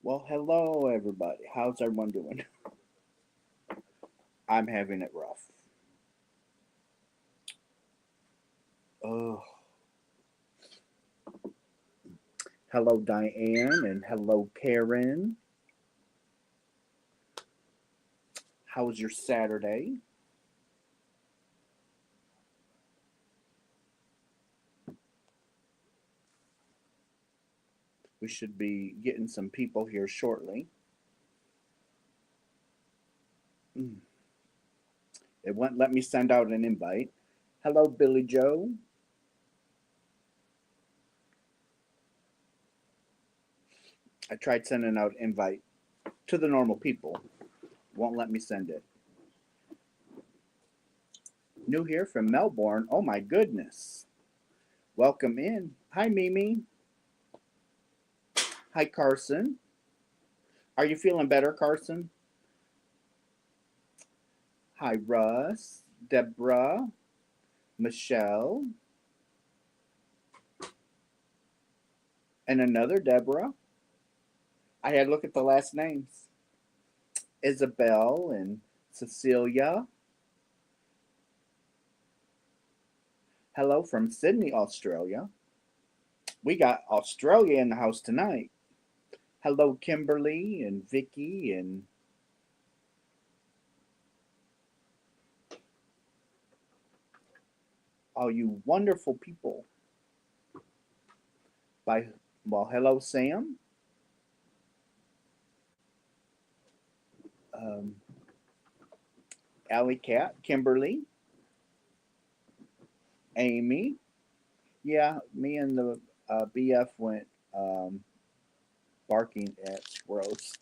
Well, hello everybody. How's everyone doing? I'm having it rough. Oh, hello Diane and hello Karen. How was your Saturday? We should be getting some people here shortly. Mm, it wouldn't let me send out an invite. Hello, Billy Joe. I tried sending out invite to the normal people. Won't let me send it. New here from Melbourne. Oh my goodness. Welcome in. Hi, Mimi. Hi, Carson. Are you feeling better, Carson? Hi, Russ, Deborah, Michelle, and another Deborah. I had to look at the last names. Isabel and Cecilia. Hello from Sydney, Australia. We got Australia in the house tonight. Hello, Kimberly and Vicky and all you wonderful people. By well, hello, Sam. Um, Alley Cat, Kimberly, Amy. Yeah, me and the BF went barking at squirrels.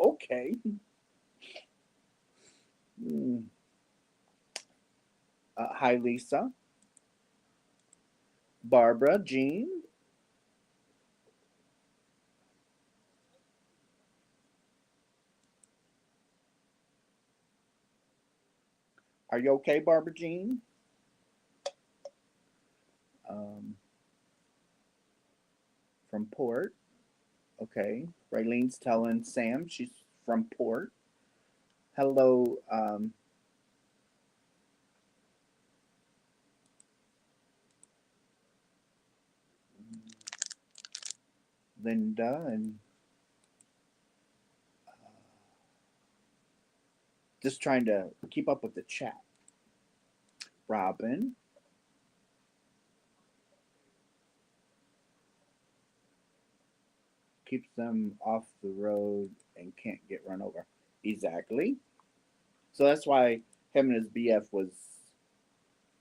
Okay. Mm. Hi, Lisa. Barbara, Jean. Are you okay, Barbara Jean? Um, from Port. Okay. Raylene's telling Sam she's from Port. Hello, Linda, and just trying to keep up with the chat. Robin. Keeps them off the road and can't get run over. Exactly. So that's why him and his BF was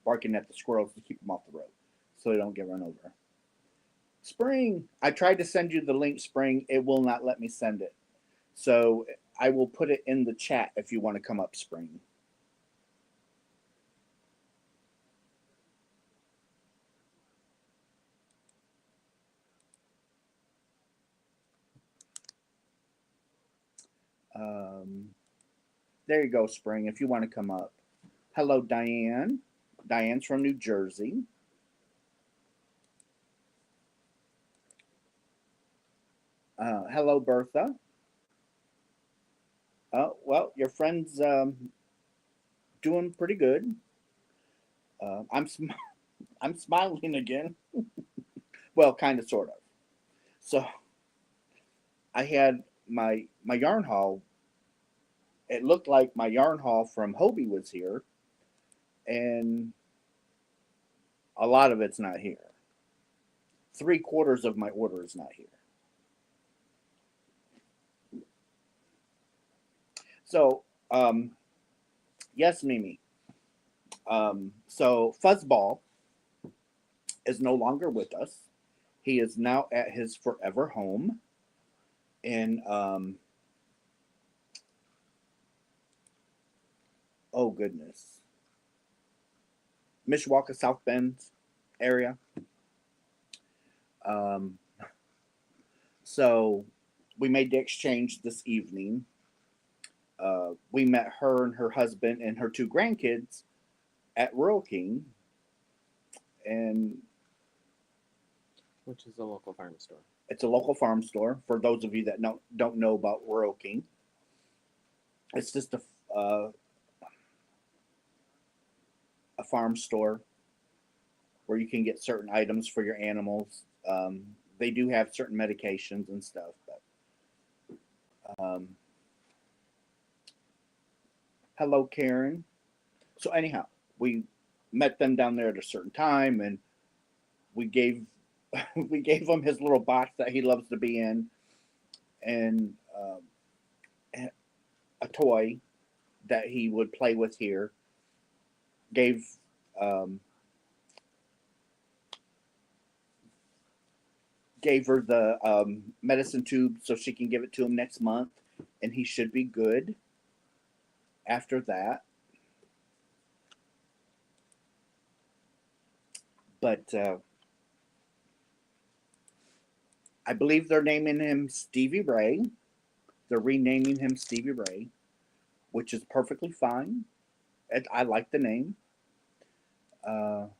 barking at the squirrels to keep them off the road so they don't get run over. Spring. I tried to send you the link, Spring. It will not let me send it. So I will put it in the chat if you want to come up, Spring. Um, there you go, Spring, if you want to come up. Hello, Diane. Diane's from New Jersey. Hello, Bertha. Well, your friend's doing pretty good. I'm smiling again. Well, kind of, sort of. So I had my yarn haul. It looked like my yarn haul from Hobie was here, and a lot of it's not here. 3/4 of my order is not here. So, yes, Mimi. So Fuzzball is no longer with us. He is now at his forever home in oh goodness, Mishawaka, South Bend area. Um, so we made the exchange this evening. We met her and her husband and her two grandkids at Rural King, and Which is a local farm store. It's a local farm store. For those of you that don't know about Roking, it's just a farm store where you can get certain items for your animals. They do have certain medications and stuff, but hello, Karen. So anyhow, we met them down there at a certain time, and we gave we gave him his little box that he loves to be in, and a toy that he would play with here. Gave gave her the medicine tube so she can give it to him next month, and he should be good after that. But I believe they're naming him Stevie Ray. They're renaming him Stevie Ray, which is perfectly fine. I like the name. Uh-oh.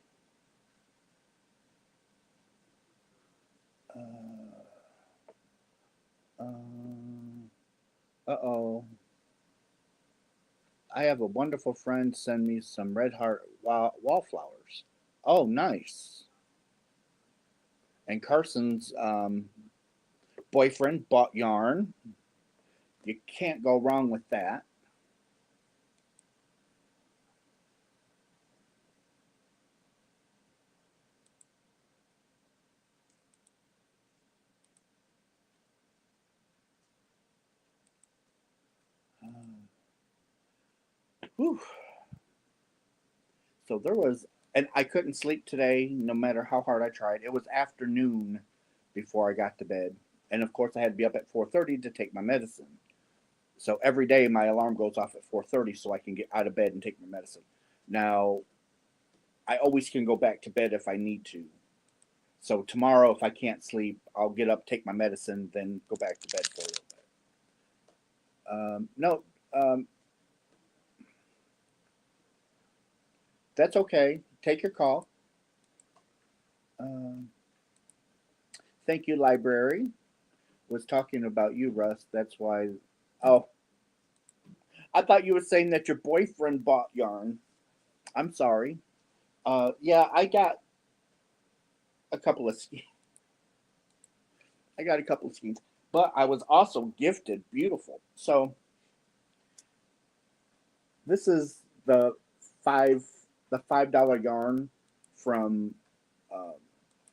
I have a wonderful friend send me some red heart wallflowers. Oh, nice. And Carson's boyfriend bought yarn. You can't go wrong with that. Whew. So there was, and I couldn't sleep today no matter how hard I tried. It was afternoon before I got to bed. And of course I had to be up at 4:30 to take my medicine. So every day my alarm goes off at 4:30 so I can get out of bed and take my medicine. Now, I always can go back to bed if I need to. So tomorrow, if I can't sleep, I'll get up, take my medicine, then go back to bed for a little bit. No, that's okay. Take your call. Thank you, library. Was talking about you, Russ. That's why. Oh, I thought you were saying that your boyfriend bought yarn. I'm sorry. Yeah, I got a couple of schemes. I got a couple of schemes, but I was also gifted beautiful. So this is the $5 yarn from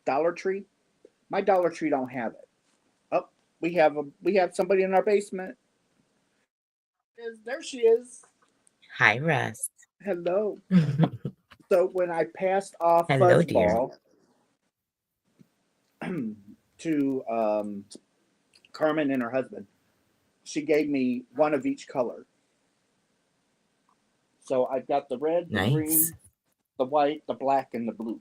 Dollar Tree. My Dollar Tree don't have it. Oh, we have somebody in our basement. There she is. Hi, Russ. Hello. So when I passed off Hello, dear. Fuzzball to Carmen and her husband, she gave me one of each color. So I've got the red, the green, Nice. the white, the black, and the blue.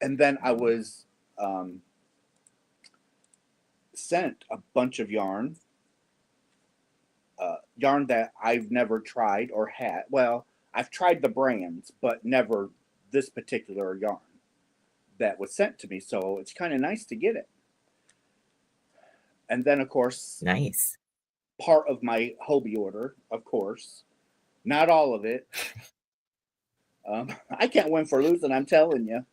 And then I was sent a bunch of yarn that I've never tried or had. Well, I've tried the brands, but never this particular yarn that was sent to me. So it's kind of nice to get it. And then, of course, Nice. part of my hobby order, of course, not all of it. I can't win for losing. I'm telling you.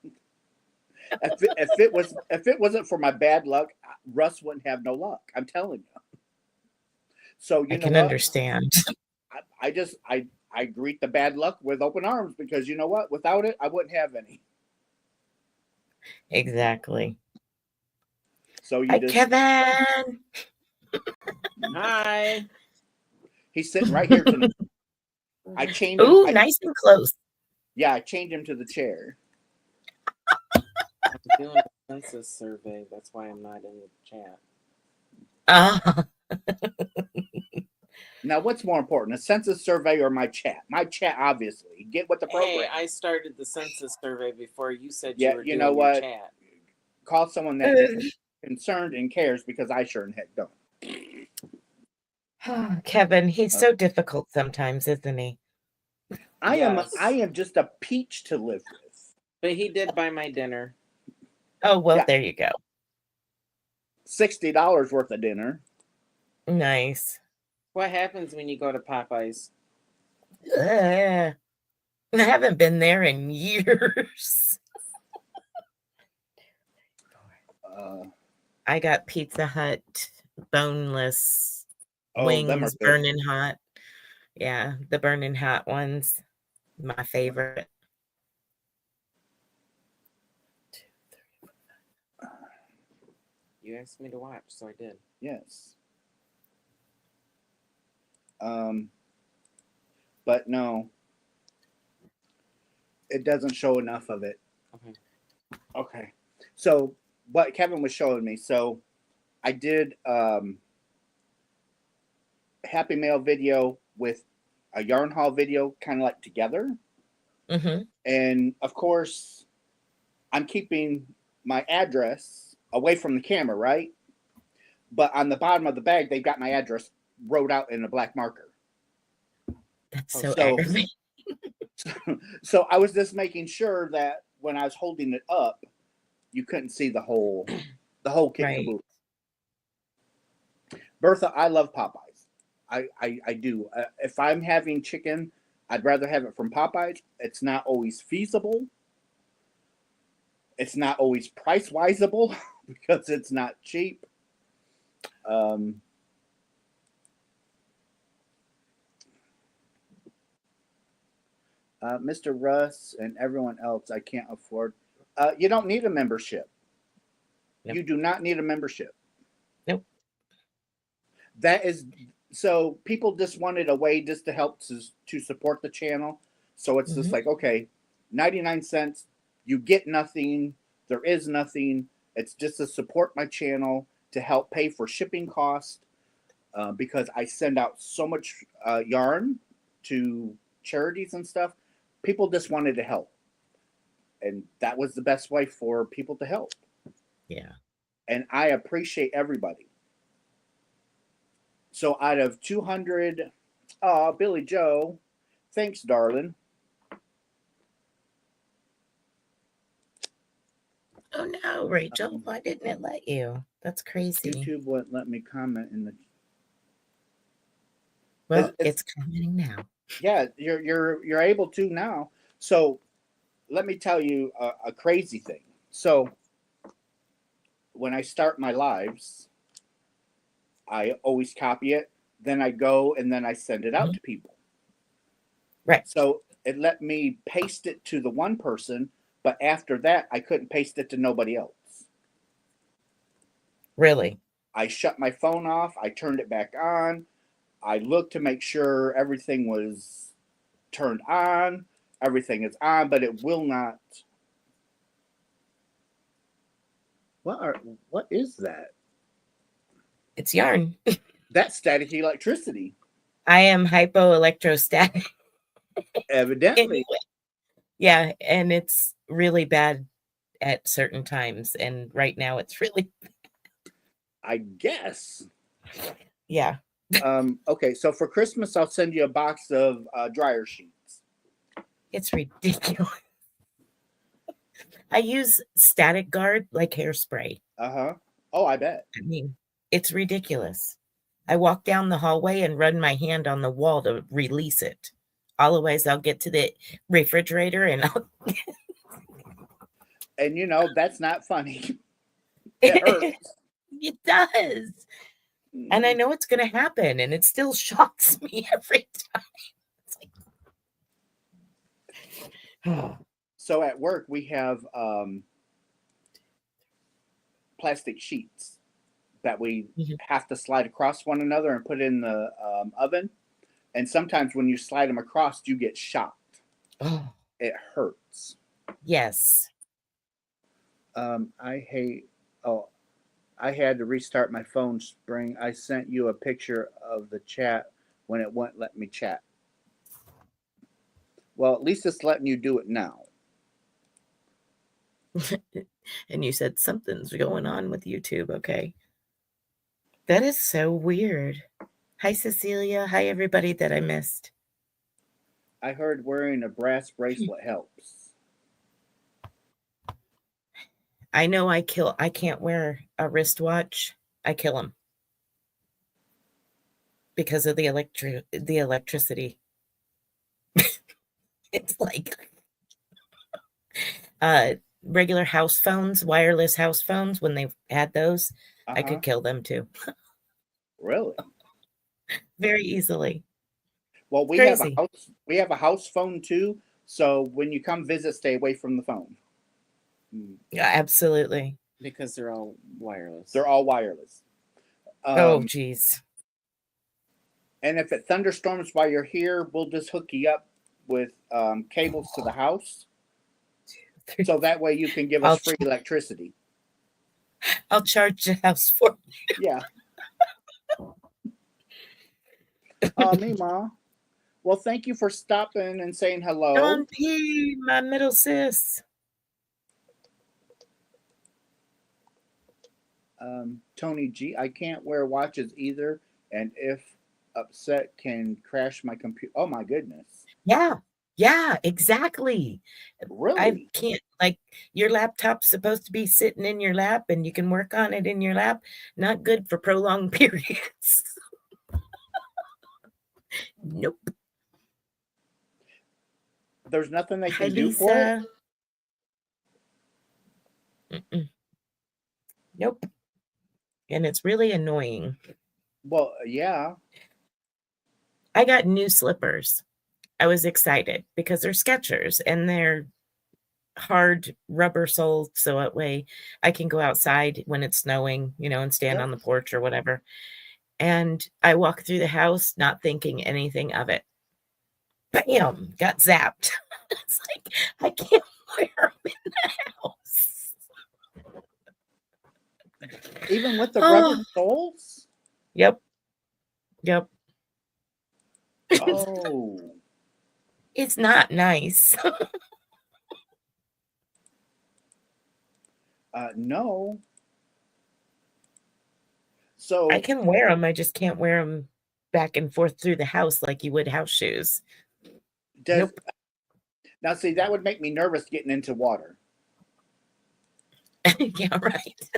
If it wasn't for my bad luck, Russ wouldn't have no luck. I'm telling you. So you I know can what? understand. I greet the bad luck with open arms because you know what? Without it, I wouldn't have any. Exactly. So you Hi, just Kevin. Hi. he's sitting right here tonight. I changed him. Ooh, nice and close. Yeah, I changed him to the chair. I'm doing a census survey. That's why I'm not in the chat. Now, what's more important, a census survey or my chat? My chat, obviously. Get with the program. Hey, I started the census survey before you said Yeah, you were you doing know your what? chat. Call someone that is concerned and cares because I sure in heck don't. Kevin, he's so difficult sometimes, isn't he? I Yes. am just a peach to live with. But he did buy my dinner. Oh, well, Yeah. there you go. $60 worth of dinner. Nice. What happens when you go to Popeyes? I haven't been there in years. I got Pizza Hut boneless Them are wings, good. burning hot. Yeah, the burning hot ones, my favorite. You asked me to watch, so I did. Yes. But no, it doesn't show enough of it. Okay. Okay. So what Kevin was showing me, so I did Happy Mail video with a yarn haul video kind of like together. Mm-hmm. And of course, I'm keeping my address away from the camera, right? But on the bottom of the bag, they've got my address wrote out in a black marker. That's Oh, so so- aggravating. So I was just making sure that when I was holding it up, you couldn't see the whole kit and Right. caboodle. Bertha, I love Popeyes. I do. If I'm having chicken, I'd rather have it from Popeyes. It's not always feasible. It's not always price wiseable because it's not cheap. Mr. Russ and everyone else, I can't afford. You don't need a membership. Nope. You do not need a membership. Nope. That is so people just wanted a way just to help to support the channel. So it's just Mhm. like, okay, 99 cents, you get nothing. There is nothing. It's just to support my channel to help pay for shipping costs because I send out so much yarn to charities and stuff. People just wanted to help. And that was the best way for people to help. Yeah. And I appreciate everybody. So out of 200, Billy Joe, thanks, darling. Oh no, Rachel, why didn't it let you? That's crazy. YouTube wouldn't let me comment in the. Well, it's commenting now. Yeah, you're able to now. So let me tell you a crazy thing. So when I start my lives, I always copy it. Then I go and then I send it out to people. Right. So it let me paste it to the one person, but after that, I couldn't paste it to nobody else. Really? I shut my phone off. I turned it back on. I looked to make sure everything was turned on. Everything is on, but it will not. What is that? It's yarn. That's static electricity. I am hypoelectrostatic. Evidently. Anyway. Yeah, and it's really bad at certain times. And right now it's really I guess. Yeah. Okay, so for Christmas, I'll send you a box of dryer sheets. It's ridiculous. I use static guard like hairspray. Uh-huh. Oh, I bet. I mean, it's ridiculous. I walk down the hallway and run my hand on the wall to release it. Otherwise, I'll get to the refrigerator and I'll... And you know, that's not funny. It hurts. It does. And I know it's going to happen, and it still shocks me every time. It's like... So at work, we have plastic sheets that we have to slide across one another and put in the oven. And sometimes when you slide them across, you get shocked. Oh. It hurts. Yes. I had to restart my phone spring. I sent you a picture of the chat when it wouldn't let me chat. Well, at least it's letting you do it now. And you said something's going on with YouTube. Okay. That is so weird. Hi, Cecilia. Hi, everybody that I missed. I heard wearing a brass bracelet helps. I know I can't wear a wristwatch. I kill them because of the electricity. It's like regular house phones, wireless house phones, when they had those, I Uh-huh. could kill them too. Really? Very easily. Well, Crazy. we have a house phone too. So when you come visit, stay away from the phone. Yeah, absolutely. Because they're all wireless. They're all wireless. Oh, geez. And if it thunderstorms while you're here, we'll just hook you up with cables to the house, so that way you can give us free electricity. I'll charge the house for you. Yeah. Mima. Well, thank you for stopping and saying hello. Don P, my middle sis. Tony G, I can't wear watches either, and if upset can crash my computer. Oh my goodness. Yeah, exactly. Really? I can't, like, your laptop's supposed to be sitting in your lap and you can work on it in your lap. Not good for prolonged periods. Nope. There's nothing they Hi, can do for it? Lisa. Nope. And it's really annoying. Well, yeah. I got new slippers. I was excited because they're Skechers and they're hard rubber sole, so that way I can go outside when it's snowing, and stand on the porch or whatever. And I walk through the house not thinking anything of it. Bam! Got zapped. It's like, I can't wear them in the house. Even with the rubber soles? Yep. Oh. It's not nice. No. So I can wear them. I just can't wear them back and forth through the house like you would house shoes. Nope. Now, see, that would make me nervous getting into water. Yeah, right.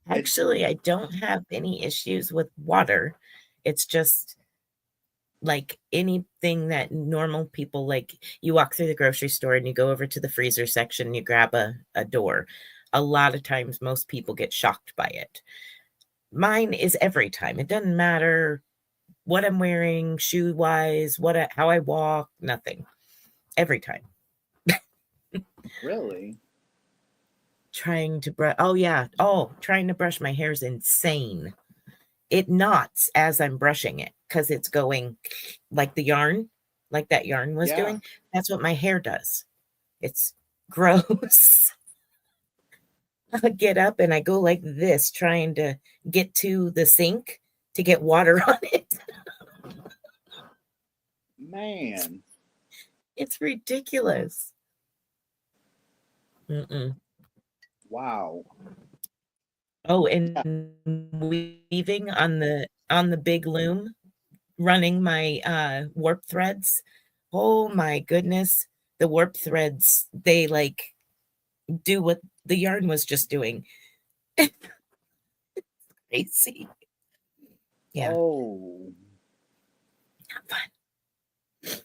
Actually, I don't have any issues with water. It's just like anything that normal people, like, you walk through the grocery store and you go over to the freezer section and you grab a door. A lot of times, most people get shocked by it. Mine is every time. It doesn't matter what I'm wearing, shoe-wise, how I walk, nothing. Every time. Really? Trying to brush. Oh, yeah. Oh, trying to brush my hair is insane. It knots as I'm brushing it because it's going like the yarn, like that yarn was doing. That's what my hair does. It's gross. I get up and I go like this, trying to get to the sink to get water on it. Man. It's ridiculous. Wow. Oh, and weaving on the big loom, running my warp threads. Oh my goodness. The warp threads, they like do what the yarn was just doing. Crazy. Yeah. Oh. Not fun.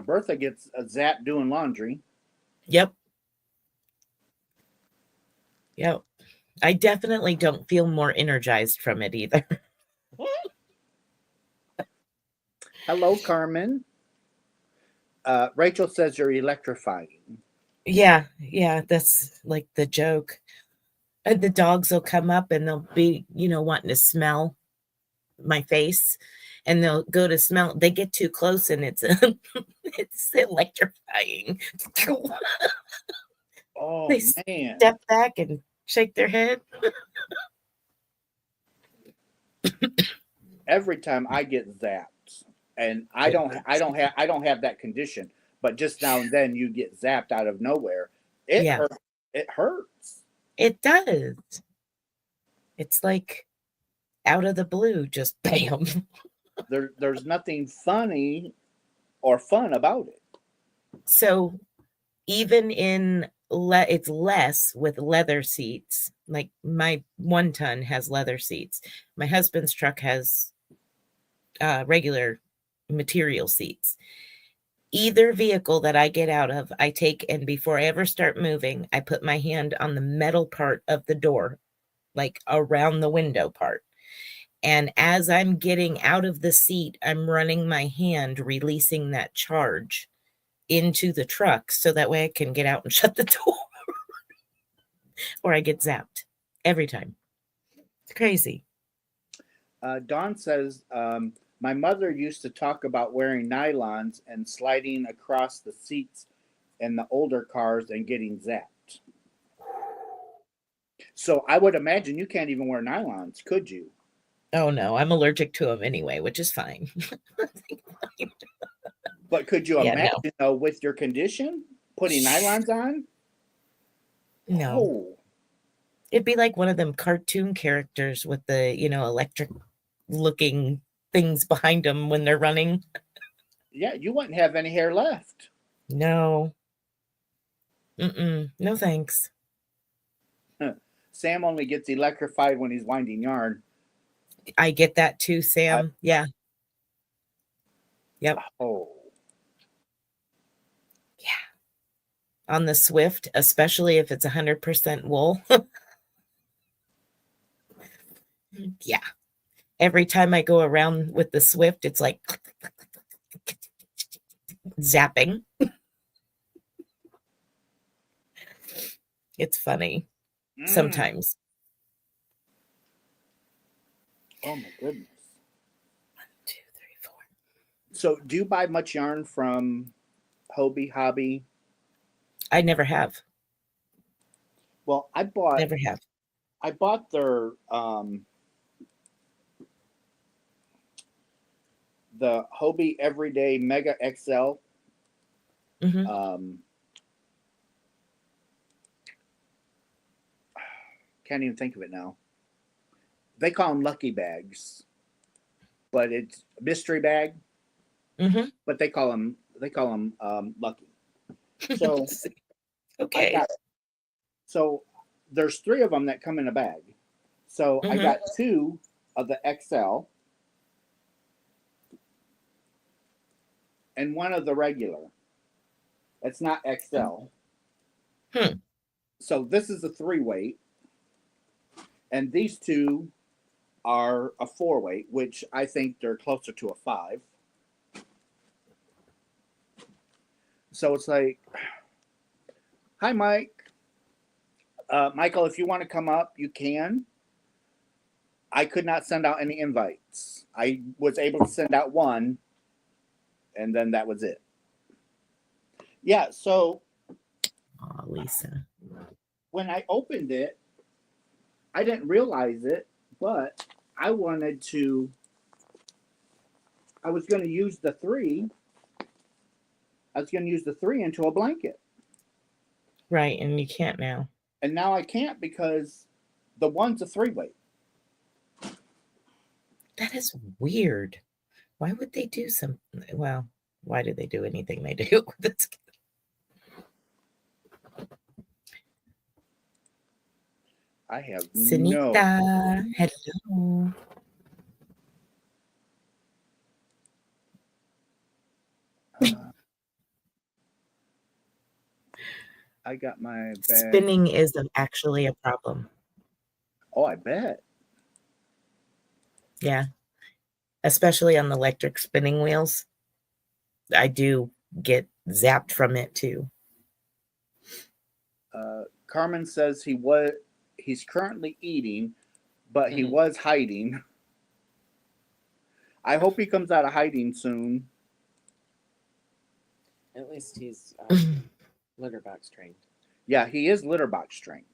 Bertha gets a zap doing laundry. Yep. I definitely don't feel more energized from it either. Hello, Carmen. Rachel says you're electrifying. Yeah, that's like the joke. The dogs will come up and they'll be, wanting to smell my face, and they'll go to smell. They get too close and it's it's electrifying. Oh, They man. step back and shake their head. Every time I get zapped, and I don't have that condition, but just now and then you get zapped out of nowhere. It hurts. It does. It's like out of the blue, just bam. There's nothing funny or fun about it. So even in it's less with leather seats. Like my 1-ton has leather seats. My husband's truck has regular material seats. Either vehicle that I get out of, I take, and before I ever start moving, I put my hand on the metal part of the door, like around the window part. And as I'm getting out of the seat, I'm running my hand, releasing that charge into the truck so that way I can get out and shut the door. Or I get zapped every time. It's crazy. Dawn says, my mother used to talk about wearing nylons and sliding across the seats in the older cars and getting zapped. So I would imagine you can't even wear nylons, could you? Oh no, I'm allergic to them anyway, which is fine. But could you Yeah, imagine, though, with your condition, putting nylons on? No. Oh. It'd be like one of them cartoon characters with the, electric looking things behind them when they're running. Yeah, you wouldn't have any hair left. No. No thanks. Sam only gets electrified when he's winding yarn. I get that too, Sam. Yeah. Yep. Oh. Yeah. On the Swift, especially if it's 100% wool. Yeah. Every time I go around with the Swift, it's like zapping. It's funny sometimes. Oh my goodness. 1, 2, 3, 4. So do you buy much yarn from Hobby? I never have. Well, Never have. I bought their the Hobby Everyday Mega XL. Can't even think of it now. They call them lucky bags, but it's a mystery bag. But they call them lucky. So okay. So there's 3 of them that come in a bag. So I got 2 of the XL and 1 of the regular. It's not XL. So this is a 3-weight. And these 2 are a 4-weight, which I think they're closer to a 5. So it's like, hi, Mike. Michael, if you want to come up, you can. I could not send out any invites. I was able to send out 1, and then that was it. Yeah, so Lisa. When I opened it, I didn't realize it, but I was going to use the 3. I was going to use the 3 into a blanket. Right, and you can't now. And now I can't because the 1's a 3-weight. That is weird. Why would they do something? Well, why do they do anything they do? I have Sunita, hello. I got my bag. Spinning is actually a problem. Oh, I bet. Yeah. Especially on the electric spinning wheels. I do get zapped from it too. Carmen says he's currently eating, but he was hiding. I hope he comes out of hiding soon. At least he's litter box trained. Yeah, he is litter box trained.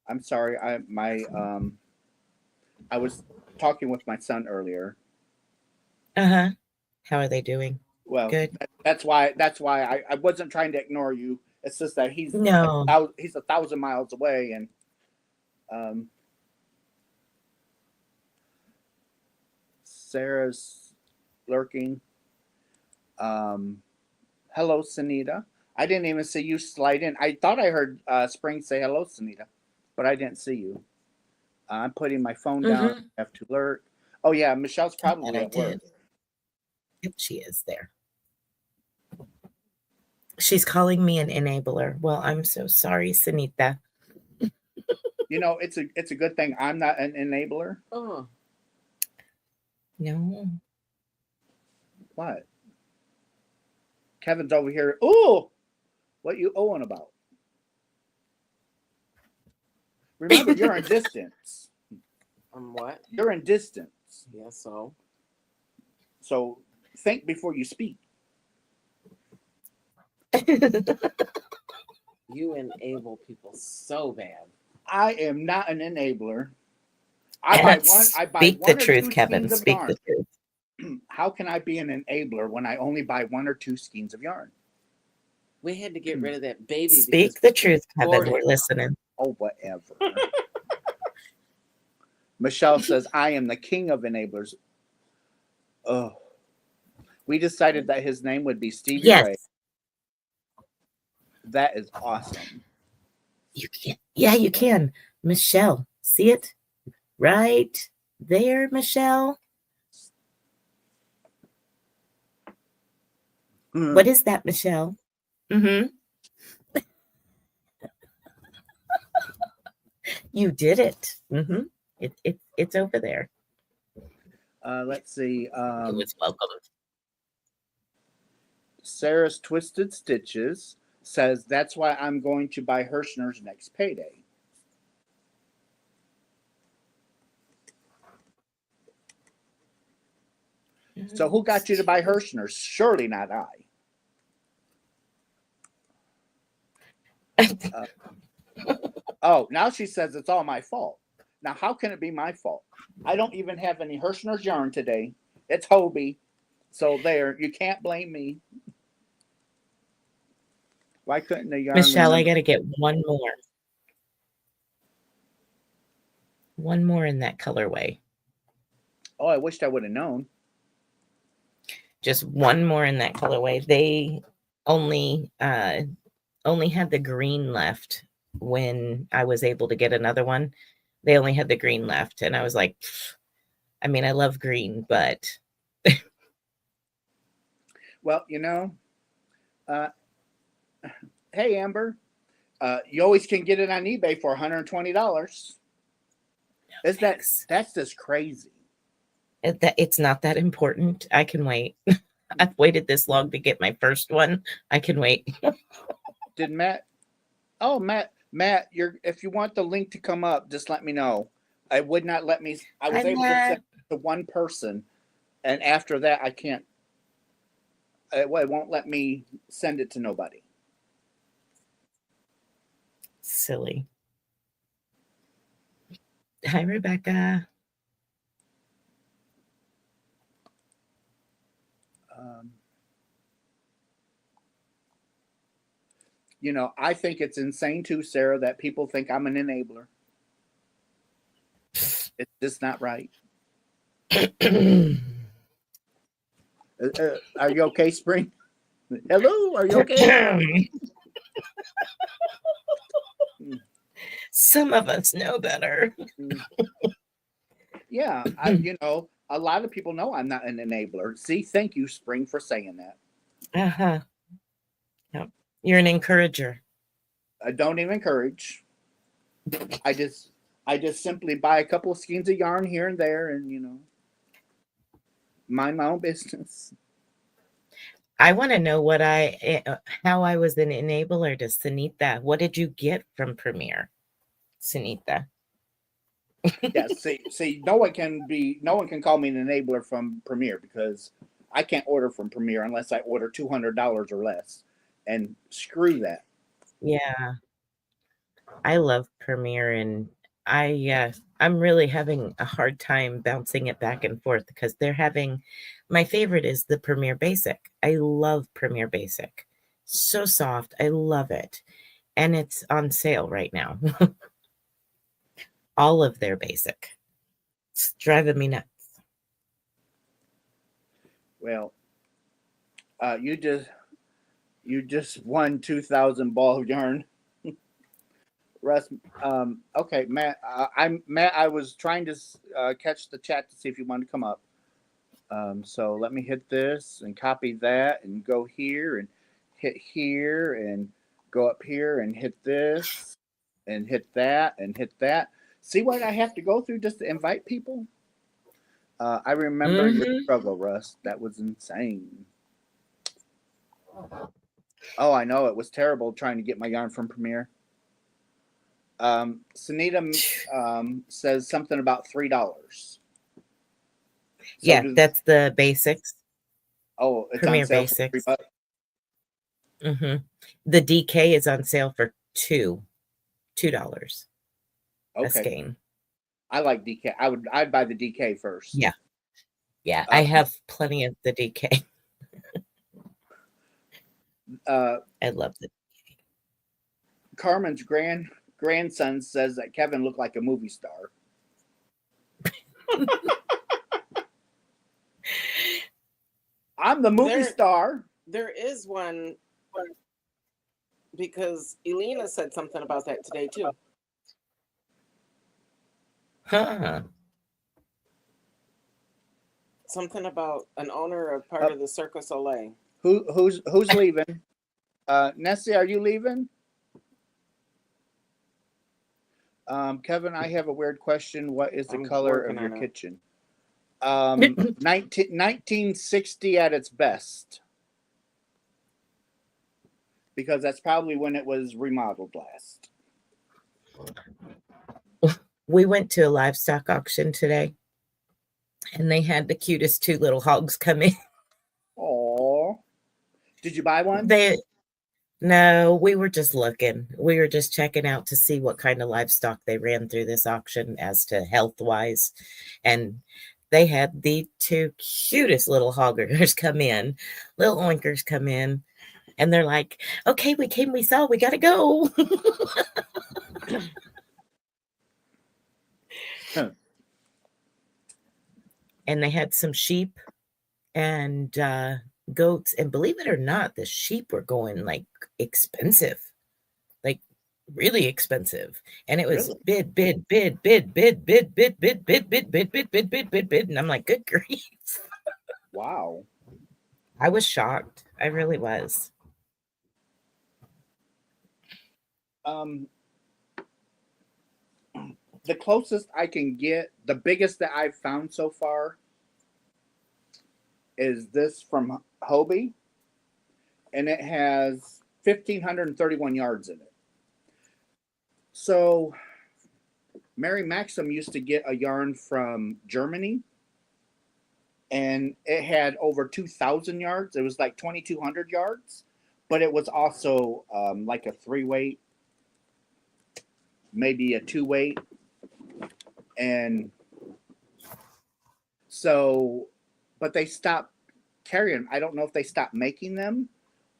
I'm sorry. I was talking with my son earlier. How are they doing? Well, good. That's why I wasn't trying to ignore you. It's just that he's No. he's 1,000 miles away, and Sarah's lurking. Hello, Sunita. I didn't even see you slide in. I thought I heard Spring say hello, Sunita, but I didn't see you. I'm putting my phone down. Mhm. I have to lurk. Oh yeah, Michelle's And probably I at work. did. Yep, she is there. She's calling me an enabler. Well, I'm so sorry, Sunita. You know, it's a good thing I'm not an enabler. Oh, No. What? Kevin's over here. Ooh, what you owing about? Remember, you're in distance. what? You're in distance. Yeah, so. So think before you speak. You enable people so bad. I am not an enabler. I buy Speak one the or truth, two Kevin. skeins of Speak yarn. the truth. How can I be an enabler when I only buy one or two skeins of yarn? We had to get rid of that baby. Speak the truth, Kevin. Gordon- We're listening. Oh, whatever. Michelle says, I am the king of enablers. Oh. We decided that his name would be Stevie Yes. Ray. That is awesome. You can. Yeah, you can. Michelle, see it? Right there, Michelle. What is that, Michelle? Mm-hmm. You did it. Mm-hmm. It's over there. Let's see. It was welcome. Sarah's Twisted Stitches says, that's why I'm going to buy Hirschner's next payday. So who got you to buy Hirschner's? Surely not I. Oh, now she says it's all my fault. Now, how can it be my fault? I don't even have any Hirschner's yarn today. It's Hobie. So there, you can't blame me. Why couldn't the yarn... Michelle, I got to get one more. One more in that colorway. Oh, I wished I would have known. Just one more in that colorway. They only had the green left when I was able to get another one. They only had the green left. And I was like, I mean, I love green, but... Well, you know, hey, Amber, you always can get it on eBay for $120. That's just crazy. It's not that important. I can wait. I've waited this long to get my first one. I can wait. Did Matt? Oh, Matt, if you want the link to come up, just let me know. I would not let me. I was able to send it to one person, and after that, I can't. It won't let me send it to nobody. Silly. Hi, Rebecca. You know, I think it's insane too, Sarah, that people think I'm an enabler. It's just not right. Are you okay, Spring? Hello, are you okay? Some of us know better. Yeah, you know, a lot of people know I'm not an enabler. See, thank you, Spring, for saying that. Uh-huh. Yep. You're an encourager. I don't even encourage. I just simply buy a couple of skeins of yarn here and there, and you know, mind my own business. I want to know how I was an enabler to Sunita. What did you get from Premier, Sunita? Yeah, see, no one can call me an enabler from Premier because I can't order from Premier unless I order $200 or less, and screw that. Yeah, I love Premier, and I'm really having a hard time bouncing it back and forth because my favorite is the Premier Basic. I love Premier Basic, So soft. I love it. And it's on sale right now. All of their basic. It's driving me nuts. Well, you just won 2,000 ball of yarn. Russ, okay, Matt. I'm Matt. I was trying to catch the chat to see if you wanted to come up. So let me hit this and copy that and go here and hit here and go up here and hit this and hit that and hit that. See what I have to go through just to invite people? I remember your Mhm. struggle, Russ. That was insane. Oh, I know. It was terrible trying to get my yarn from Premiere. Sunita says something about $3. So Yeah, that's the basics. it's on Premier sale for Basics. $3. The DK is on sale for $2. A Okay, skein. I like DK. I'd buy the DK first. Yeah. Yeah, I have plenty of the DK. I love it. Carmen's grandson says that Kevin looked like a movie star. I'm the movie star. There is one because Elena said something about that today too. Huh. Something about an owner of part of the Cirque du Soleil. Who's leaving? Nessie, are you leaving? Kevin, I have a weird question. What is the color of your kitchen? 1960 at its best. Because that's probably when it was remodeled last. We went to a livestock auction today, and they had the cutest 2 little hogs come in. Oh, did you buy one? No, we were just looking. We were just checking out to see what kind of livestock they ran through this auction as to health-wise. And they had the 2 cutest little hoggers come in, little oinkers come in, and they're like, okay, we came, we saw, we got to go. And they had some sheep and goats. And believe it or not, the sheep were going like expensive, like really expensive. And it was bid. And I'm like, good grief. Wow. I was shocked. I really was. The closest I can get, the biggest that I've found so far is this from Hobie, and it has 1,531 yards in it. So Mary Maxim used to get a yarn from Germany, and it had over 2,000 yards. It was like 2,200 yards, but it was also like a 3-weight, maybe a 2-weight. And so, but they stopped carrying them. I don't know if they stopped making them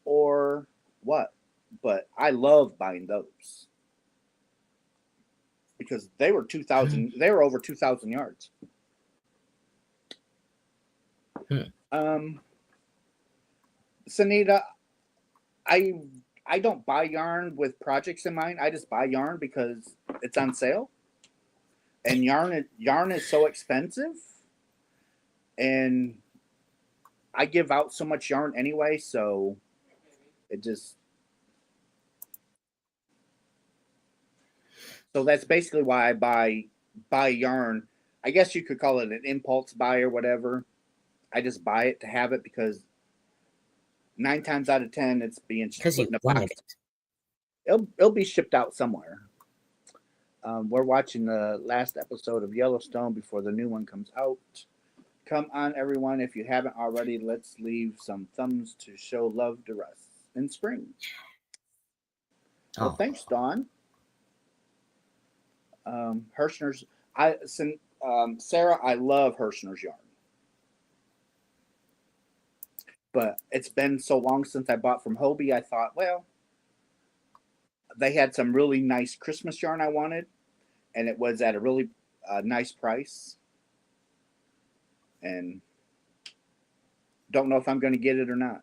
or what, but I love buying those because they were 2,000. They were over 2,000 yards. Sunita, I don't buy yarn with projects in mind. I just buy yarn because it's on sale. And yarn is so expensive, and I give out so much yarn anyway, so it just so that's basically why I buy yarn. I guess you could call it an impulse buy or whatever. I just buy it to have it because 9 times out of 10 it's being put in a box. It'll be shipped out somewhere. We're watching the last episode of Yellowstone before the new one comes out. Come on, everyone. If you haven't already, let's leave some thumbs to show love to Russ in spring. Well, thanks, Dawn. Hirschner's. Sarah, I love Hirschner's yarn. But it's been so long since I bought from Hobie. I thought, well, they had some really nice Christmas yarn I wanted, and it was at a really nice price. And don't know if I'm going to get it or not.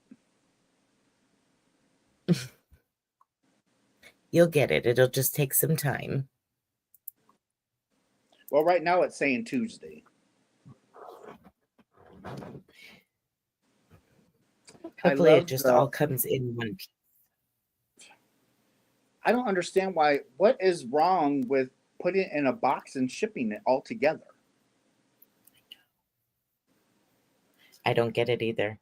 You'll get it. It'll just take some time. Well, right now it's saying Tuesday. Hopefully it just all comes in one piece. I don't understand what is wrong with putting it in a box and shipping it all together. I don't get it either.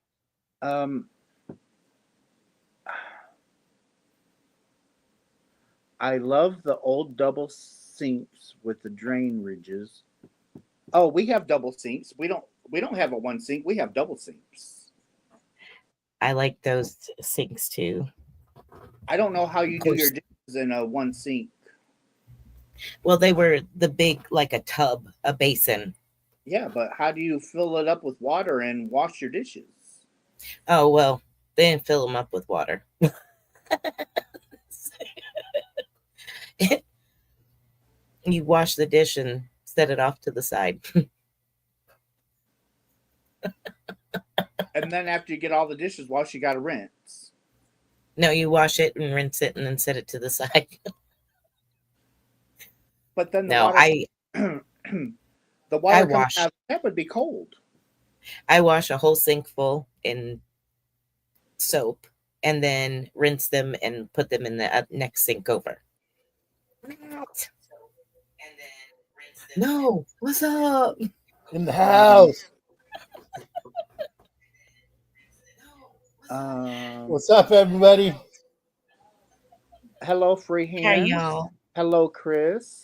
I love the old double sinks with the drain ridges. Oh, we have double sinks. We don't have a one sink. We have double sinks. I like those sinks too. I don't know how you do your dishes in a one sink. Well, they were the big, like a tub, a basin. Yeah, but how do you fill it up with water and wash your dishes? Oh, well, they didn't fill them up with water. You wash the dish and set it off to the side. And then after you get all the dishes washed, you got to rinse. No, you wash it and rinse it and then set it to the side. But then the water coming out, that would be cold. I wash a whole sink full in soap and then rinse them and put them in the next sink over. No, what's up? In the house. What's up, everybody? Hello, Freehand. Hi, y'all. Hello, Chris.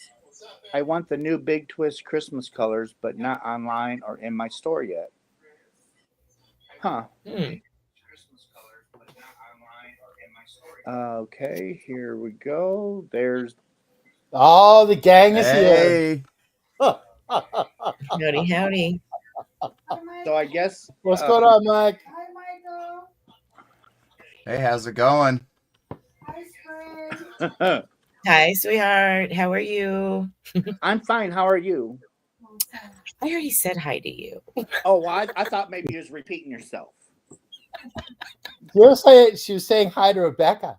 I want the new Big Twist Christmas colors, but not online or in my store yet. Huh. Okay, here we go. There's... Oh, the gang is here. Howdy, howdy. So I guess... What's going on, Mike? Hi, Michael. Hey, how's it going? Hi, Spring. Hi, sweetheart. How are you? I'm fine. How are you? I already said hi to you. Oh, I thought maybe you was repeating yourself. She was saying hi to Rebecca.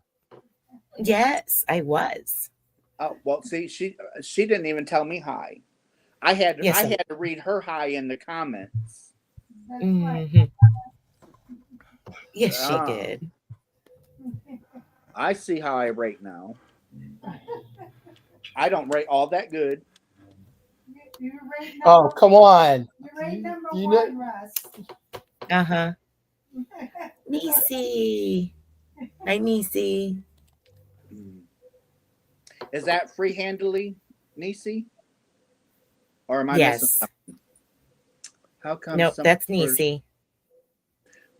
Yes, I was. Oh, well, see, she didn't even tell me hi. I had to read her hi in the comments. Mm-hmm. Yes, she did. I see how I rate now. I don't rate all that good. You rate come on. You rate number one, Russ. Uh-huh. Niecy. Hi, Niecy. Is that free-handedly, Niecy? Or am I missing something? How come? Nope, that's Niecy.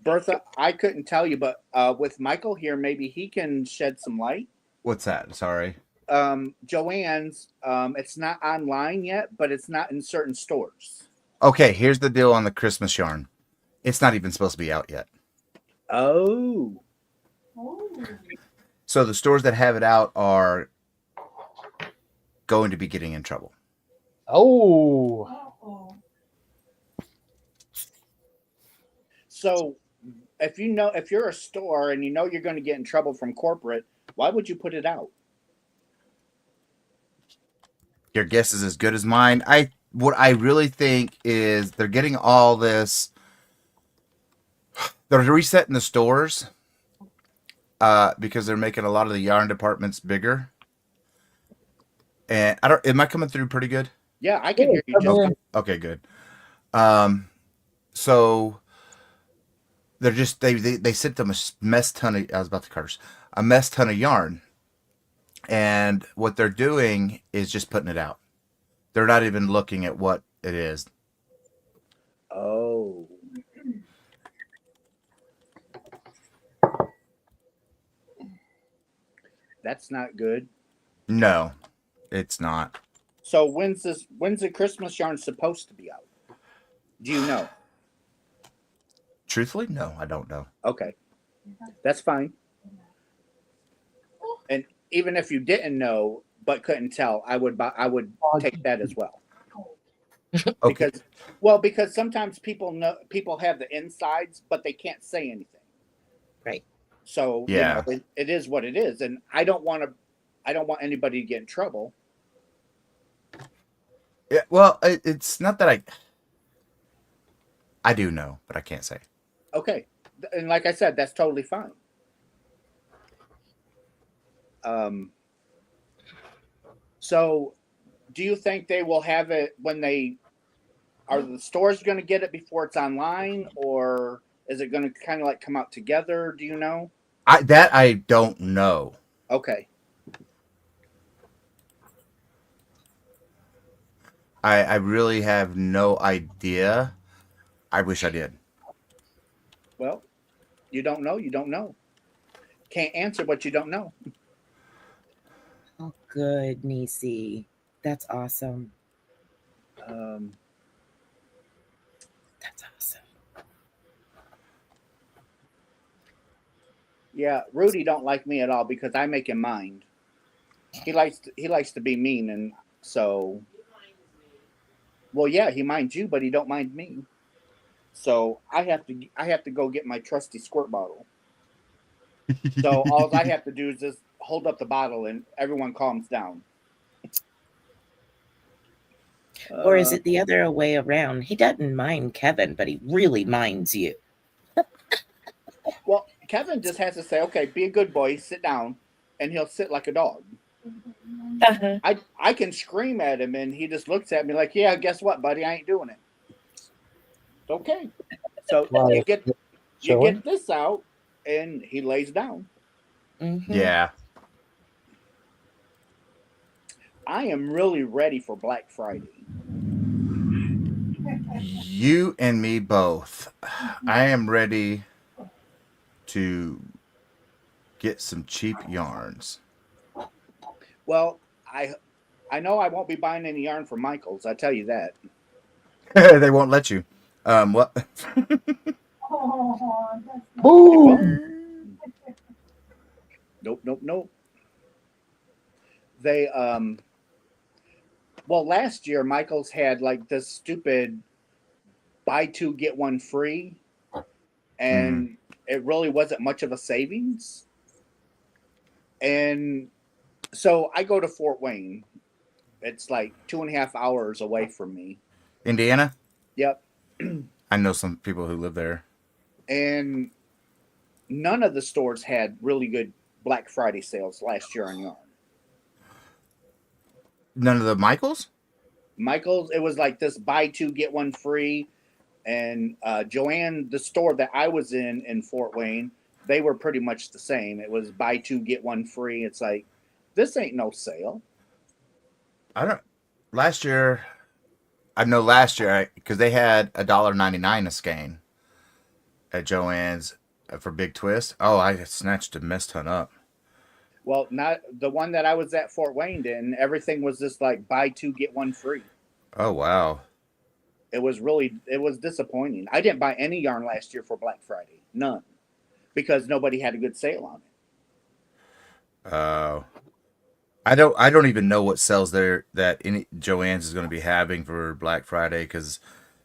Bertha, I couldn't tell you, but with Michael here, maybe he can shed some light. What's that? Sorry. Joanne's, it's not online yet, but it's not in certain stores. Okay, here's the deal on the Christmas yarn. It's not even supposed to be out yet. Oh. So the stores that have it out are going to be getting in trouble. Oh. So if you're a store and you know you're going to get in trouble from corporate, why would you put it out? Your guess is as good as mine. What I really think is they're getting all this. They're resetting the stores because they're making a lot of the yarn departments bigger. And am I coming through pretty good? Yeah, I can hear you. Okay, good. So they're just they sent them a mess ton of a mess ton of yarn, and what they're doing is just putting it out. They're not even looking at what it is. Oh. That's not good. No, it's not. So when's the Christmas yarn supposed to be out? Do you know? Truthfully, no, I don't know. Okay, that's fine. And even if you didn't know but couldn't tell, I would take that as well. Okay. Because sometimes people have the insides, but they can't say anything. Right. So Yeah. it is what it is, and I don't want anybody to get in trouble. Yeah. Well, it's not that I do know, but I can't say. Okay, and like I said, that's totally fine. So, do you think they will have it when are the stores going to get it before it's online, or is it going to kind of like come out together? Do you know? I don't know. Okay. I really have no idea. I wish I did. Well, you don't know. You don't know. Can't answer what you don't know. Oh, good, Niecy. That's awesome. That's awesome. Yeah, Rudy don't like me at all because I make him mind. He likes to be mean, and so. Well, yeah, he minds you, but he don't mind me. So I have to go get my trusty squirt bottle. So all I have to do is just hold up the bottle, and everyone calms down. Or is it the other way around? He doesn't mind Kevin, but he really minds you. Well, Kevin just has to say, "Okay, be a good boy, sit down," and he'll sit like a dog. Uh-huh. I can scream at him, and he just looks at me like, "Yeah, guess what, buddy? I ain't doing it." Okay, so Well, you get showing? this out, and he lays down. Mm-hmm. Yeah. I am really ready for Black Friday. You and me both. I am ready to get some cheap yarns. Well, I know I won't be buying any yarn from Michaels. I tell you that. They won't let you. What? Oh, that's not Boom! Nope. They well, last year Michaels had like this stupid buy two get one free, and it really wasn't much of a savings. And so I go to Fort Wayne. It's like 2.5 hours away from me. Indiana? Yep. I know some people who live there. And none of the stores had really good Black Friday sales last year on yarn. None of the Michaels? Michaels, it was like this buy two get one free, and Joanne, the store that I was in Fort Wayne, they were pretty much the same. It was buy two get one free. It's like, this ain't no sale. Last year, because they had $1.99 a skein at Joann's for Big Twist. Oh, I snatched a mess ton up. Well, not the one that I was at Fort Wayne in. Everything was just like buy two get one free. Oh wow. It was disappointing. I didn't buy any yarn last year for Black Friday, none, because nobody had a good sale on it. Oh. I don't even know what sales there that any Joann's is going to be having for Black Friday, because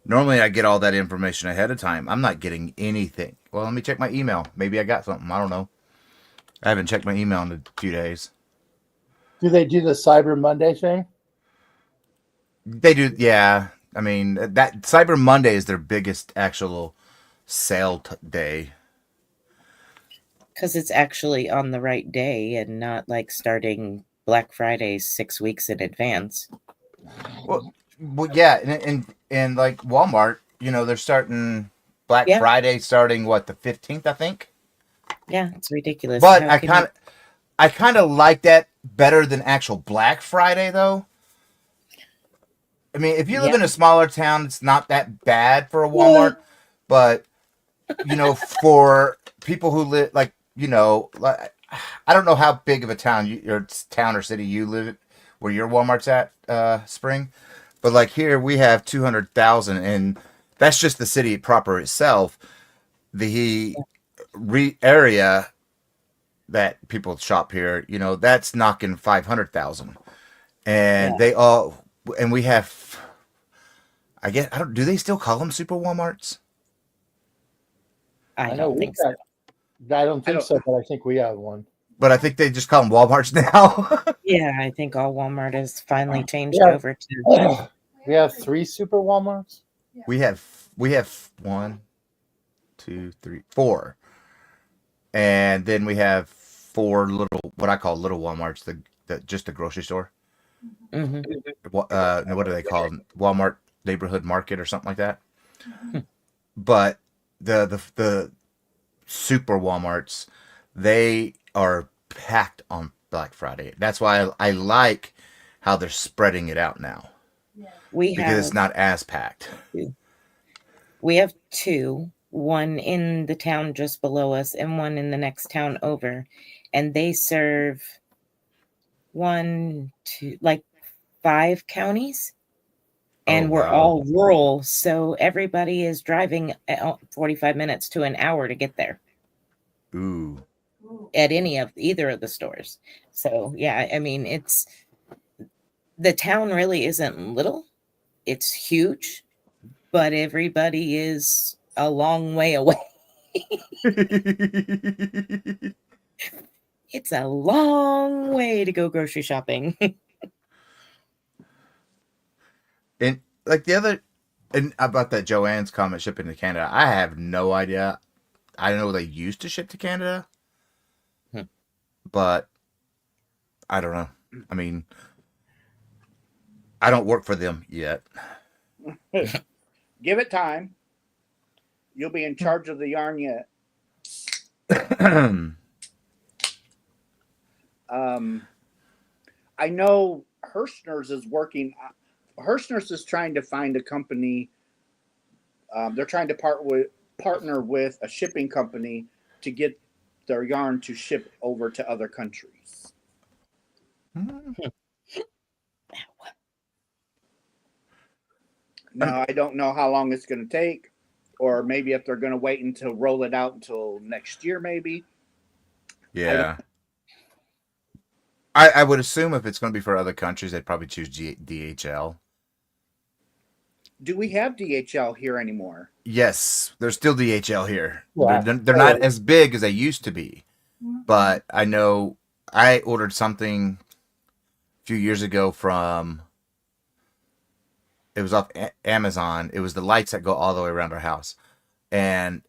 normally I get all that information ahead of time. I'm not getting anything. Well, let me check my email. Maybe I got something. I don't know. I haven't checked my email in a few days. Do they do the Cyber Monday thing? They do, yeah. I mean, that Cyber Monday is their biggest actual sale day. Because it's actually on the right day and not like starting Black Friday 6 weeks in advance. Well yeah, and like Walmart, they're starting Black Friday starting what, the 15th, I think. Yeah, it's ridiculous. But I kind of like that better than actual Black Friday, though. I mean, if you live in a smaller town, it's not that bad for a Walmart. But, for people who live, like, I don't know how big of a town, town or city you live in, where your Walmart's at, Spring. But, like, here we have 200,000, and that's just the city proper itself. the area that people shop here, that's knocking 500,000, and Yeah. they all, and we have, I guess, I don't, do they still call them super Walmarts? I know don't we've think so. I don't think don't- so, but I think we have one. But I think they just call them Walmarts now. Yeah, I think all Walmart has finally changed Yeah. over to. We have 3 super Walmarts. we have 1, 2, 3, 4, and then we have 4 little, what I call little Walmarts, just the grocery store. Mhm. What do they call them? Walmart neighborhood market or something like that. But the super Walmarts, they are packed on Black Friday. That's why I like how they're spreading it out now, We because it's have not as packed. we have 2, one in the town just below us and one in the next town over, and they serve 1, 2, like 5 counties. And Oh, we're wow. all rural, so everybody is driving 45 minutes to an hour to get there Ooh. at either of the stores. So yeah, I mean, the town really isn't little, it's huge, but everybody is a long way away. It's a long way to go grocery shopping. And like and about that Joanne's comment shipping to Canada, I have no idea. I know they used to ship to Canada, but I don't know. I mean, I don't work for them yet. Give it time. You'll be in charge of the yarn yet. I know Hirschner's is working. Hirschner's is trying to find a company. They're trying to partner with a shipping company to get their yarn to ship over to other countries. Now, I don't know how long it's going to take, or maybe if they're going to wait until roll it out until next year, maybe. Yeah. I would assume if it's going to be for other countries, they'd probably choose DHL. Do we have DHL here anymore? Yes, there's still DHL here. Yeah. They're not as big as they used to be, but I know I ordered something a few years ago from. It was off Amazon. It was the lights that go all the way around our house, and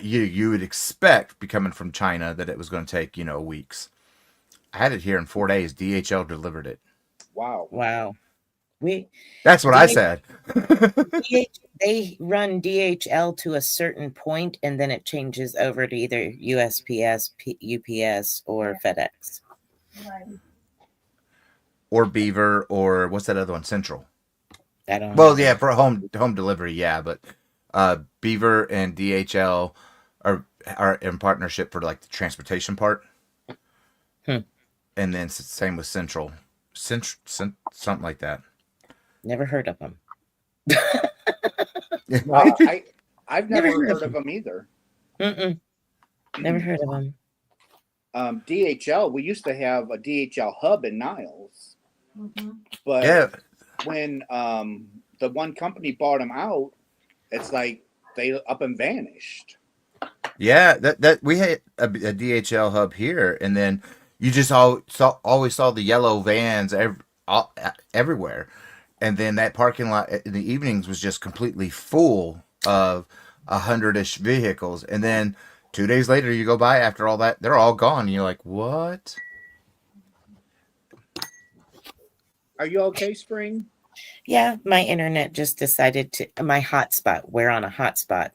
you would expect, coming from China, that it was going to take weeks. I had it here in 4 days. DHL delivered it. Wow. Wow. That's what I said. They run DHL to a certain point, and then it changes over to either USPS, UPS, or FedEx. Right. Or Beaver, or what's that other one? Central. I don't know. Well, yeah, for home delivery, yeah, but Beaver and DHL are in partnership for like the transportation part. And then same with Central, something like that. Never heard of them. I've never heard of them either. Never heard of them. DHL, we used to have a DHL hub in Niles, but Yeah, when the one company bought them out, it's like they up and vanished. yeah. That we had a DHL hub here, and then you just always saw the yellow vans everywhere, and then that parking lot in the evenings was just completely full of 100-ish vehicles, and then 2 days later you go by after all that, they're all gone, and you're like, what? Are you okay, Spring? Yeah, my internet just decided my hotspot. We're on a hotspot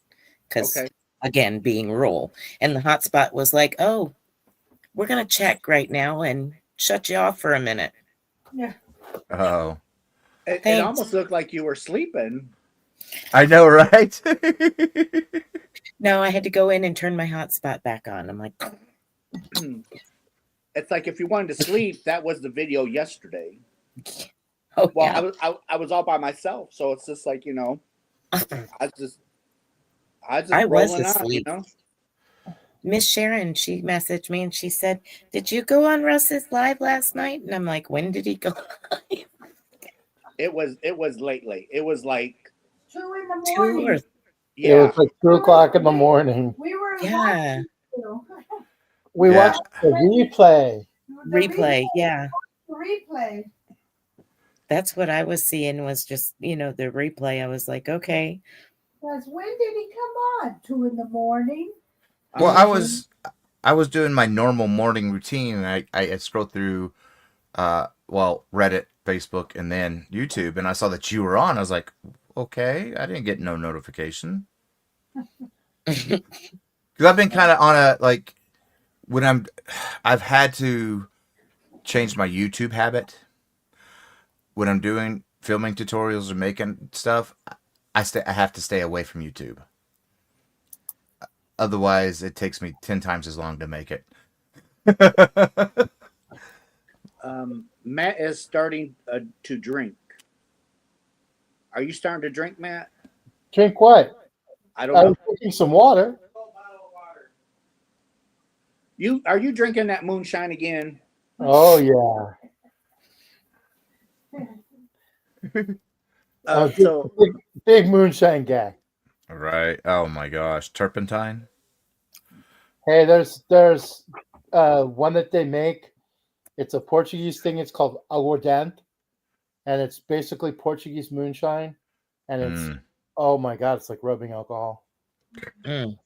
because, again, being rural, and the hotspot was like, "Oh, we're gonna check right now and shut you off for a minute." Yeah. Oh, It almost looked like you were sleeping. I know, right? No, I had to go in and turn my hotspot back on. I'm like, It's like if you wanted to sleep, that was the video yesterday. oh Well, yeah. I was all by myself, so it's just like I I was just I was rolling on, asleep. you know. Miss Sharon, she messaged me and she said, "Did you go on Russ's live last night?" And I'm like, "When did he go live?" It was late. It was like 2 in the 2 morning. or It yeah. was like 2 o'clock in the morning. We were yeah, watching you. We Yeah. watched the replay. The replay. Yeah, replay. that's what I was seeing was just the replay. I was like, okay. Because when did he come on? 2 in the morning. Well, Mhm. I was doing my normal morning routine, and I scrolled through Reddit, Facebook, and then YouTube, and I saw that you were on. I was like, okay, I didn't get no notification because I've been kind of on a like when I've had to change my YouTube habit when I'm doing filming tutorials or making stuff. I have to stay away from YouTube. Otherwise, it takes me 10 times as long to make it. Matt is starting to drink. Are you starting to drink, Matt? Drink what? I don't I know. was drinking some water. Are you drinking that moonshine again? Oh yeah. So Big moonshine guy. Right. Oh my gosh. Turpentine? Hey, there's one that they make. It's a Portuguese thing. It's called aguardente, and it's basically Portuguese moonshine. And it's oh my god, it's like rubbing alcohol. Mm.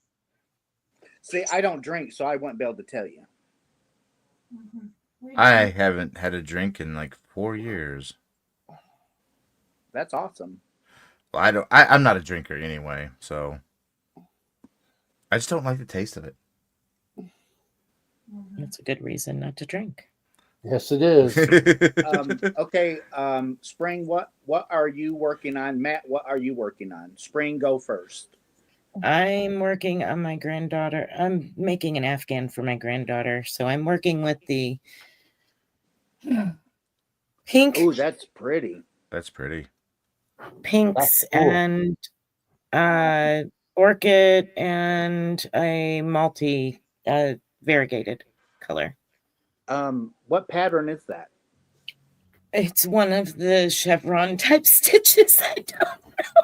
see, I don't drink, so I wouldn't be able to tell you. I haven't had a drink in like 4 years. That's awesome. Well, I'm not a drinker anyway, so I just don't like the taste of it. That's a good reason not to drink. Yes, it is. Okay, Spring, what are you working on? Matt, what are you working on? Spring, go first. I'm working on my granddaughter. I'm making an Afghan for my granddaughter. So I'm working with the pink, Oh, that's pretty. That's pretty. pinks, That's cool. and orchid and a multi variegated color. What pattern is that? It's one of the chevron type stitches. I don't know.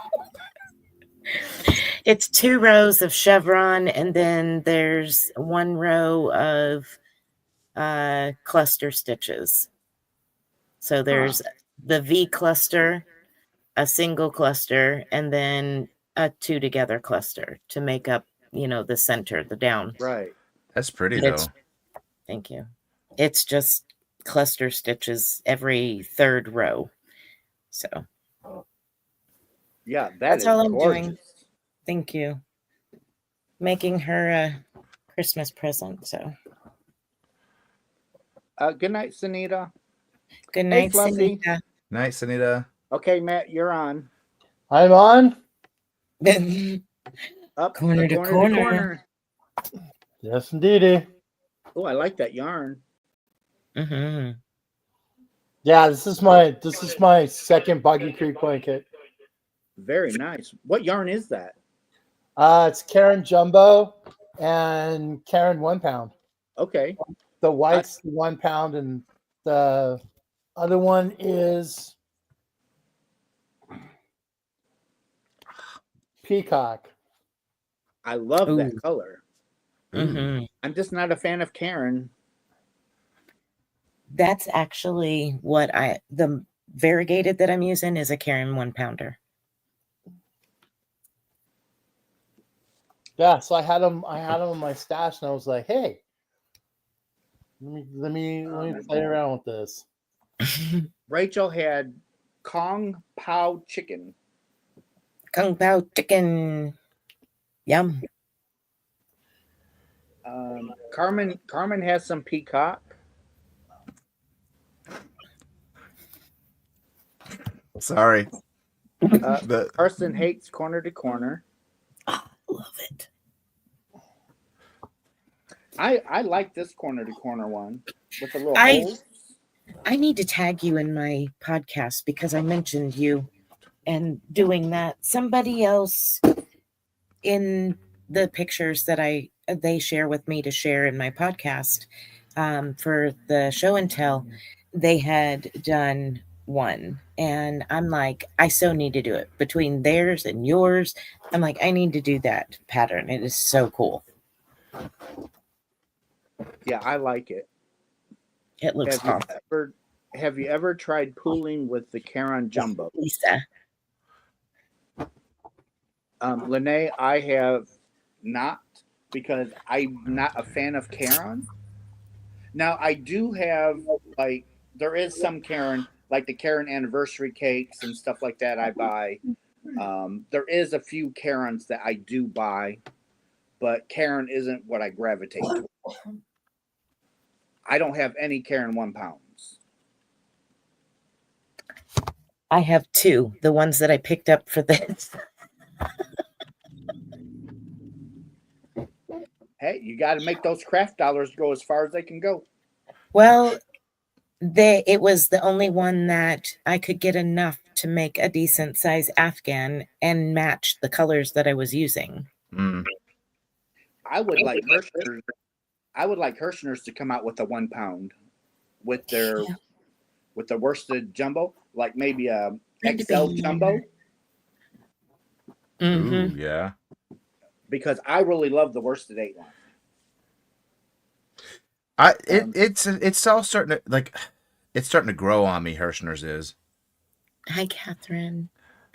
It's 2 rows of chevron, and then there's 1 row of cluster stitches. So there's the V cluster, a single cluster, and then a 2 together cluster to make up, the center, the down. Right. That's pretty But though. Thank you. It's just cluster stitches every 3rd row. So Yeah, that's is all I'm gorgeous. doing. Thank you. Making her a Christmas present. So Good night, Sunita. good Hey, night, Fluffy. Sunita. Nice, Anita. Okay, Matt, you're on. I'm on. Up Corner to corner. Yes, indeedy. Oh, I like that yarn. Mm-hmm. Yeah, this is my second Boggy Creek blanket. Very nice. What yarn is that? It's Karen Jumbo and Karen 1 pound. Okay. The white's 1 pound, and the other one is Peacock. I love Ooh. that color. Mm-hmm. I'm just not a fan of Karen. That's actually the variegated that I'm using is a Karen 1 pounder. Yeah, so I had them in my stash, and I was like, hey, let me play around with this. Rachel had Kong Pao chicken. Kung Pao chicken. Yum. Carmen has some peacock. Sorry. Carson hates corner to corner. Oh, love it. I like this corner to corner one with the little I holes. I need to tag you in my podcast because I mentioned you and doing that. Somebody else in the pictures that they share with me to share in my podcast for the show and tell, they had done one, and I'm like, I so need to do it. Between theirs and yours, I'm like, I need to do that pattern. It is so cool. Yeah, I like it. It looks Have you awesome. ever tried pooling with the Caron Jumbo? Lisa. Lene, I have not, because I'm not a fan of Caron. Now I do have, like, there is some Caron, like the Caron anniversary cakes and stuff like that I buy. There is a few Carons that I do buy, but Caron isn't what I gravitate to. I don't have any Caron 1 pounds. I have 2, the ones that I picked up for this. Hey, you got to make those craft dollars go as far as they can go. Well, it was the only one that I could get enough to make a decent size Afghan and match the colors that I was using. Mm. I would like Hirschner's to come out with a 1 pound with their with the worsted jumbo, like maybe a XL jumbo. Mm-hmm. Ooh, yeah. Because I really love the worsted 8 line. It's all starting to, like, it's starting to grow on me. Hirschner's is. Hi, Catherine.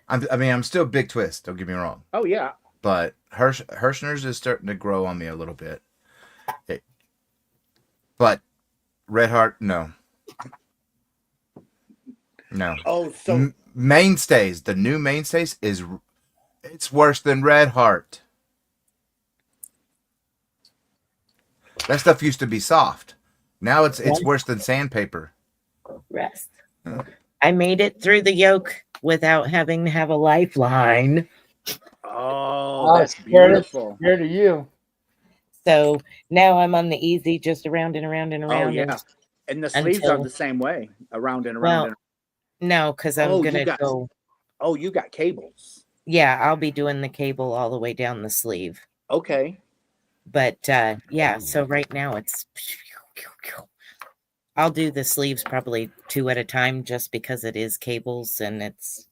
I'm still Big Twist. Don't get me wrong. Oh yeah, But Hirschner's is starting to grow on me a little bit. But Red Heart, no. Oh, so Mainstays, the new Mainstays it's worse than Red Heart. That stuff used to be soft. Now it's worse than sandpaper. Rest. I made it through the yoke without having to have a lifeline. oh, that's beautiful. Here to you. So now I'm on the easy, just around and around and around. Oh yeah, and the sleeves are the same way, around and around. Well, no, because I'm gonna go. Oh, you got cables. Yeah, I'll be doing the cable all the way down the sleeve. Okay. But yeah, so right now it's. I'll do the sleeves probably 2 at a time, just because it is cables and it's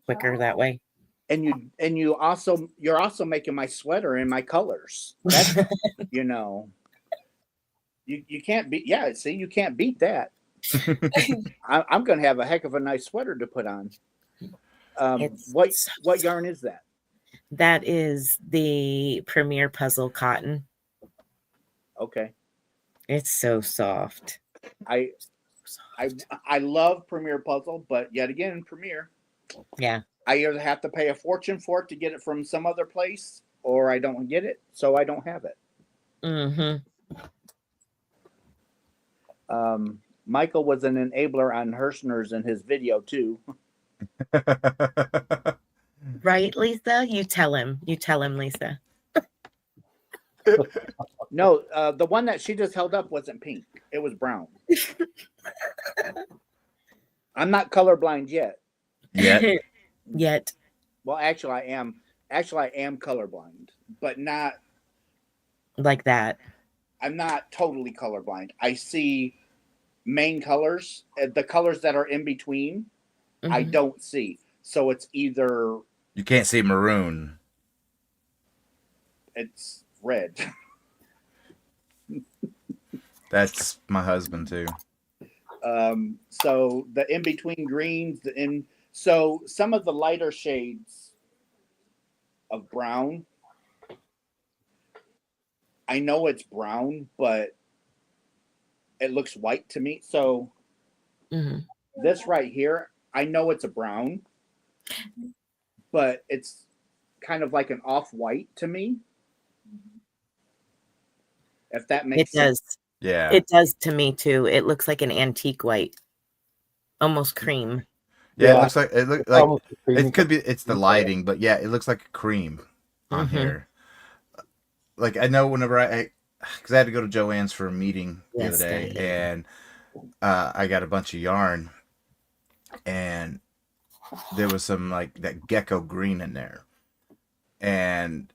quicker that way. And you're also making my sweater in my colors. That's you can't beat. Yeah, see, you can't beat that. I'm gonna have a heck of a nice sweater to put on. What yarn is that? That is the Premier Puzzle Cotton. Okay. It's so soft. I love Premier Puzzle, but yet again, Premier. Yeah. I either have to pay a fortune for it to get it from some other place, or I don't get it, so I don't have it. Mm-hmm. Michael was an enabler on Hirschner's in his video too. Right, Lisa? You tell him, Lisa. No, the one that she just held up wasn't pink. It was brown. I'm not colorblind yet. Yet. Well, actually, I am. Actually, I am colorblind, but not like that. I'm not totally colorblind. I see main colors. The colors that are in between, I don't see. So it's either you can't see maroon. It's red. That's my husband too. So the in between greens, so some of the lighter shades of brown, I know it's brown, but it looks white to me. So this right here, I know it's a brown, but it's kind of like an off-white to me. If that makes sense. Does. Yeah. It does to me too. It looks like an antique white. Almost cream. Yeah, it looks like it could be it's the lighting, but yeah, it looks like a cream on here. Like I know whenever because I had to go to Joann's for a meeting the other day, and I got a bunch of yarn, and there was some like that gecko green in there, and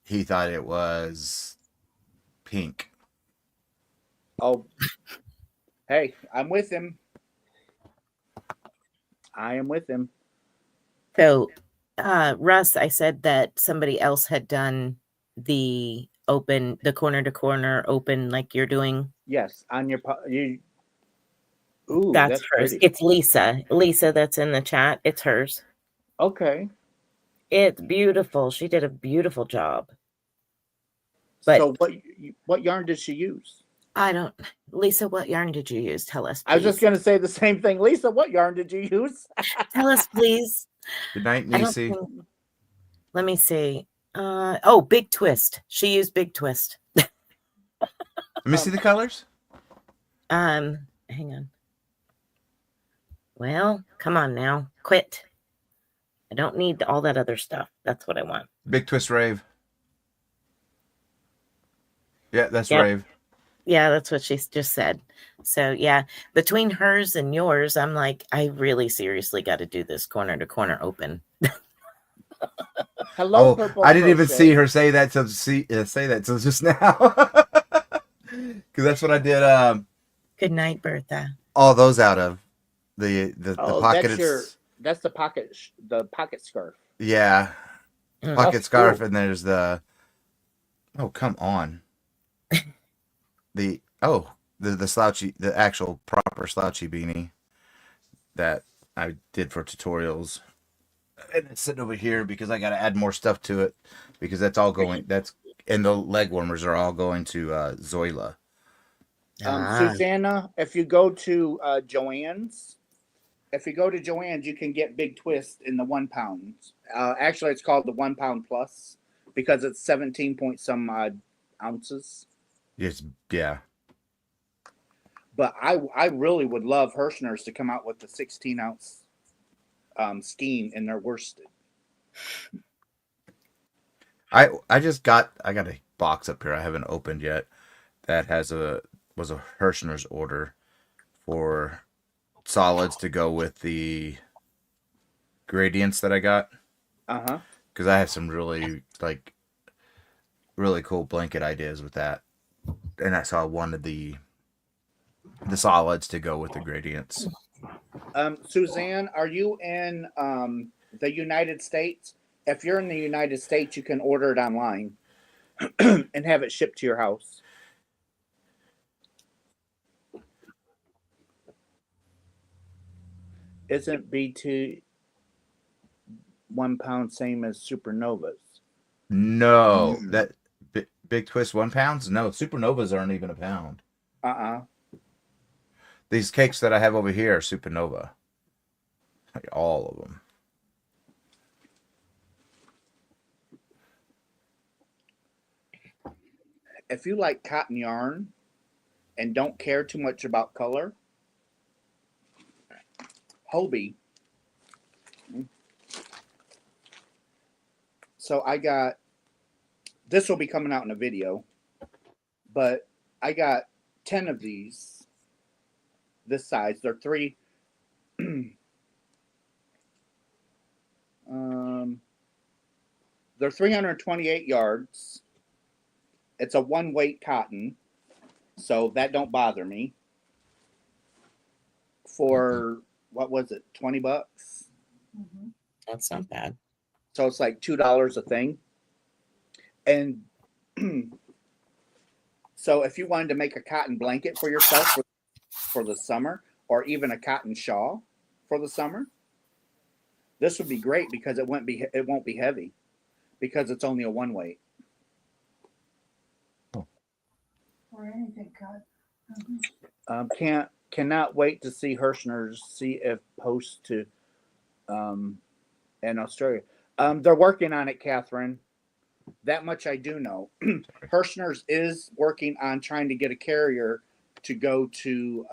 he thought it was pink. Oh, hey, I'm with him. I am with him. So, Russ, I said that somebody else had done the corner to corner open like you're doing. Yes, on your you. Ooh, That's that's hers. pretty. It's Lisa. Lisa, that's in the chat. It's hers. Okay. It's beautiful. She did a beautiful job. But So what yarn did she use? I don't, Lisa, what yarn did you use? Tell us, please. I was just gonna say the same thing. Lisa, what yarn did you use? Tell us, please. Good night, I don't Nisi. think- Let me see. Oh, Big Twist. She used Big Twist. Let me see the colors. Hang on. Well, come on now. Quit. I don't need all that other stuff. That's what I want. Big Twist Rave. Yeah, that's Yep. Rave. Yeah, that's what she just said. So, yeah, between hers and yours, I'm like, I really seriously got to do this corner to corner open. Hello, Oh, Purple I didn't even Crochet. see her say that till just now. Because that's what I did. Good night, Bertha. All those out of the Oh, pocket. that's the pocket scarf. Yeah, Mm. pocket That's scarf, cool. and there's the. Oh, come on. the slouchy, the actual proper slouchy beanie that I did for tutorials, and it's sitting over here because I got to add more stuff to it because that's all going. And the leg warmers are all going to Zoila. Susanna, if you go to Joann's, you can get Big Twist in the 1 pound. Actually, it's called the 1 pound plus because it's 17 point some odd ounces. Yes, yeah. But I really would love Hirschner's to come out with the 16 ounce skein in their worsted. I got a box up here I haven't opened yet that was a Hirschner's order for solids to go with the gradients that I got. Uh-huh. Because I have some really cool blanket ideas with that. And I saw one of the solids to go with the gradients. Suzanne, are you in the United States? If you're in the United States, you can order it online and have it shipped to your house. Isn't BT 1 pound same as Supernovas? No, that Big Twist 1 pounds? No, Supernovas aren't even a pound. These cakes that I have over here are Supernova. Like all of them. If you like cotton yarn and don't care too much about color, Hobie. So I got, this will be coming out in a video, but I got 10 of these this size. They're they're 328 yards. It's a 1 weight cotton, so that don't bother me. For what was it, $20? Mhm. That's not bad. So it's like $2 a thing. And so if you wanted to make a cotton blanket for yourself for the summer, or even a cotton shawl for the summer, this would be great because it won't be heavy because it's only a 1 weight. Or anything cut. Mhm. Cannot wait to see Hirschner's see if post to in Australia. They're working on it, Catherine. That much I do know. Hirschner's is working on trying to get a carrier to go to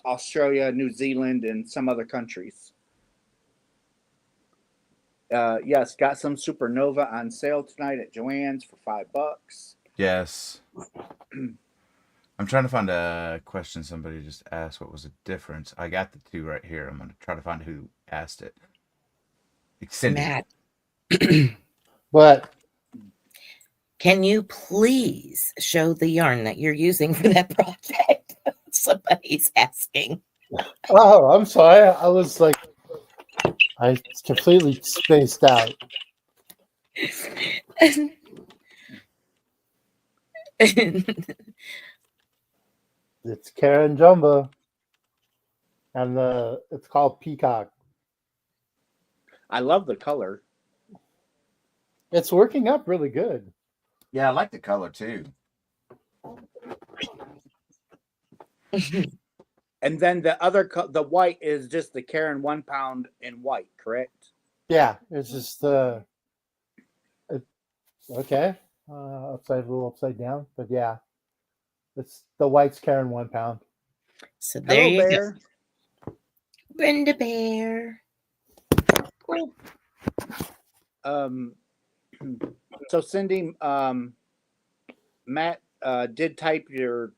Australia, New Zealand, and some other countries. Yes, got some Supernova on sale tonight at Joann's for $5. Yes. I'm trying to find a question somebody just asked. What was the difference? I got the two right here. I'm going to try to find who asked it. It's Cindy. Matt. But Can you please show the yarn that you're using for that project? Somebody's asking. Oh, I'm sorry. I was like, I completely spaced out. It's Karen Jumbo, and it's called Peacock. I love the color. It's working up really good. Yeah, I like the color too. And then the other, the white is just the Karen 1 pound in white, correct? Yeah, it's just okay. A little upside down, but yeah, it's the white's Karen 1 pound. So there Hello, you Bear. go. Brenda Bear. Cool. So Cindy, Matt did type your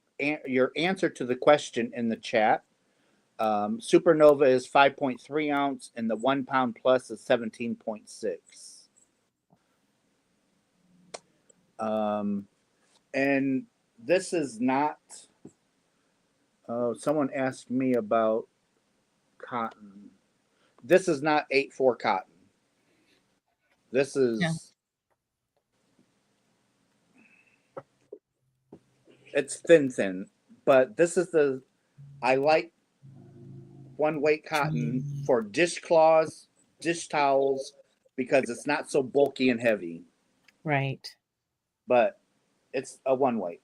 answer to the question in the chat. Supernova is 5.3 ounce, and the 1 pound plus is 17.6. And this is not. Someone asked me about cotton. This is not 8/4 cotton. This is. Yeah. It's thin, but this is the. I like one weight cotton for dishcloths, dish towels, because it's not so bulky and heavy. Right. But it's a one weight.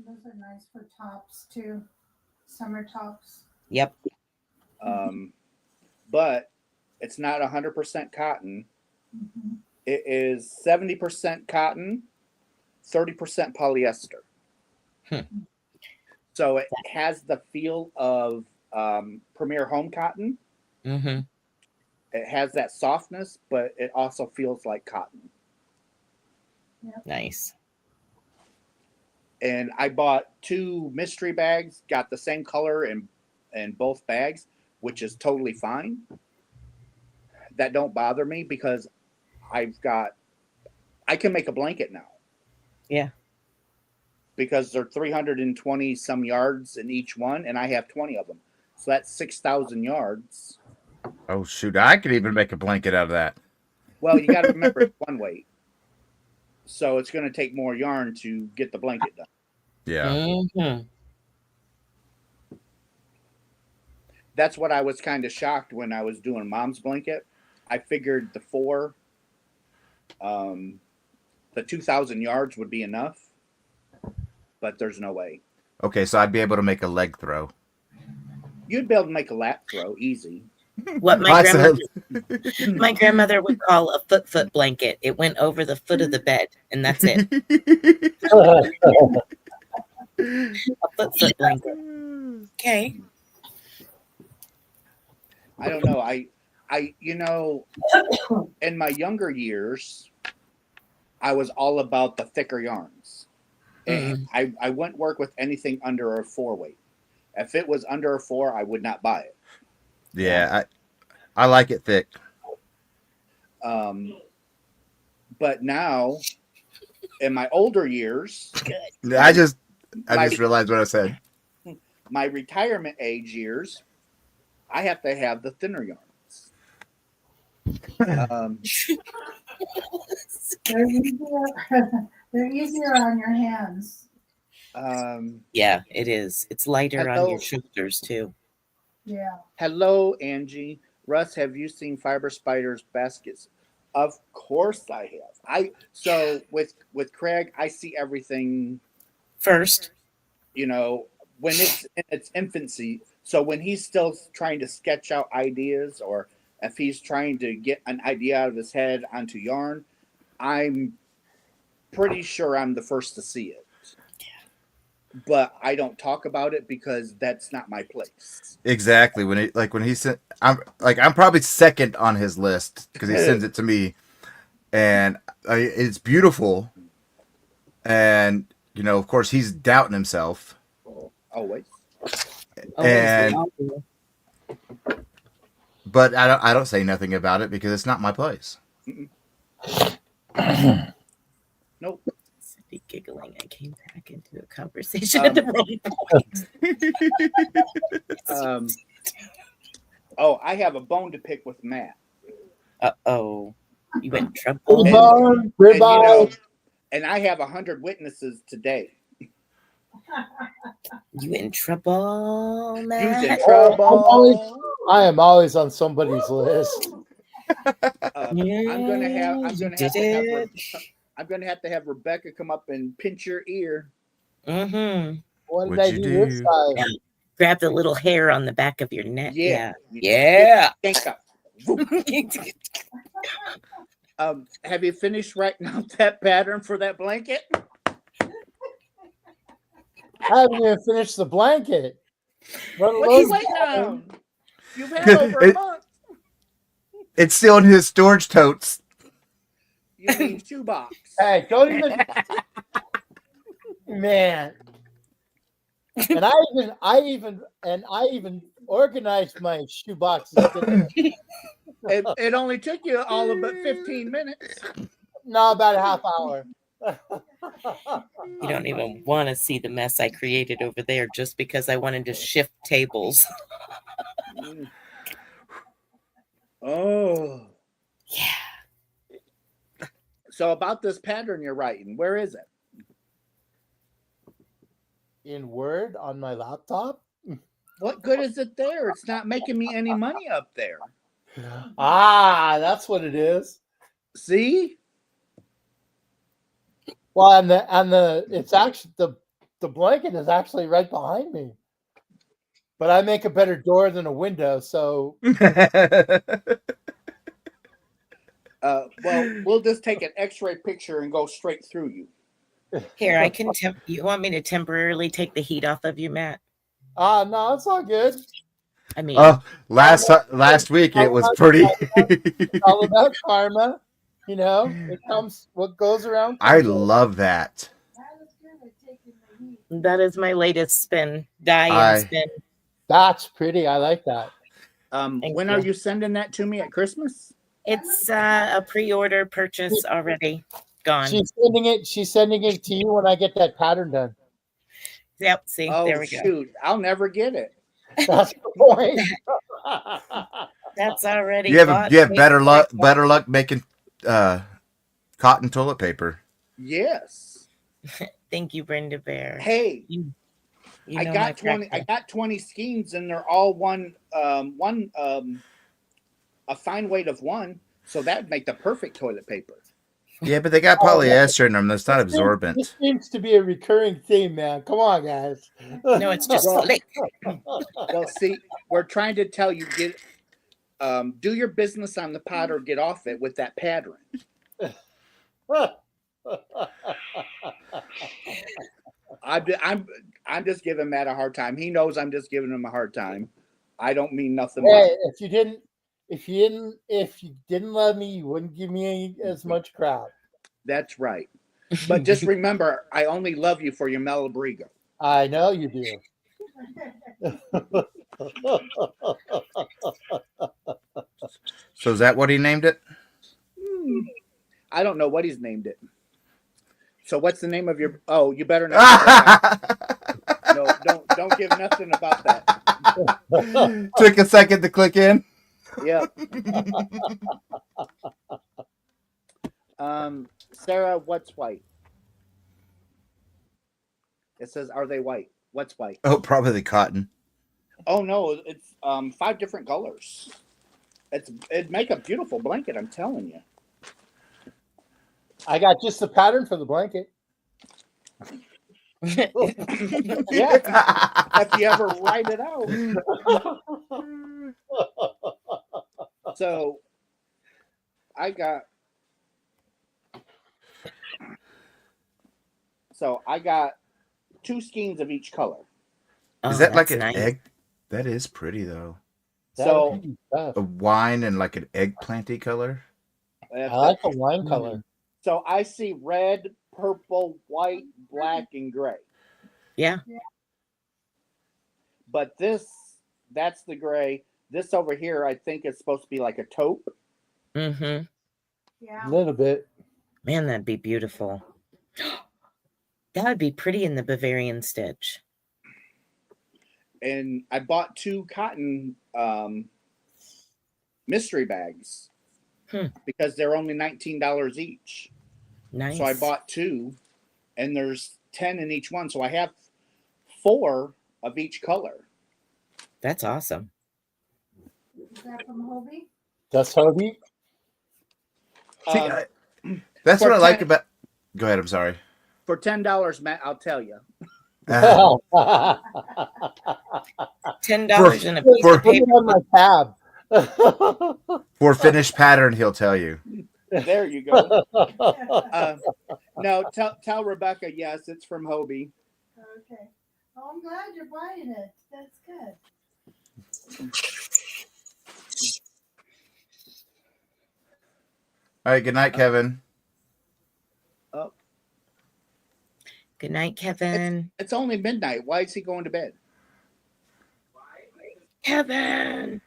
Those are nice for tops too. Summer tops. Yep. But it's not 100% cotton. Mm-hmm. It is 70% cotton, 30% polyester. So it has the feel of Premier Home cotton. Mm-hmm. It has that softness, but it also feels like cotton. Yep. Nice. And I bought 2 mystery bags, got the same color in both bags, which is totally fine. That don't bother me because I can make a blanket now. Yeah. Because they're 320 some yards in each one, and I have 20 of them. So that's 6,000 yards. Oh shoot! I could even make a blanket out of that. Well, you got to remember it's one weight. So it's going to take more yarn to get the blanket done. Yeah. Mm-hmm. That's what I was kind of shocked when I was doing Mom's blanket. I figured the 2,000 yards would be enough, but there's no way. Okay, so I'd be able to make a leg throw. You'd be able to make a lap throw easy. What I said- my grandmother would call a foot blanket. It went over the foot of the bed, and that's it. A foot blanket. Okay. I don't know. I in my younger years, I was all about the thicker yarns. And I wouldn't work with anything under a 4 weight. If it was under a 4, I would not buy it. Yeah, I like it thick. But now, in my older years, I just realized what I said. my retirement age years, I have to have the thinner yarns. They're easier on your hands. Yeah, it is. It's lighter on Hello. your shoulders too. Yeah. Hello, Angie. Russ, have you seen Fiber Spider's baskets? Of course I have. So with Craig, I see everything First. When it's in its infancy. So when he's still trying to sketch out ideas, or if he's trying to get an idea out of his head onto yarn, I'm pretty sure I'm the first to see it. But I don't talk about it because that's not my place. Exactly. When he sent, I'm probably second on his list because he sends it to me, and it's beautiful. And of course, he's doubting himself. Always. But I don't say nothing about it because it's not my place. Nope. Cindy giggling. I came back into a conversation Um, at the wrong point. Oh, I have a bone to pick with Matt. Uh-oh. You in trouble. Goodbye. And you know, Goodbye. and I have 100 witnesses today. You in trouble, You's in Matt? trouble. I am always on somebody's list. I'm gonna have to have Rebecca come up and pinch your ear. Mm-hmm. What did What'd I you do this do? time? Yeah. Grab the little hair on the back of your neck. Yeah. Yeah. Yank up. Have you finished writing out that pattern for that blanket? I haven't even finished the blanket. What are you waiting on? You've had over a month. It's still in his storage totes. You mean shoebox? Hey, don't even, man. And I even organized my shoe boxes. It only took you all of but 15 minutes. No, about a half hour. You don't even want to see the mess I created over there just because I wanted to shift tables. Oh. Yeah. So about this pattern you're writing, where is it? In Word on my laptop. What good is it there? It's not making me any money up there. Ah, that's what it is. See? Well, and it's actually the blanket is actually right behind me. But I make a better door than a window, so Well, we'll just take an X-ray picture and go straight through you. Here, I can. You want me to temporarily take the heat off of you, Matt? no, it's all good. I mean, last week it was pretty. It's all about karma. You know, it comes what goes around. I love that. that is my latest spin. Die and spin. That's pretty. I like that. When are you sending that to me at Christmas? It's a pre-order purchase already gone. She's sending it to you when I get that pattern done. Yep. See, Oh, there we go. shoot. I'll never get it. That's the point. That's already. You have better luck making cotton toilet paper. Yes. Thank you, Brenda Bear. Hey, You I know got my 20. I got 20 skeins, and they're all a fine weight of one. So that'd make the perfect toilet paper. Yeah, but they got polyester in them. That's not absorbent. This seems to be a recurring theme, man. Come on, guys. No, it's just slick. Well, see, we're trying to tell you do your business on the pot or get off it with that pattern. I'm just giving Matt a hard time. He knows I'm just giving him a hard time. I don't mean nothing. Hey, if you didn't love me, you wouldn't give me as much crap. That's right. But just remember, I only love you for your Malabrigo. I know you do. So is that what he named it? I don't know what he's named it. So what's the name of your? Oh, you better not. No, don't give nothing about that. Took a second to click in. Yep. Sarah, what's white? It says, "Are they white?" What's white? Oh, probably the cotton. Oh no, it's 5 different colors. It'd make a beautiful blanket. I'm telling you. I got just the pattern for the blanket. Yeah, if you ever write it out. So I got 2 skeins of each color. Is that like that's an nice. egg? That is pretty though. So A wine and like an eggplanty color. I like the wine color. So I see red, purple, white, black, and gray. Yeah. But that's the gray. This over here, I think it's supposed to be like a taupe. Mm-hmm. Yeah. A little bit. Man, that'd be beautiful. That would be pretty in the Bavarian stitch. And I bought 2 cotton mystery bags because they're only $19 each. Nice. So I bought 2, and there's 10 in each one. So I have 4 of each color. That's awesome. Is that from Hobie? That's Hobie. See, Um, that's for what I like 10 about. Go ahead. I'm sorry. For $10, Matt, I'll tell you. Uh, $10 and a piece for- of Put it paper. on my tab. for finished pattern, he'll tell you. There you go. No, tell Rebecca, yes, it's from Hobie. Okay. Oh, I'm glad you're buying it. That's good. All right. Good night, Kevin. Oh, Good night, Kevin. it's only midnight. Why is he going to bed? Kevin.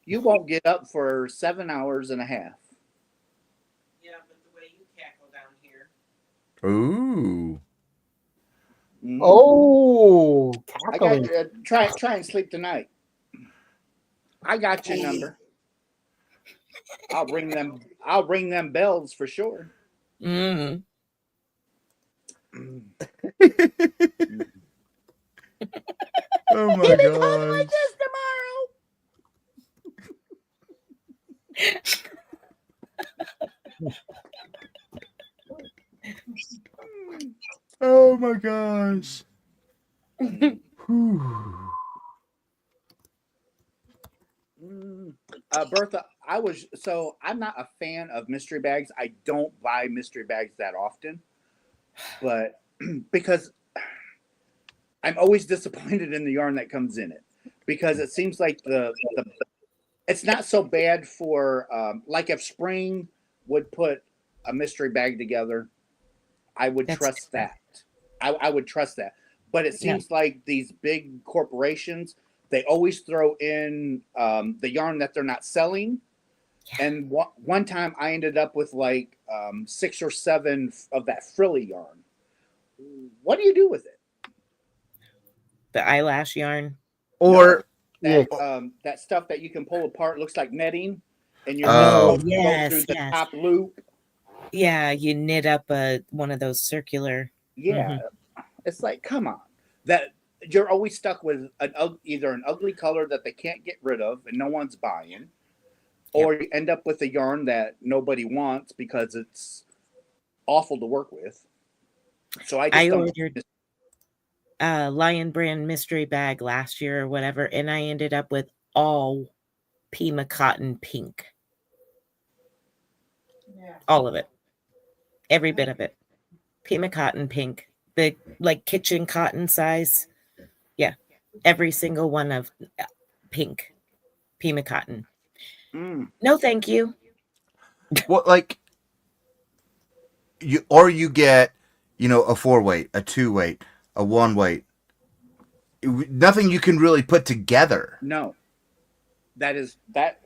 You won't get up for 7 hours and a half. Yeah, but the way you cackle down here. Ooh. Mhm. Oh, I got cackling. try and sleep tonight. I got your number. I'll ring them bells for sure. Mm. Oh my It is home god. like this tomorrow. Oh my gosh. Whew. Bertha, I'm not a fan of mystery bags. I don't buy mystery bags that often, but because I'm always disappointed in the yarn that comes in it, because it seems like it's not so bad for like if Spring would put a mystery bag together, I would trust that. I would trust that. But it seems like these big corporations, they always throw in the yarn that they're not selling. Yeah. And one time I ended up with like 6 or 7 of that frilly yarn. What do you do with it? The eyelash yarn? Or that stuff that you can pull apart, looks like netting, and you're supposed to go through the top loop. Yeah, you knit up one of those circular. Yeah, it's like, come on, that you're always stuck with either an ugly color that they can't get rid of and no one's buying, or you end up with a yarn that nobody wants because it's awful to work with. So I ordered Lion Brand mystery bag last year or whatever, and I ended up with all Pima cotton pink. Yeah. All of it. Every bit of it. Pima cotton pink. The like kitchen cotton size. Yeah. Every single one of pink. Pima cotton. No, thank you. What, like you get, a 4-weight, a 2-weight, a 1-weight. Nothing you can really put together. No. That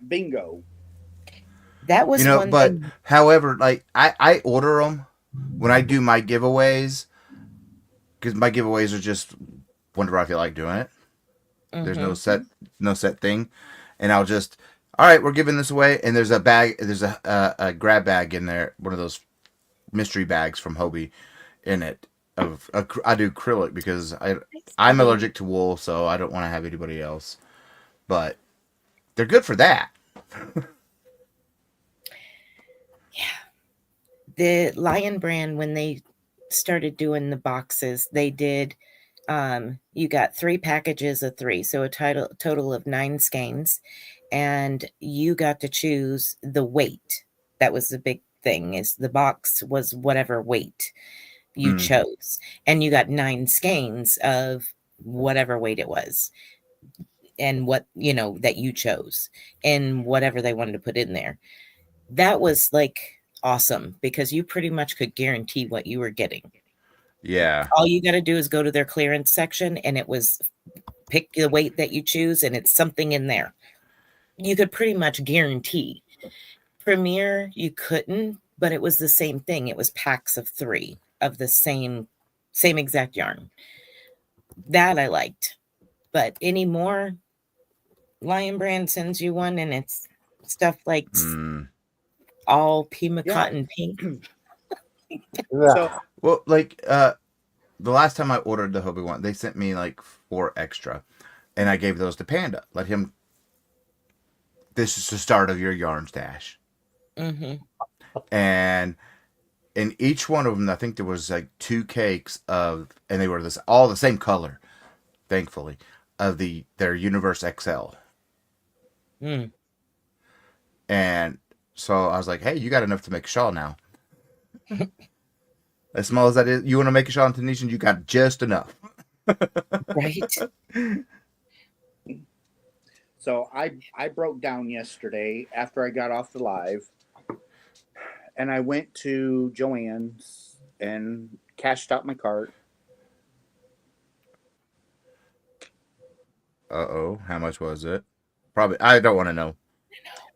bingo. That was one but thing. However, like I order them when I do my giveaways, because my giveaways are just whenever I feel like doing it. There's no set thing, and I'll just, all right, we're giving this away, and there's a grab bag in there, one of those mystery bags from Hobie in it. I do acrylic because I'm allergic to wool, so I don't want to have anybody else, but they're good for that. Yeah. The Lion Brand, when they started doing the boxes, they did, you got 3 packages of 3, so a total of 9 skeins, and you got to choose the weight. That was the big thing, is the box was whatever weight you chose, and you got 9 skeins of whatever weight it was, and what that you chose, and whatever they wanted to put in there. That was like awesome, because you pretty much could guarantee what you were getting. Yeah. All you got to do is go to their clearance section, and it was pick the weight that you choose, and it's something in there. You could pretty much guarantee. Premier, you couldn't, but it was the same thing. It was packs of 3 of the same exact yarn. That I liked. But any more, Lion Brand sends you one and it's stuff like all Pima Yeah. cotton pink. Yeah. So Well, like the last time I ordered the Hobie one, they sent me like 4 extra, and I gave those to Panda. Let him. This is the start of your yarn stash. Mm-hmm. And in each one of them, I think there was like 2 cakes of, and they were all the same color, thankfully, of their Universe XL. Mm. And so I was like, hey, you got enough to make a shawl now. As small as that is, you want to make a shawl in Tunisian, you got just enough. Right. So I broke down yesterday after I got off the live, and I went to Joann's and cashed out my cart. Uh-oh, how much was it? Probably, I don't want to know.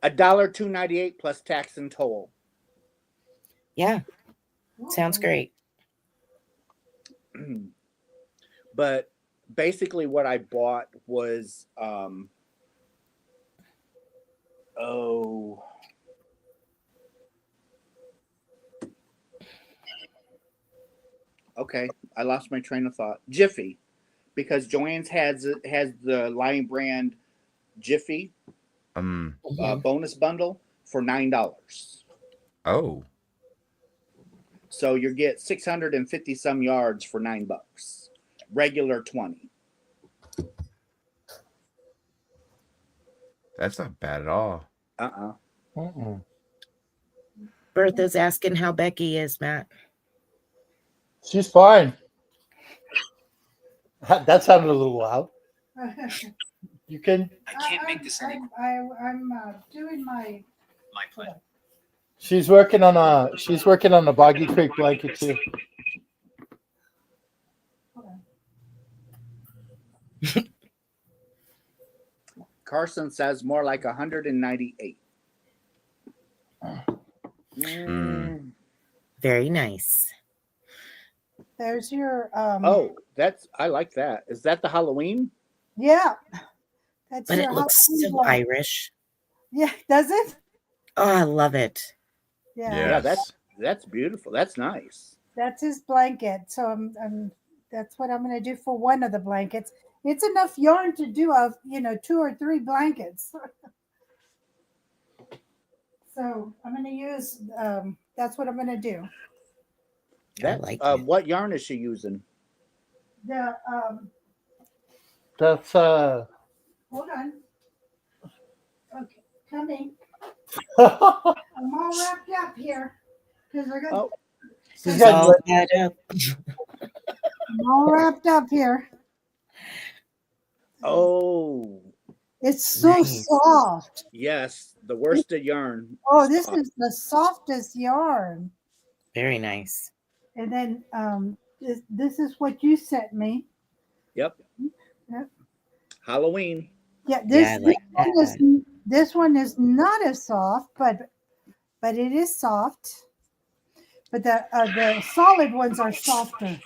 $1.298 plus tax and toll. Yeah. Sounds great. But basically what I bought was okay, I lost my train of thought. Jiffy, because Joann's has the Lion Brand Jiffy bonus bundle for $9. Oh, so you get 650 some yards for $9. Regular 20. that's not bad at all. Mm-mm. Bertha's asking how Becky is, Matt. She's fine. That sounded a little loud. You can. I can't make this anymore. I'm doing my plan. She's working on a Boggy Creek blanket too. Carson says more like 198. Very nice. There's your Oh, I like that. Is that the Halloween? yeah. That's But your it looks Halloween so blanket. Irish. Yeah, does it? Oh, I love it. Yeah, Yes. that's beautiful. That's nice. That's his blanket. So I'm that's what I'm going to do for one of the blankets. It's enough yarn to do 2 or 3 blankets. So I'm going to use that's what I'm going to do. That like it. What yarn is she using? The That's hold on. Okay, coming. She's I'm all wrapped up here because I got. It's all tied up. I'm all wrapped up here. Oh, it's so soft. Yes, the worsted yarn. Oh, this is the softest yarn. Very nice. And then this is what you sent me. Yep. Yep. Halloween. Yeah, this one is not as soft, but it is soft. But the solid ones are softer.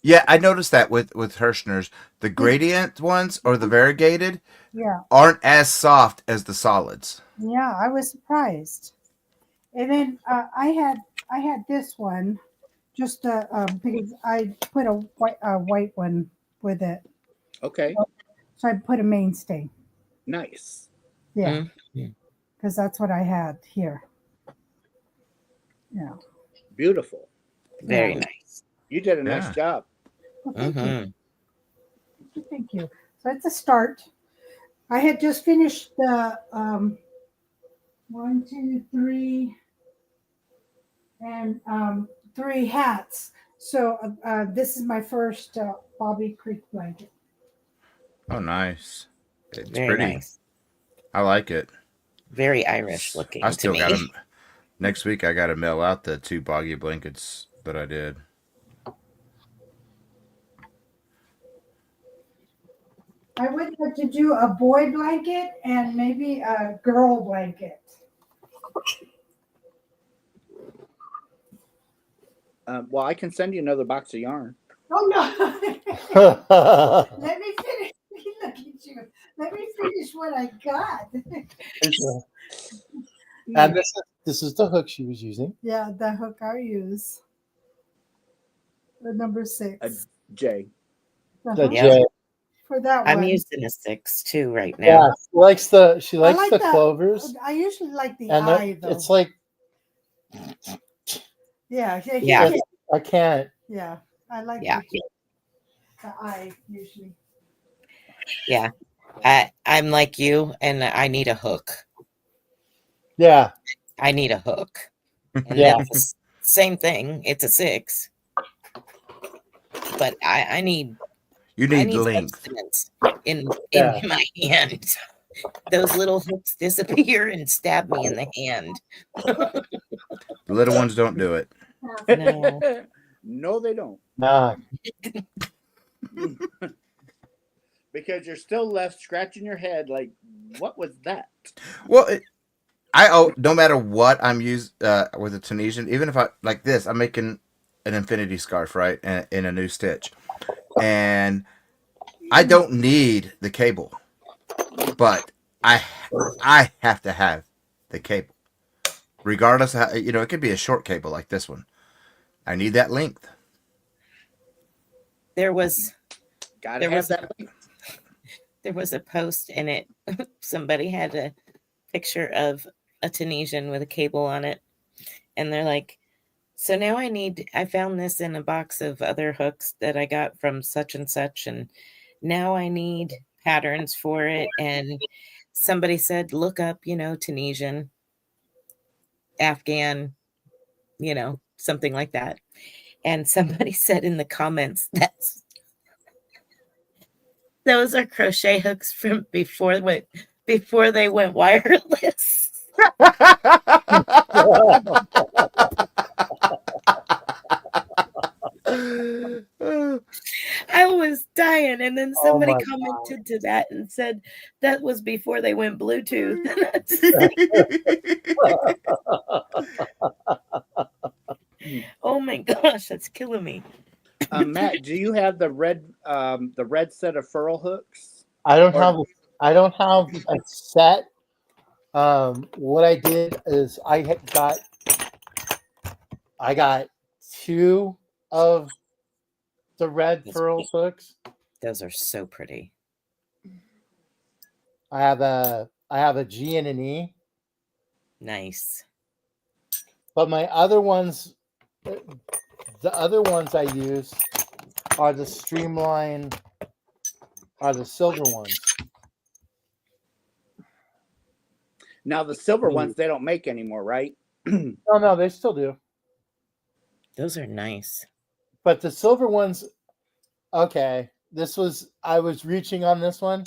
Yeah, I noticed that with Hirschner's. The gradient ones or the variegated aren't as soft as the solids. Yeah, I was surprised. And then I had this one just because I put a white one with it. Okay. So I put a mainstay. Nice. Yeah. Because that's what I had here. Yeah. Beautiful. Very nice. You did a nice job. Well, thank you. So it's a start. I had just finished the 1, 2, 3, and 3 hats. So this is my first Bobby Creek blanket. Oh, nice. It's very pretty. Nice. I like it. Very Irish looking. I still to got me. them. Next week, I got to mail out the 2 boggy blankets that I did. I would like to do a boy blanket and maybe a girl blanket. Well, I can send you another box of yarn. Oh no! Let me finish. Look at you. Let me finish what I got. And this is the hook she was using. Yeah, the hook I use. The number 6. A J. The Yeah. J. For that I'm one. using a 6 too right Yeah, now. she likes like the clovers. I usually like the And eye though. it's like yeah, Yeah. I can't. yeah. I like Yeah. the eye usually. Yeah. I'm like you, and I need a hook. Yeah. I need a hook. And Yeah. that's the same thing. It's a 6. But I need You I need need length. substance in Yeah. my hand. Those little hooks disappear and stab me in the hand. The little ones don't do it. No. No, they don't. Nah. Because you're still left scratching your head like, what was that? Well, no matter what I'm used with a Tunisian, even if I like this, I'm making an infinity scarf, right, in a new stitch, and I don't need the cable, but I have to have the cable, regardless of how, it could be a short cable like this one. I need that length. There was Gotta There have was that. there was a post in it. Somebody had a picture of a Tunisian with a cable on it. And they're like, so now I found this in a box of other hooks that I got from such and such. And now I need patterns for it. And somebody said, look up, Tunisian, Afghan, something like that. And somebody said in the comments, those are crochet hooks from before they went wireless. I was dying, and then somebody my commented to that and said that was before they went Bluetooth. Oh my gosh, that's killing me. Matt, do you have the red set of furl hooks? I don't Or- have a set. What I did is I got 2 of the red furl hooks. Those are so pretty. I have a G and an E. Nice. But my other ones, the other ones I use are the streamline, are the silver ones. Now the silver ones they don't make anymore, right? No, they still do. Those are nice. But the silver ones, okay. I was reaching on this one.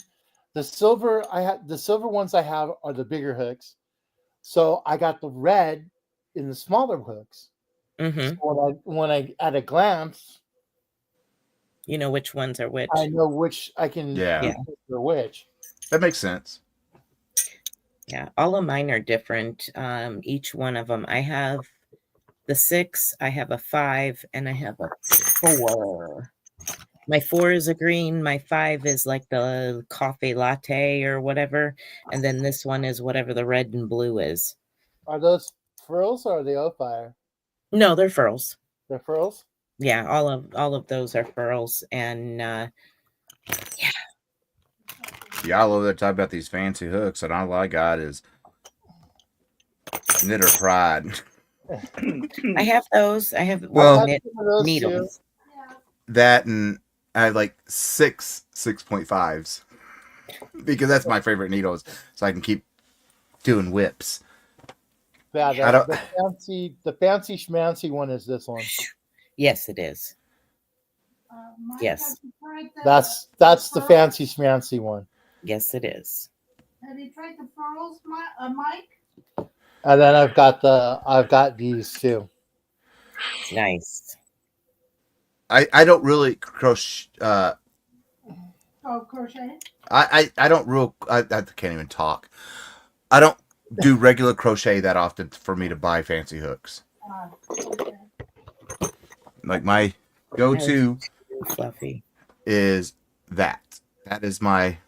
The silver ones I have are the bigger hooks. So I got the red in the smaller hooks. Mm-hmm. So when I at a glance, you know which ones are which. I know which I can for which. That makes sense. Yeah, all of mine are different. Each one of them. I have the 6, I have a 5, and I have a 4. My 4 is a green. My 5 is like the coffee latte or whatever. And then this one is whatever the red and blue is. Are those furls or are they O-fire? No, they're furls. They're furls? Yeah, all of those are furls. And yeah. Y'all over there talking about these fancy hooks, and all I got is Knitter Pride. I have those. I have knit needles. That, and I have like 6 6.5s because that's my favorite needles, so I can keep doing whips. Yeah, the fancy schmancy one is this one. Yes, it is. Yes. That's the fancy schmancy one. Yes, it is. Have you tried the furls, Mike? And then I've got these too. Nice. I don't really crochet. Crochet. I can't even talk. I don't do regular crochet that often for me to buy fancy hooks. Okay. Like my go-to Fluffy. is that. That is my,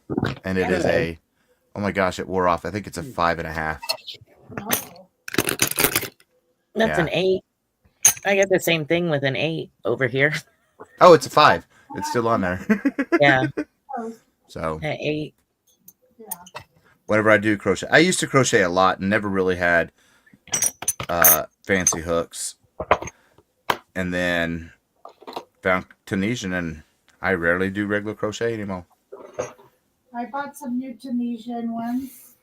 and it is a. Oh my gosh, it wore off. I think it's a 5.5. Oh. That's Yeah. an 8. I get the same thing with an 8 over here. Oh, it's a 5. It's still on there. Yeah, So an 8. Yeah. whenever I do crochet, I used to crochet a lot and never really had fancy hooks, and then found Tunisian, and I rarely do regular crochet anymore. I bought some new Tunisian ones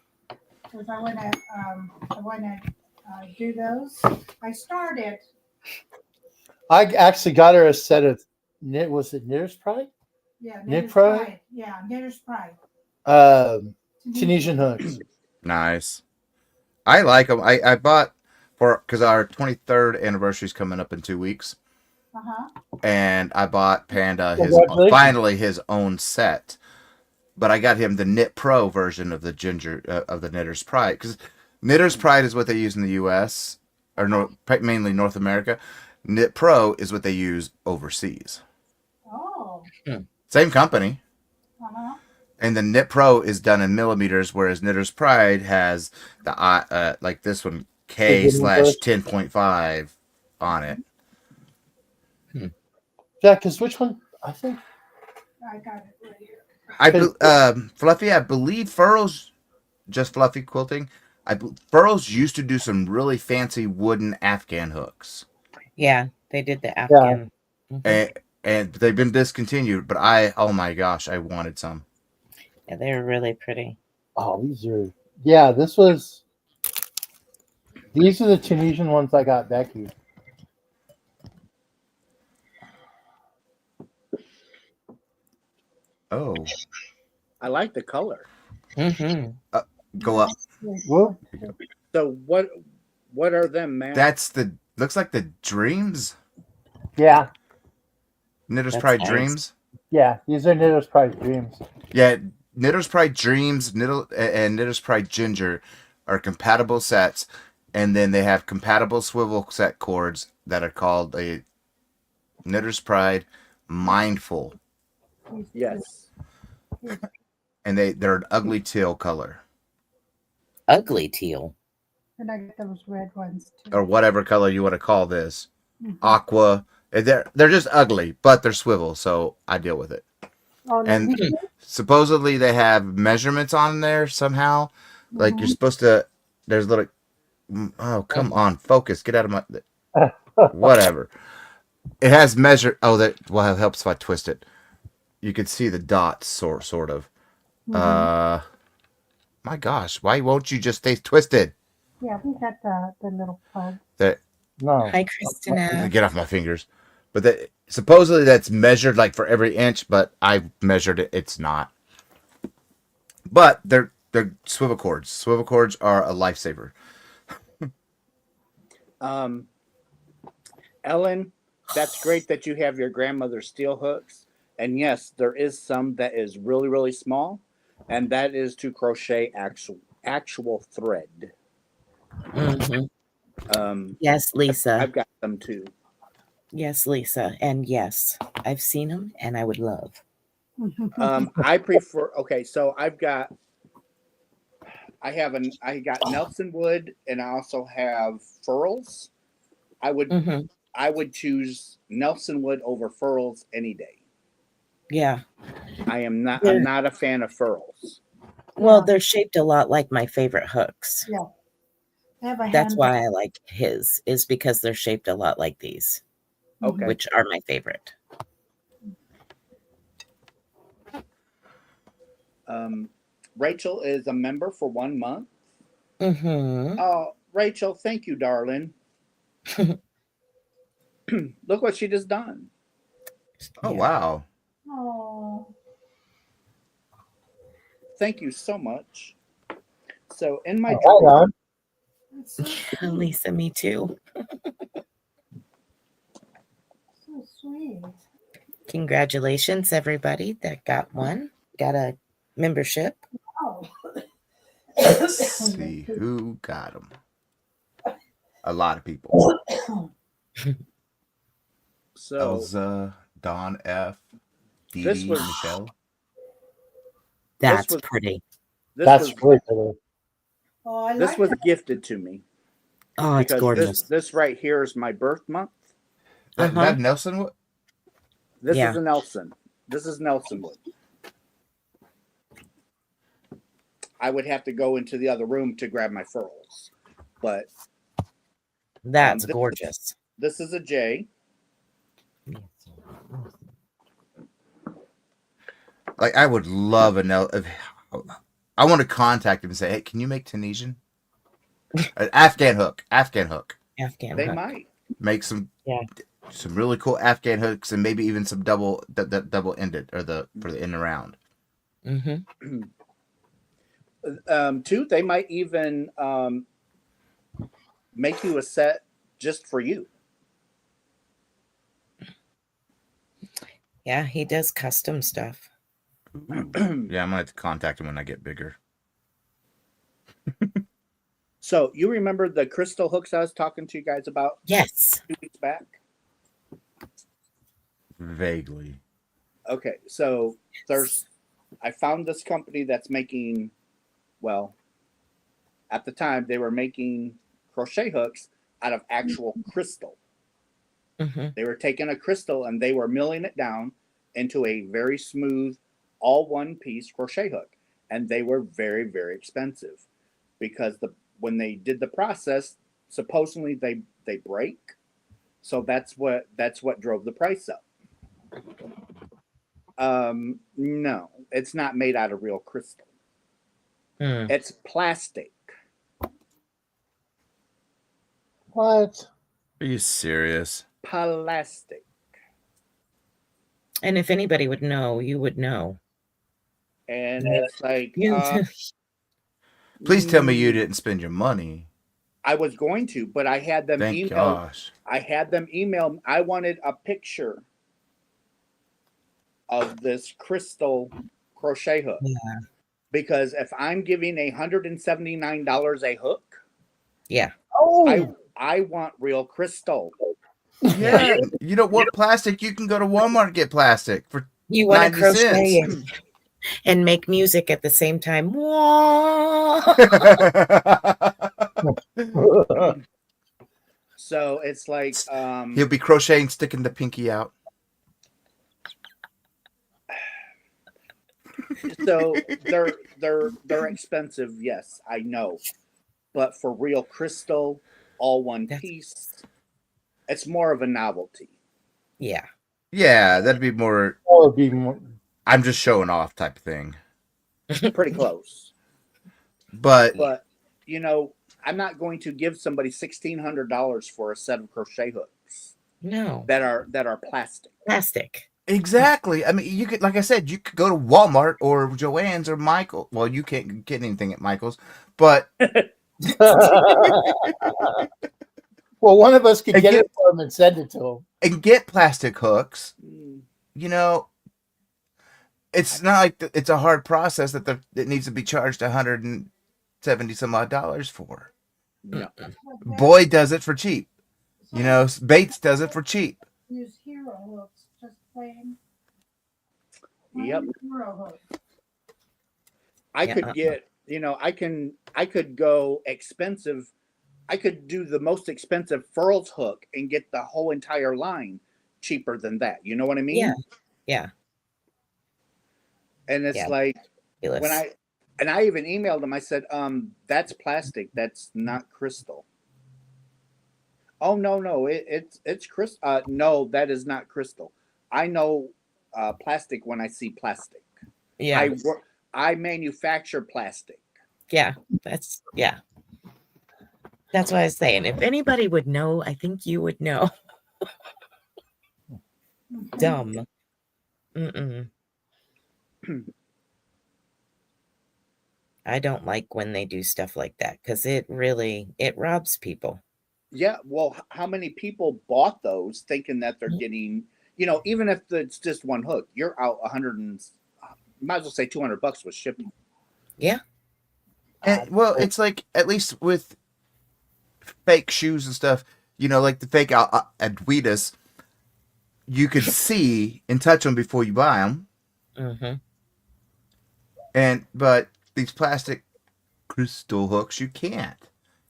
because I want to do those. I started. I actually got her a set of knit. Was it Knitter's Pride? Yeah, Knit Knitter's Pride? Pride. Yeah, Knitter's Pride. Tunisian hooks. Nice. I like them. I bought because our 23rd anniversary is coming up in 2 weeks, Uh-huh. and I bought Panda Congratulations. finally his own set. But I got him the Knit Pro version of the of the Knitter's Pride, because Knitter's Pride is what they use in the U.S. or mainly North America. Knit Pro is what they use overseas. Oh. Same company. Uh-huh. And the Knit Pro is done in millimeters, whereas Knitter's Pride has the like this one K/10.5 on it. Yeah, because which one? I think I got it right here. Fluffy, I believe Furrows, just Fluffy Quilting. Furrows used to do some really fancy wooden Afghan hooks. Yeah, they did the Afghan. Mhm. And they've been discontinued, but oh my gosh, I wanted some. Yeah, they were really pretty. oh these are these are the Tunisian ones I got Becky. Oh, I like the color. Mm-hmm. go up. Well, So what are them, man? That's looks like the Dreams. yeah, Knitter's That's Pride nice. Dreams. yeah, these are Knitter's Pride Dreams. Yeah, Knitter's Pride Dreams, and Knitter's Pride Ginger are compatible sets, and then they have compatible swivel set cords that are called a Knitter's Pride Mindful, Yes. and they're an ugly teal color Ugly teal. And I got those red ones too. or whatever color you want to call this, Mhm. aqua. They're just ugly, but they're swivel, so I deal with it. Oh, And let me see. supposedly they have measurements on there somehow. Like you're supposed to. There's little. Oh, come on, focus. Get out of my. Whatever. It has measure. Oh, it helps if I twist it. You can see the dots, sort of. Mhm. My gosh, why won't you just stay twisted? Yeah, we got the little plug. No, Hi, Christina. Get off my fingers. But supposedly that's measured like for every inch, but I measured it. It's not. But they're swivel cords. Swivel cords are a lifesaver. Ellen, that's great that you have your grandmother's steel hooks. And yes, there is some that is really, really small, and that is to crochet actual thread. Mm-hmm. Yes, Lisa. I've got them too. Yes, Lisa. And yes, I've seen them and I would love. I prefer. Okay, so I got Nelson wood, and I also have furls. I would choose Nelson wood over furls any day. Yeah. I'm not a fan of furls. Well, they're shaped a lot like my favorite hooks. Yeah. They have a That's handle. why I like his, is because they're shaped a lot like these. Okay. Which are my favorite. Rachel is a member for 1 month. Mm-hmm. Oh, Rachel, thank you, darling. Look what she just done. Oh, wow. Oh. Thank you so much. So in my hold on. Lisa, me too. So sweet. Congratulations, everybody that got one. Got a membership. Oh. Let's see who got them. A lot of people. So Elza, Don F, Dee This Dee, was- Michelle. That's was- pretty. this That's was really cool. Oh, I this like was that. gifted to me Oh, it's because gorgeous. this right here is my birth month. That Nelson. This Yeah. is a Nelson. This is Nelson wood. I would have to go into the other room to grab my furls, but That's this- gorgeous. this is a J. Like I would love I want to contact him and say, "Hey, can you make Tunisian? An Afghan hook. Afghan They hook. might. Make some Yeah. some really cool Afghan hooks and maybe even some double ended or for the in and around." Mm-hmm. Two, they might even make you a set just for you. Yeah, he does custom stuff. Yeah, I'm gonna have to contact him when I get bigger. So you remember the crystal hooks I was talking to you guys about Yes. 2 weeks back? Vaguely. Okay, so I found this company that's making, well, at the time they were making crochet hooks out of actual crystal. Mm-hmm. They were taking a crystal and they were milling it down into a very smooth, all one piece crochet hook. And they were very, very expensive because when they did the process, supposedly they break. So that's what drove the price up. No, it's not made out of real crystal. Mm. It's plastic. What? Are you serious? Plastic. And if anybody would know, you would know. And it's like, Please tell me you didn't spend your money. I was going to, but I had them Thank email. gosh. I had them email. I wanted a picture of this crystal crochet hook. Yeah. Because if I'm giving $179 a hook, Yeah. Oh, I want real crystal. Yeah, you don't want plastic. You can go to Walmart and get plastic for You want to 90 crochet cents. and make music at the same time. Wah! So it's like He'll be crocheting, sticking the pinky out. so they're expensive, yes, I know. But for real crystal, all one piece, it's more of a novelty. Yeah. Yeah, that'd be more. that would be more. I'm just showing off type of thing. Pretty close. But But I'm not going to give somebody $1,600 for a set of crochet hooks No. that are plastic. Plastic. exactly. I mean, you could, like I said, you could go to Walmart or Joann's or Michael. Well, you can't get anything at Michael's, but Well, one of us could And get get- it for him and send it to him. and get plastic hooks. Mm, You know, it's not like it's a hard process that it needs to be charged $170 some odd dollars for. no. Boy does it for cheap. You know, Bates does it for cheap. Use hero hooks, just plain. Yep. Hero hooks. I Yeah, could get, I could go expensive. I could do the most expensive furls hook and get the whole entire line cheaper than that. You know what I mean? Yeah. Yeah. And it's Yeah. like Fabulous. when I even emailed them, I said, that's plastic. That's not crystal. Oh no, it's crystal. No, that is not crystal. I know plastic when I see plastic. Yeah. I manufacture plastic. Yeah. That's what I was saying. If anybody would know, I think you would know. Dumb. Mm-mm. I don't like when they do stuff like that because it robs people. Yeah, well, how many people bought those thinking that they're getting, even if it's just one hook, you're out 100 and might as well say $200 with shipping. Yeah. And, well, it's like, at least with fake shoes and stuff, like the fake Adidas, you could see and touch them before you buy them. But these plastic crystal hooks, you can't.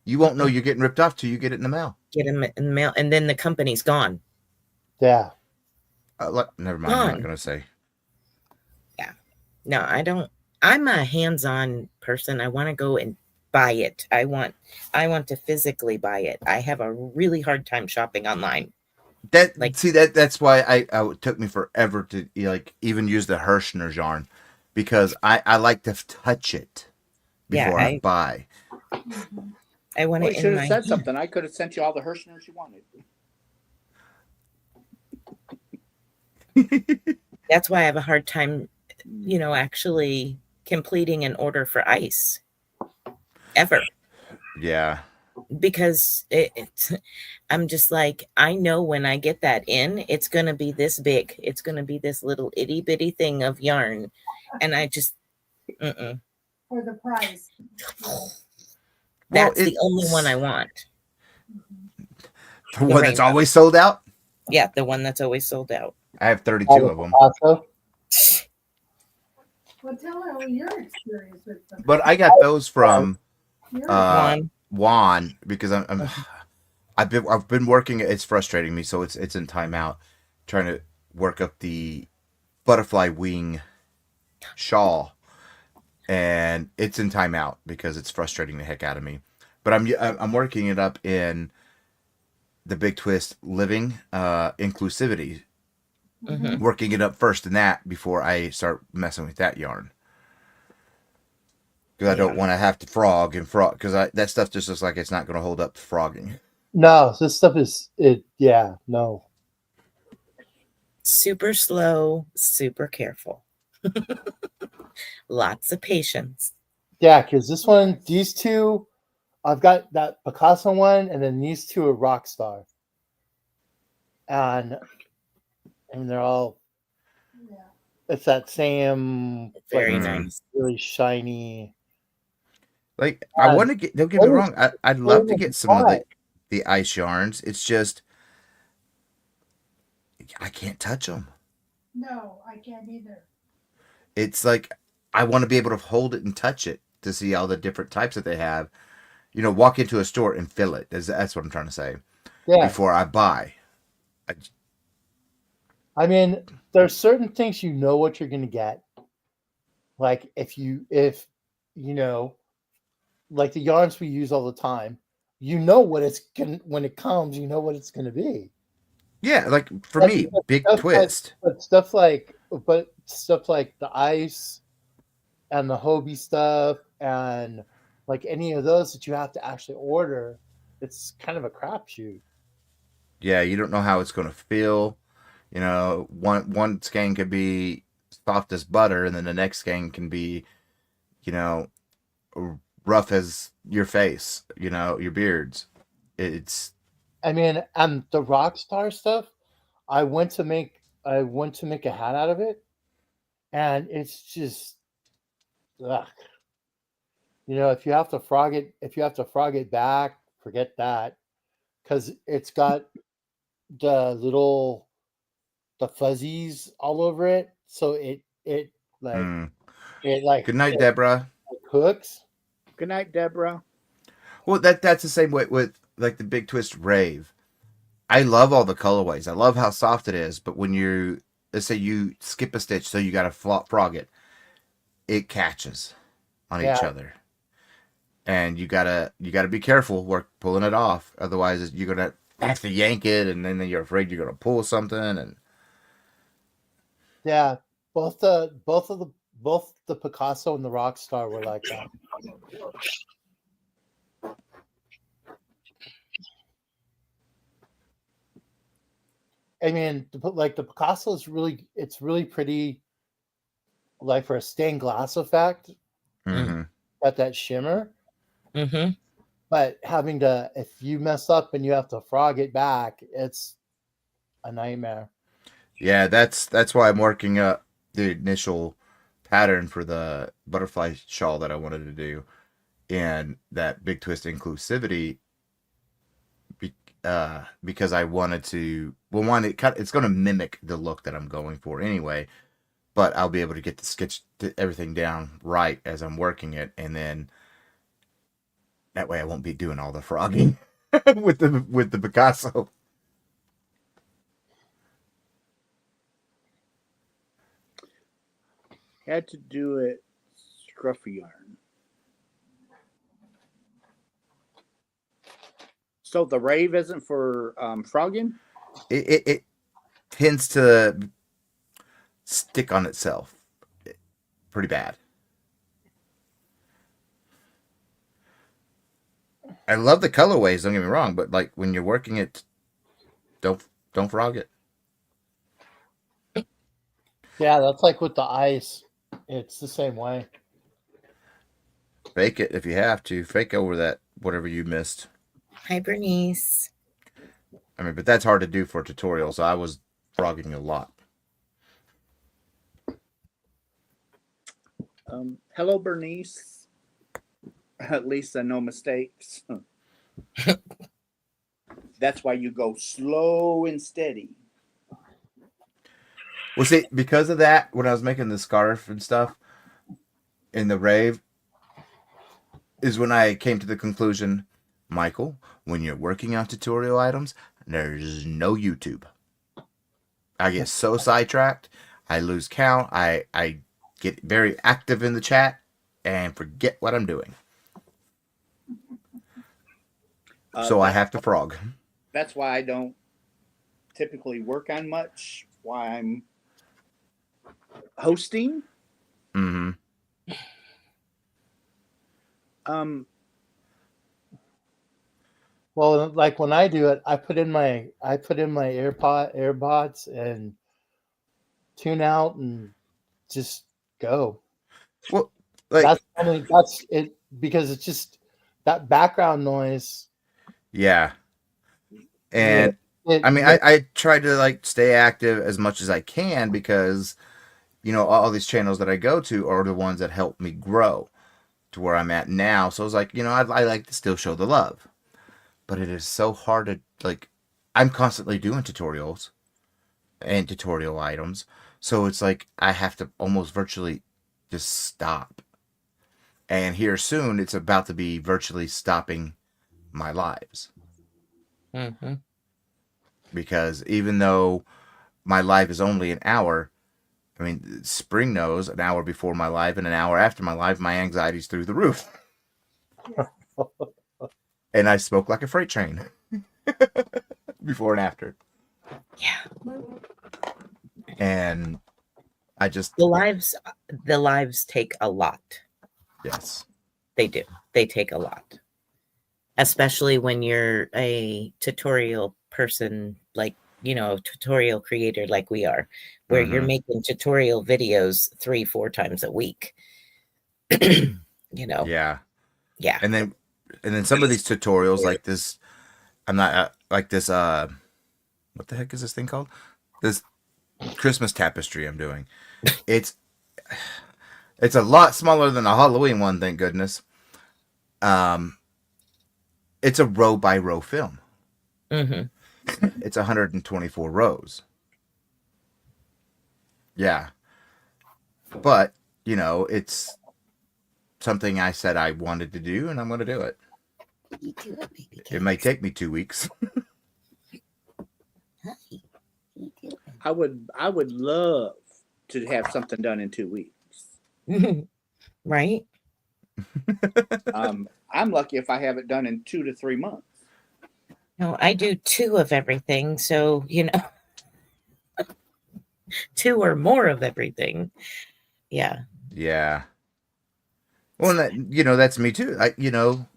You won't know you're getting ripped off till you get it in the mail. Get them in the mail, and then the company's gone. Yeah. Never mind. I'm not going to say. Yeah. No, I don't. I'm a hands-on person. I want to go and buy it. I want to physically buy it. I have a really hard time shopping online. That's why it took me forever to even use the Hirschner's yarn, because I like to touch it before I buy. I want Well, it you should in have my said something. I could have sent you all the Hirschners you wanted. That's why I have a hard time, actually completing an order for ice ever. Yeah. Because I'm just like, I know when I get that in, it's going to be this big. It's going to be this little itty bitty thing of yarn. And I just, For the price. That's the only one I want. The one that's always sold out? Yeah, the one that's always sold out. I have 32 of them. Well, tell her your experience with them. But I got those from Juan, because I've been working. It's frustrating me, so it's in timeout, trying to work up the butterfly wing shawl, and it's in timeout because it's frustrating the heck out of me. But I'm working it up in the Big Twist Living inclusivity. Working it up first in that before I start messing with that yarn, because I don't want to have to frog because that stuff just looks like it's not going to hold up to frogging. No, this stuff is it. Yeah, no. Super slow, super careful. Lots of patience. Yeah, because these two, I've got that Picasso one, and then these two are Rockstar, and they're all. Yeah. It's that same very nice, really shiny. Like I want to get. Don't get me wrong. I'd love to get some of the ice yarns. It's just I can't touch them. No, I can't either. It's like I want to be able to hold it and touch it to see all the different types that they have. Walk into a store and feel it. That's what I'm trying to say. Yeah. Before I buy. I mean, there's certain things what you're going to get. Like if like the yarns we use all the time, what it's going when it comes, what it's going to be. Yeah, like for me, Big Twist. But stuff like the ice and the Hobie stuff and like any of those that you have to actually order, it's kind of a crapshoot. Yeah, you don't know how it's going to feel. One skein could be soft as butter, and then the next skein can be, rough as your face, your beards. I mean, and the Rockstar stuff, I went to make a hat out of it, and it's just, ugh. If you have to frog it back, forget that, because it's got the fuzzies all over it, so it like. Good night, Deborah. Hooks. Good night, Deborah. Well, that's the same way with like the Big Twist Rave. I love all the colorways. I love how soft it is, but when let's say you skip a stitch, so you got to frog it catches on each other, and you gotta be careful pulling it off. Otherwise, you're gonna have to yank it, and then you're afraid you're gonna pull something. And yeah, both the Picasso and the Rockstar were like that. I mean, the Picasso is really pretty, like for a stained glass effect. Got that shimmer. But if you mess up and you have to frog it back, it's a nightmare. Yeah, that's why I'm working up the initial pattern for the butterfly shawl that I wanted to do, and that Big Twist inclusivity. because I wanted to. Well, one, it's going to mimic the look that I'm going for anyway. But I'll be able to get the sketch everything down right as I'm working it, and then that way I won't be doing all the frogging with the Picasso. Had to do it scruffy yarn. So the rave isn't for frogging? It tends to stick on itself pretty bad. I love the colorways, don't get me wrong, but like when you're working it, don't frog it. Yeah, that's like with the ice. It's the same way. Fake it if you have to. Fake over that whatever you missed. Hi, Bernice. I mean, but that's hard to do for a tutorial, so I was frogging a lot. Hello, Bernice. At least no mistakes. That's why you go slow and steady. Well, see, because of that, when I was making the scarf and stuff in the rave, is when I came to the conclusion, Michael, when you're working on tutorial items, there's no YouTube. I get so sidetracked, I lose count, I get very active in the chat and forget what I'm doing. So I have to frog. That's why I don't typically work on much. Why I'm hosting. Mm-hmm. Well, like when I do it, I put in my AirPods and tune out and just go. Well, like that's it, because it's just that background noise. yeah. And I mean, I try to like stay active as much as I can because, you know, all these channels that I go to are the ones that help me grow to where I'm at now. So it's like, you know, I like to still show the love, but it is so hard to like, I'm constantly doing tutorials and tutorial items. So it's like, I have to almost virtually just stop. And here soon, it's about to be virtually stopping my lives. Mm-hmm. Because even though my live is only an hour, I mean, Spring knows an hour before my live and an hour after my live, my anxiety's through the roof. And I spoke like a freight train before and after. Yeah. And I just the lives take a lot. Yes. They do. They take a lot. Especially when you're a tutorial person, like, you know, tutorial creator like we are, where you're making tutorial videos 3-4 times a week. You know. Yeah. Yeah. And then some of these tutorials like this, I'm not like this what the heck is this thing called? This Christmas tapestry I'm doing. It's a lot smaller than a Halloween one, thank goodness. It's a row by row film. It's 124 rows. Yeah. But, you know, it's something I said I wanted to do, and I'm going to do it. It may take me 2 weeks. I would love to have something done in 2 weeks. Right? I'm lucky if I have it done in 2 to 3 months. No, I do 2 of everything, so you know, 2 or more of everything. Yeah. Yeah. Well, that, you know, that's me too. You know,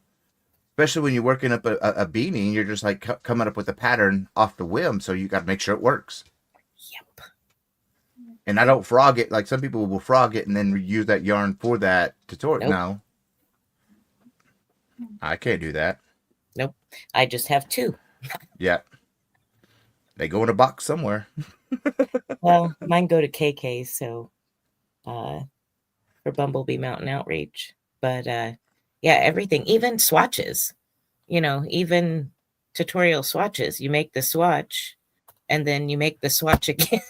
especially when you're working up a beanie, and you're just like coming up with a pattern off the whim, so you got to make sure it works. Yep. And I don't frog it like some people will frog it and then use that yarn for that tutorial. Nope. No, I can't do that. Nope. I just have 2. Yeah. They go in a box somewhere. Well, mine go to KK, so for Bumblebee Mountain Outreach. But yeah, everything, even swatches, you know, even tutorial swatches. You make the swatch and then you make the swatch again.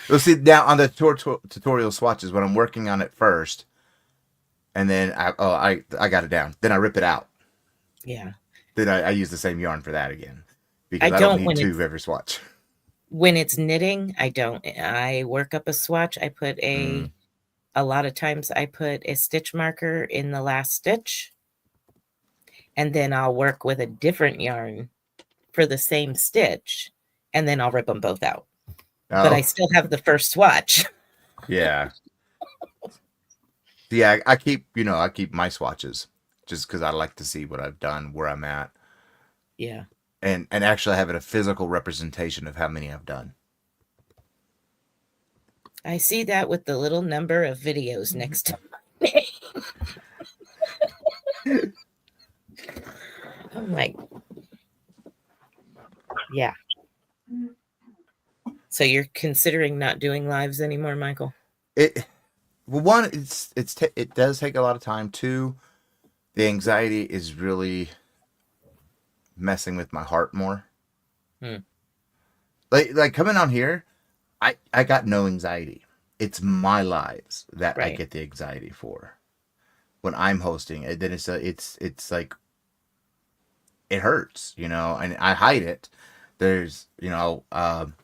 Well, see, now on the tutorial swatches, when I'm working on it first, and then I got it down. Then I rip it out. Yeah. Then I use the same yarn for that again I because I don't don't need two of every swatch. When it's knitting, I don't. I work up a swatch. I put a lot of times I put a stitch marker in the last stitch, and then I'll work with a different yarn for the same stitch, and then I'll rip them both out. But I still have the first swatch. Yeah. Yeah, I keep my swatches just because I like to see what I've done, where I'm at. Yeah. And actually have it a physical representation of how many I've done. I see that with the little number of videos next to I'm like, yeah. So you're considering not doing lives anymore, Michael? One, it does take a lot of time. Two, the anxiety is really messing with my heart more. Like coming on here, I got no anxiety. It's my lives that I get the anxiety for. When I'm hosting, then it's like it hurts, and I hide it. There's, I'm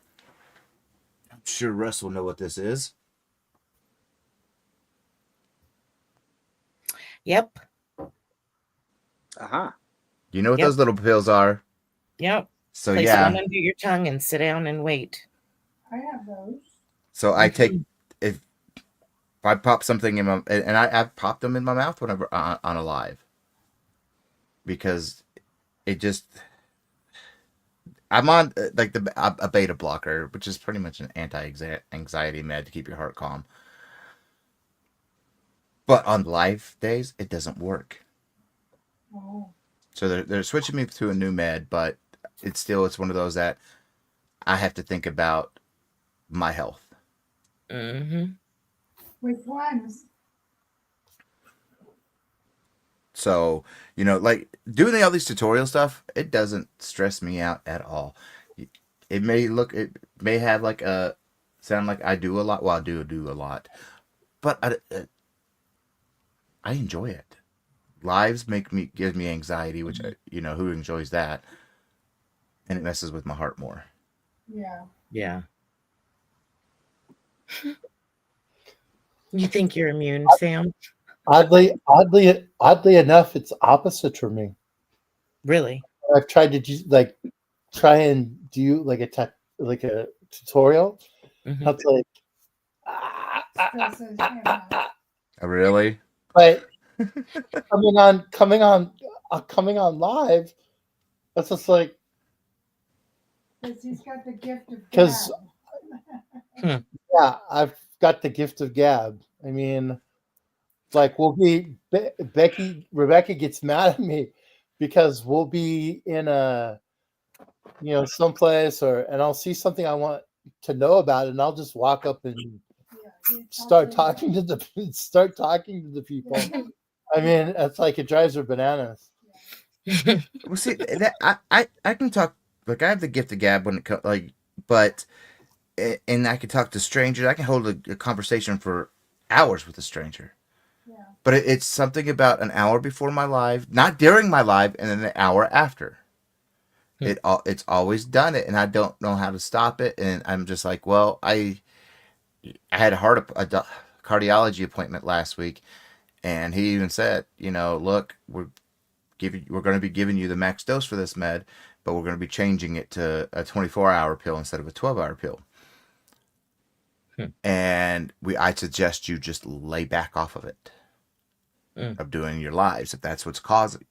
sure Russ will know what this is. Yep. Uh-huh. You know what those little pills are? Yep. So Place one under your tongue and sit down and wait. I have those. So I take if I pop something in my and I've popped them in my mouth whenever on a live because it just I'm on like a beta blocker, which is pretty much an anti-anxiety med to keep your heart calm. But on live days, it doesn't work. Oh. So they're switching me to a new med, but it's one of those that I have to think about my health. Which ones? So, like doing all these tutorial stuff, it doesn't stress me out at all. It may have like sound like I do a lot. Well, I do a lot, but I enjoy it. Lives gives me anxiety, which who enjoys that, and it messes with my heart more. Yeah. Yeah. You think you're immune, Sam? Oddly enough, it's opposite for me. Really? I've tried to try and do like a tutorial. That's like Oh, really? But coming on live, that's just like because he's got the gift of gab. Yeah, I've got the gift of gab. I mean, like Rebecca gets mad at me because we'll be in a someplace and I'll see something I want to know about and I'll just walk up and start talking to the people. I mean, it's like it drives her bananas. Well, see, I can talk, like I have the gift of gab when it comes, and I can talk to strangers. I can hold a conversation for hours with a stranger. Yeah. But it's something about an hour before my live, not during my live, and then the hour after. It's always done it, and I don't know how to stop it. And I'm just like, well, I had a cardiology appointment last week, and he even said, look, we're going to be giving you the max dose for this med, but we're going to be changing it to a 24-hour pill instead of a 12-hour pill. And I suggest you just lay back off of it, of doing your lives, if that's what's causing,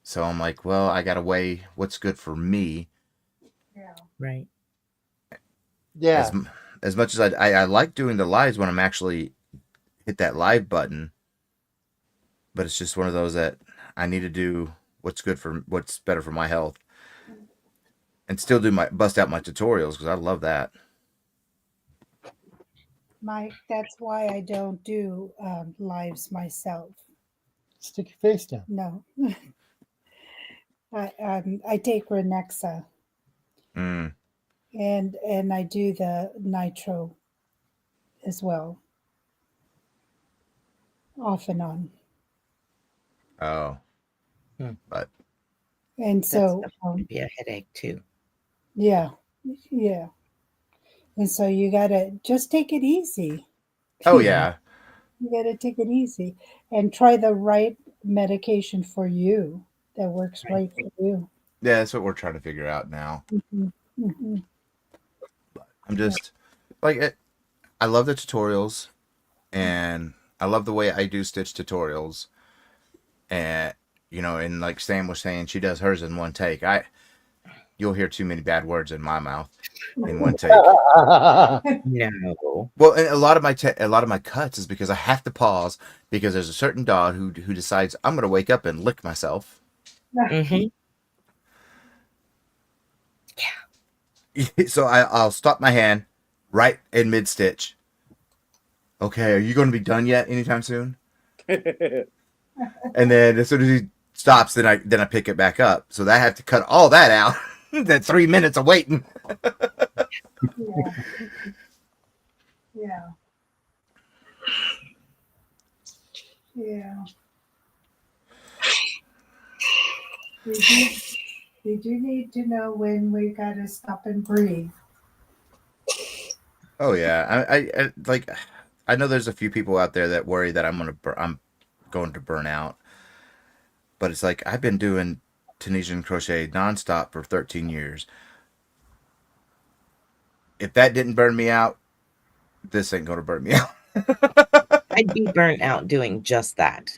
So I'm like, well, I got to weigh what's good for me. Yeah. Right. Yeah. As much as I like doing the lives when I'm actually hit that live button, but it's just one of those that I need to do what's better for my health, and still bust out my tutorials because I love that. Mike, that's why I don't do lives myself. Stick your face down. No. I take Renexa Mm. and I do the nitro as well, off and on. Oh. Hmm. But And That so, stuff can be a headache too. yeah, yeah. And so you gotta just take it easy. oh yeah. You gotta take it easy and try the right medication for you that works right for you. Yeah, that's what we're trying to figure out now. Mhm, mhm. I'm just like I love the tutorials, and I love the way I do stitch tutorials. And and like Sam was saying, she does hers in one take. You'll hear too many bad words in my mouth in one take. No. Well, and a lot of my cuts is because I have to pause because there's a certain dog who decides I'm going to wake up and lick myself. Hmm. So I'll stop my hand right in mid stitch. Okay, are you going to be done yet anytime soon? And then as soon as he stops, then I pick it back up. So that I have to cut all that out. That 3 minutes of waiting. Yeah, yeah, yeah. We do need to know when we gotta stop and breathe. Oh yeah, I like. I know there's a few people out there that worry that I'm going to burn out, but it's like I've been doing Tunisian crochet nonstop for 13 years. If that didn't burn me out, this ain't going to burn me out. I'd be burnt out doing just that.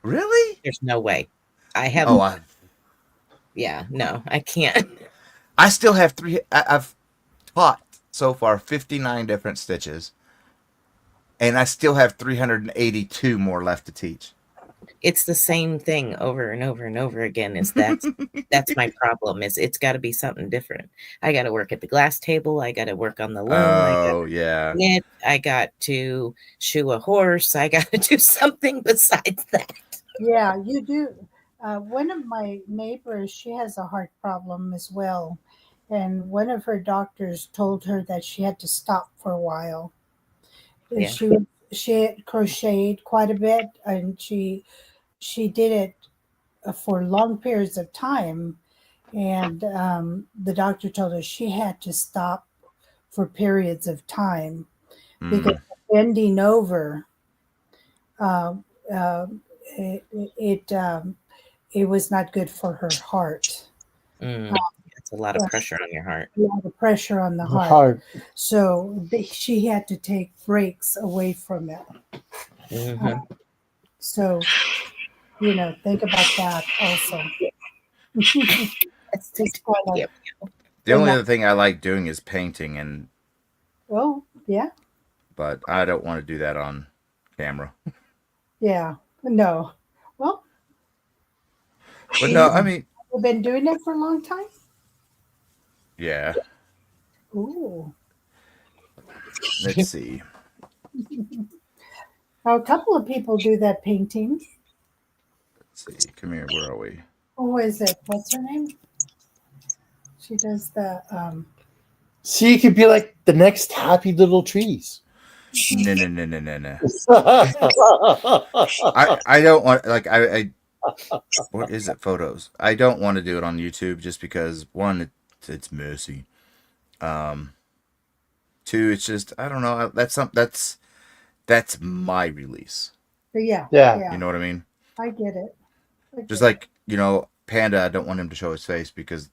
Really? There's no way. I have. Oh, Yeah, no, I can't. I still have I've taught so far 59 different stitches, and I still have 382 more left to teach. It's the same thing over and over and over again. That's my problem. Is it's got to be something different. I got to work at the glass table. I got to work on the loom. I got Oh yeah. knit. I got to shoe a horse. I got to do something besides that. Yeah, you do. One of my neighbors, she has a heart problem as well. And one of her doctors told her that she had to stop for a while. And Yeah. she had crocheted quite a bit, and she did it for long periods of time. And the doctor told her she had to stop for periods of time because Mm. bending over, uh, uh, it, it, um, it was not good for her heart. Mm, that's a lot of pressure on your heart. A lot of pressure on the The heart. heart. So she had to take breaks away from it. Hmm. So, think about that also. That's Just kind of, Yep. The only other thing I like doing is painting, oh, yeah, but I don't want to do that on camera. yeah. No. Well, But no, I mean, you've been doing it for a long time? yeah. Ooh. Let's see. A couple of people do that painting. Let's see. Come here. Where are we? Who is it? What's her name? She does the See, you could be like the next happy little trees. No. I don't want I what is it? Photos. I don't want to do it on YouTube just because one, it's messy. Two, it's just I don't know. That's my release. yeah. Yeah. You know what I mean? I get it. Just like Panda. I don't want him to show his face because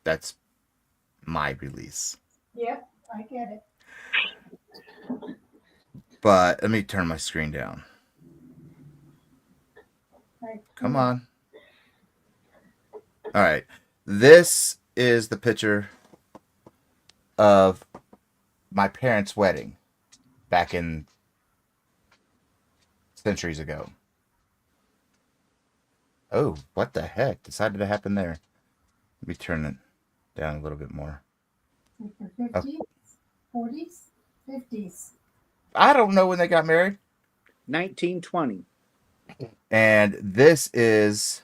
that's my release. Yep, I get it. But let me turn my screen down. Come on. All right. This is the picture of my parents' wedding back in centuries ago. Oh, what the heck decided to happen there? Let me turn it down a little bit more. Like the 50s, 40s, 50s. I don't know when they got married. 1920. And this is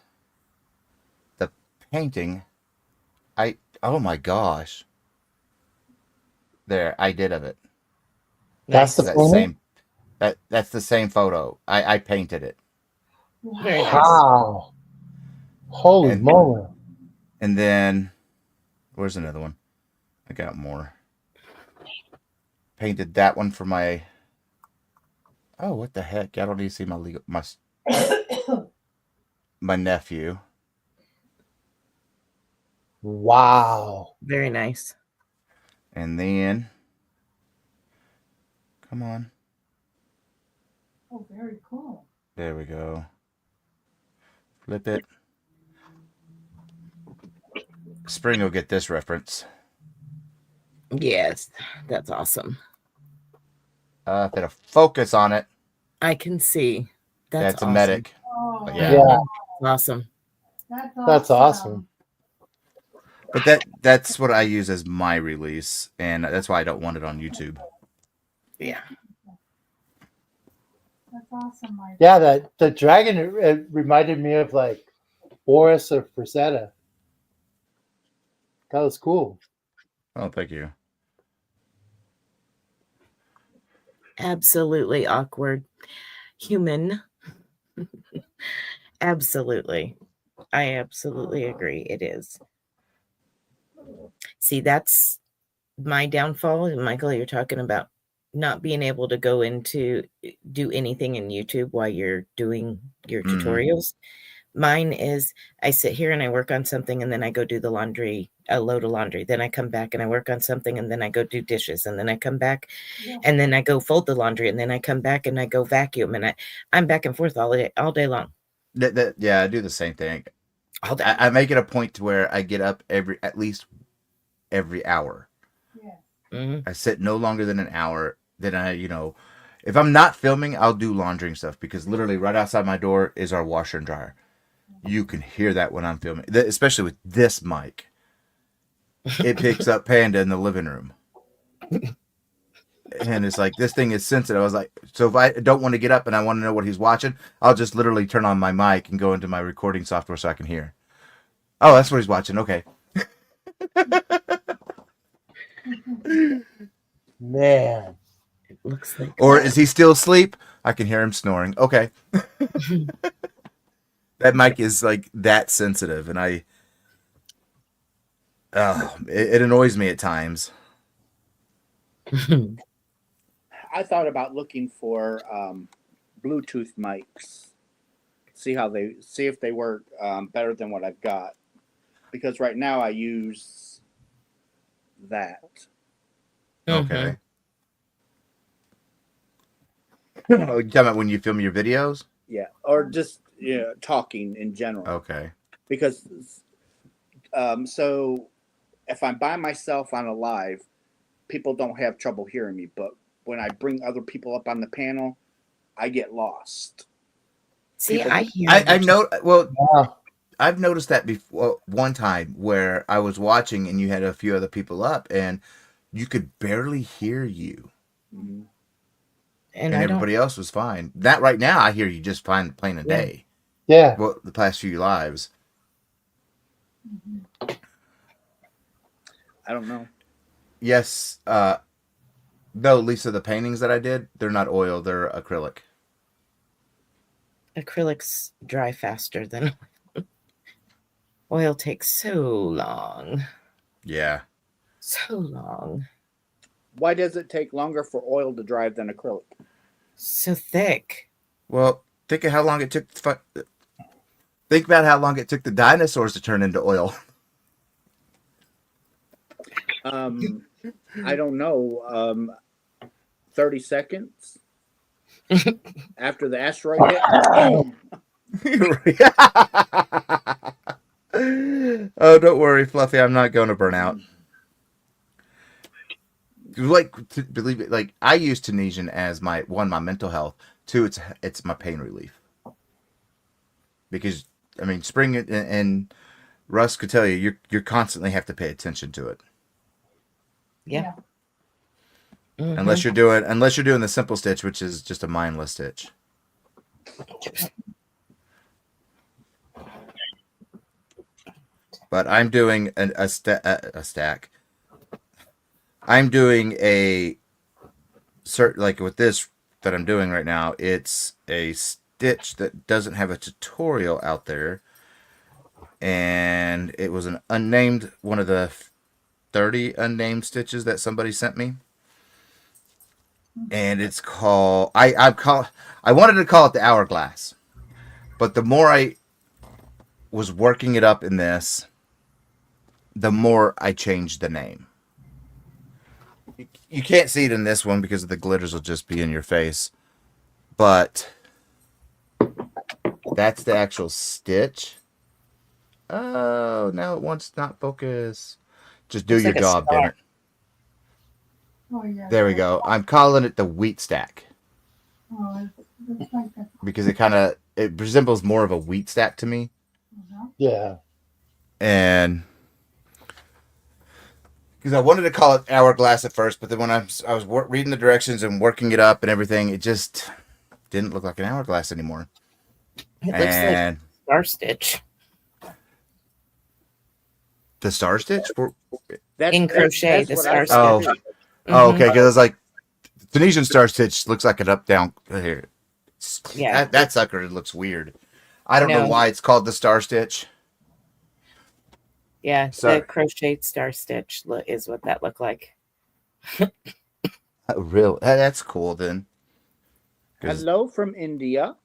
the painting. Oh my gosh. There, I did of it. That's Nice. the That painting? same that's the same photo. I painted it. Very nice. Wow. Holy And moly. and then where's another one? I got more. Painted that one for my oh, what the heck? I don't need to see my nephew. Wow. Very nice. And then come on. Oh, very cool. There we go. Flip it. Spring will get this reference. Yes, that's awesome. If it'll focus on it, I can see. That's a awesome. medic. Oh, But Yeah. Mhm. Awesome. That's awesome. But that's what I use as my release, and that's why I don't want it on YouTube. Yeah. That's awesome, Mike. Yeah, the dragon it reminded me of like Boris or Frazetta. That was cool. Oh, thank you. Absolutely awkward. Human. Absolutely. I absolutely agree. It is. See, that's my downfall. And Michael, you're talking about not being able to go into do anything in YouTube while you're doing your Mhm. tutorials. Mine is I sit here and I work on something and then I go do the laundry, a load of laundry. Then I come back and I work on something and then I go do dishes and then I come back and then I go fold the laundry and then I come back and I go vacuum and I'm back and forth all day long. Yeah, I do the same thing. All day. I make it a point to where I get up at least every hour. Mhm. I sit no longer than an hour. Then if I'm not filming, I'll do laundry and stuff because literally right outside my door is our washer and dryer. You can hear that when I'm filming, especially with this mic. It picks up Panda in the living room. And it's like, this thing is sensitive. I was like, so if I don't want to get up and I want to know what he's watching, I'll just literally turn on my mic and go into my recording software so I can hear. Oh, that's what he's watching. Okay. Man. It looks like Or is he still asleep? I can hear him snoring. Okay. That mic is like that sensitive, and it annoys me at times. I thought about looking for Bluetooth mics. See if they work better than what I've got. Because right now I use that. Okay. Oh, you talking about when you film your videos? Yeah, or just talking in general. Okay. Because so if I'm by myself on a live, people don't have trouble hearing me. But when I bring other people up on the panel, I get lost. See, People- I hear I know. Well, Yeah. I've noticed that before. One time where I was watching and you had a few other people up, and you could barely hear you, Mhm. and and I don't everybody else was fine. That right now, I hear you just fine, plain a Yeah. day. Yeah. Well, the past few lives. I don't know. Yes. No, Lisa, the paintings that I did, they're not oil, they're acrylic. acrylics dry faster than oil takes so long. Yeah. So long. Why does it take longer for oil to dry than acrylic? So thick. Well, think of how long it took. Think about how long it took the dinosaurs to turn into oil. I don't know. 30 seconds after the asteroid hit. Boom! Oh, don't worry, Fluffy. I'm not going to burn out. Like, believe it, like I use Tunisian as my mental health. Two, it's my pain relief. Because I mean, Spring and Russ could tell you, you're constantly have to pay attention to it. Yeah. Mhm. Unless you're doing the simple stitch, which is just a mindless stitch. but I'm doing a stack. I'm doing a like with this that I'm doing right now. It's a stitch that doesn't have a tutorial out there, and it was an unnamed one of the 30 unnamed stitches that somebody sent me. And it's called I wanted to call it the hourglass, but the more I was working it up in this, the more I changed the name. You can't see it in this one because the glitters will just be in your face, but that's the actual stitch. Oh, now it wants not focus. Just do Looks your like a job, star. Dinner. Oh, yeah. There we go. I'm calling it the wheat stack Oh, it's like a, because it resembles more of a wheat stack to me. Yeah. And because I wanted to call it hourglass at first, but then when I was reading the directions and working it up and everything, it just didn't look like an hourglass anymore. It looks And like star stitch. the star stitch? In crochet, the what I star thought stitch. too. Oh, okay. Mhm. Because I was like, Tunisian star stitch looks like an up down here. Yeah. That sucker looks weird. I don't know No. why it's called the star stitch. Yeah, Sorry. the crocheted star stitch is what that looked like. Real. That's cool then. 'Cause Hello from India.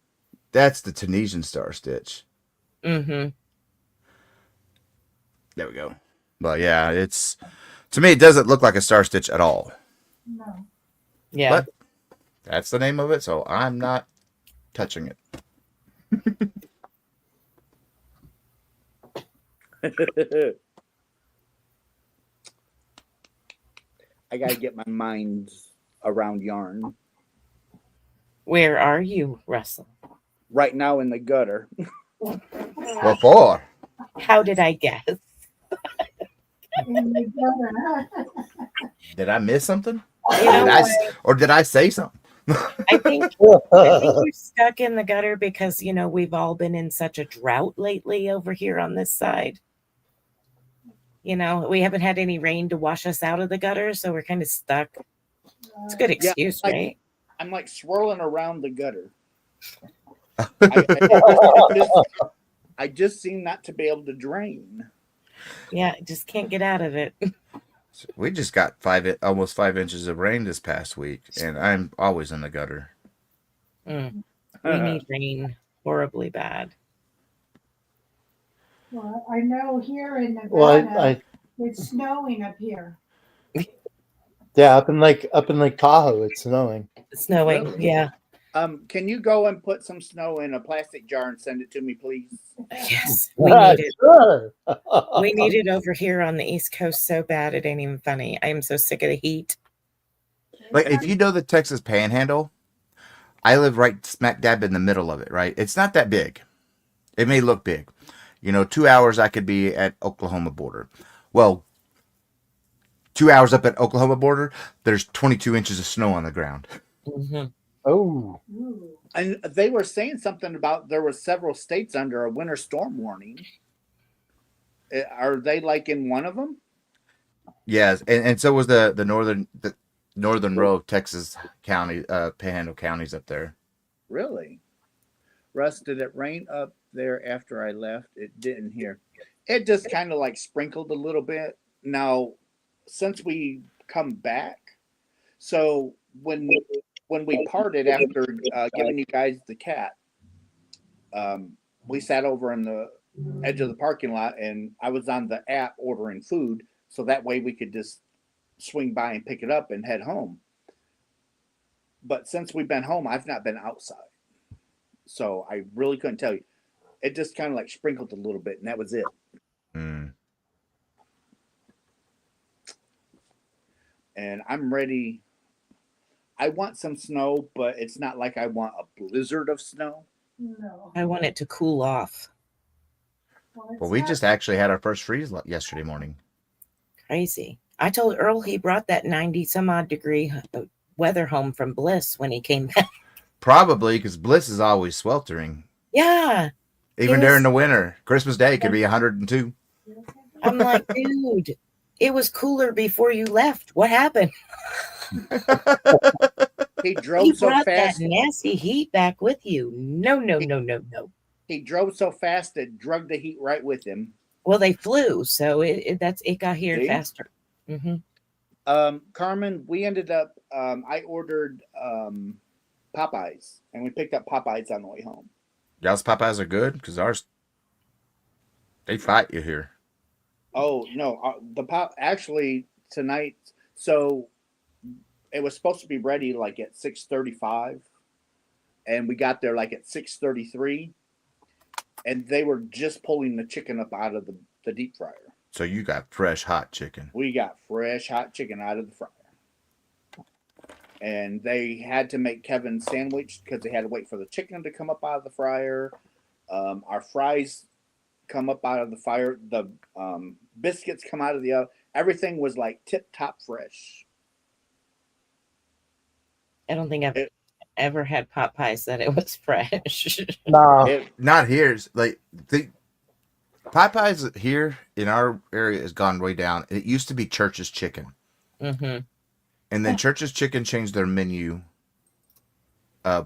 that's the Tunisian star stitch. Mm-hmm. There we go. But yeah, to me it doesn't look like a star stitch at all. no. Yeah. But that's the name of it, so I'm not touching it. I gotta get my mind around yarn. Where are you, Russell? Right now in the gutter. What for? How did I guess? In the gutter. Did I miss something? You know what? Did I say something? I think you're stuck in the gutter because, we've all been in such a drought lately over here on this side. We haven't had any rain to wash us out of the gutter, so we're kind of stuck. It's a good excuse, right? I'm like swirling around the gutter. I just seem not to be able to drain. Yeah, just can't get out of it. We just got almost 5 inches of rain this past week, and I'm always in the gutter. We need rain horribly bad. Well, I know here in Nevada, Well, it's snowing up here. yeah, up in Lake Tahoe, it's snowing. It's snowing, Really? yeah. Can you go and put some snow in a plastic jar and send it to me, please? Yes, we need it. Sure. We need it over here on the East Coast so bad it ain't even funny. I am so sick of the heat. Like, if you know the Texas Panhandle, I live right smack dab in the middle of it, right? It's not that big. It may look big. 2 hours I could be at Oklahoma border. Well, 2 hours up at Oklahoma border, there's 22 inches of snow on the ground. Mm-hmm. Oh. Ooh. And they were saying something about there were several states under a winter storm warning. Are they like in one of them? Yes, and so was the northern row of Texas county, Panhandle counties up there. Really? Russ, did it rain up there after I left? It didn't here. It just kind of like sprinkled a little bit. Now, since we come back, so when we parted after giving you guys the cat, we sat over on the edge of the parking lot, and I was on the app ordering food, so that way we could just swing by and pick it up and head home. But since we've been home, I've not been outside, so I really couldn't tell you. It just kind of like sprinkled a little bit, and that was it. Mm. And I'm ready. I want some snow, but it's not like I want a blizzard of snow. No. I want it to cool off. Well, Well, we just actually had our first freeze yesterday morning. Crazy. I told Earl he brought that 90 some odd degree weather home from Bliss when he came back. Probably because Bliss is always sweltering. Yeah. Even It during was- the winter. Christmas Day could be 102. I'm like, dude, it was cooler before you left. What happened? He You drove so brought that fast. nasty heat back with you. No, no, no, no, no. He drove so fast it drug the heat right with him. Well, they flew, so it got here See? faster. Mm-hmm. Carmen, we ended up. I ordered Popeyes, and we picked up Popeyes on the way home. Y'all's Popeyes are good because ours, they fight you here. Oh no, the pop actually tonight. So it was supposed to be ready like at 6:35, and we got there like at 6:33, and they were just pulling the chicken up out of the deep fryer. So you got fresh hot chicken. We got fresh hot chicken out of the fryer, and they had to make Kevin's sandwich because they had to wait for the chicken to come up out of the fryer. Our fries come up out of the fire. The biscuits come out of the oven. Everything was like tip top fresh. I don't think I've ever had pot pies that it was fresh. No. Not here. It's like the Popeyes here in our area has gone way down. It used to be Church's Chicken, Mm-hmm. and then Church's Chicken changed their menu.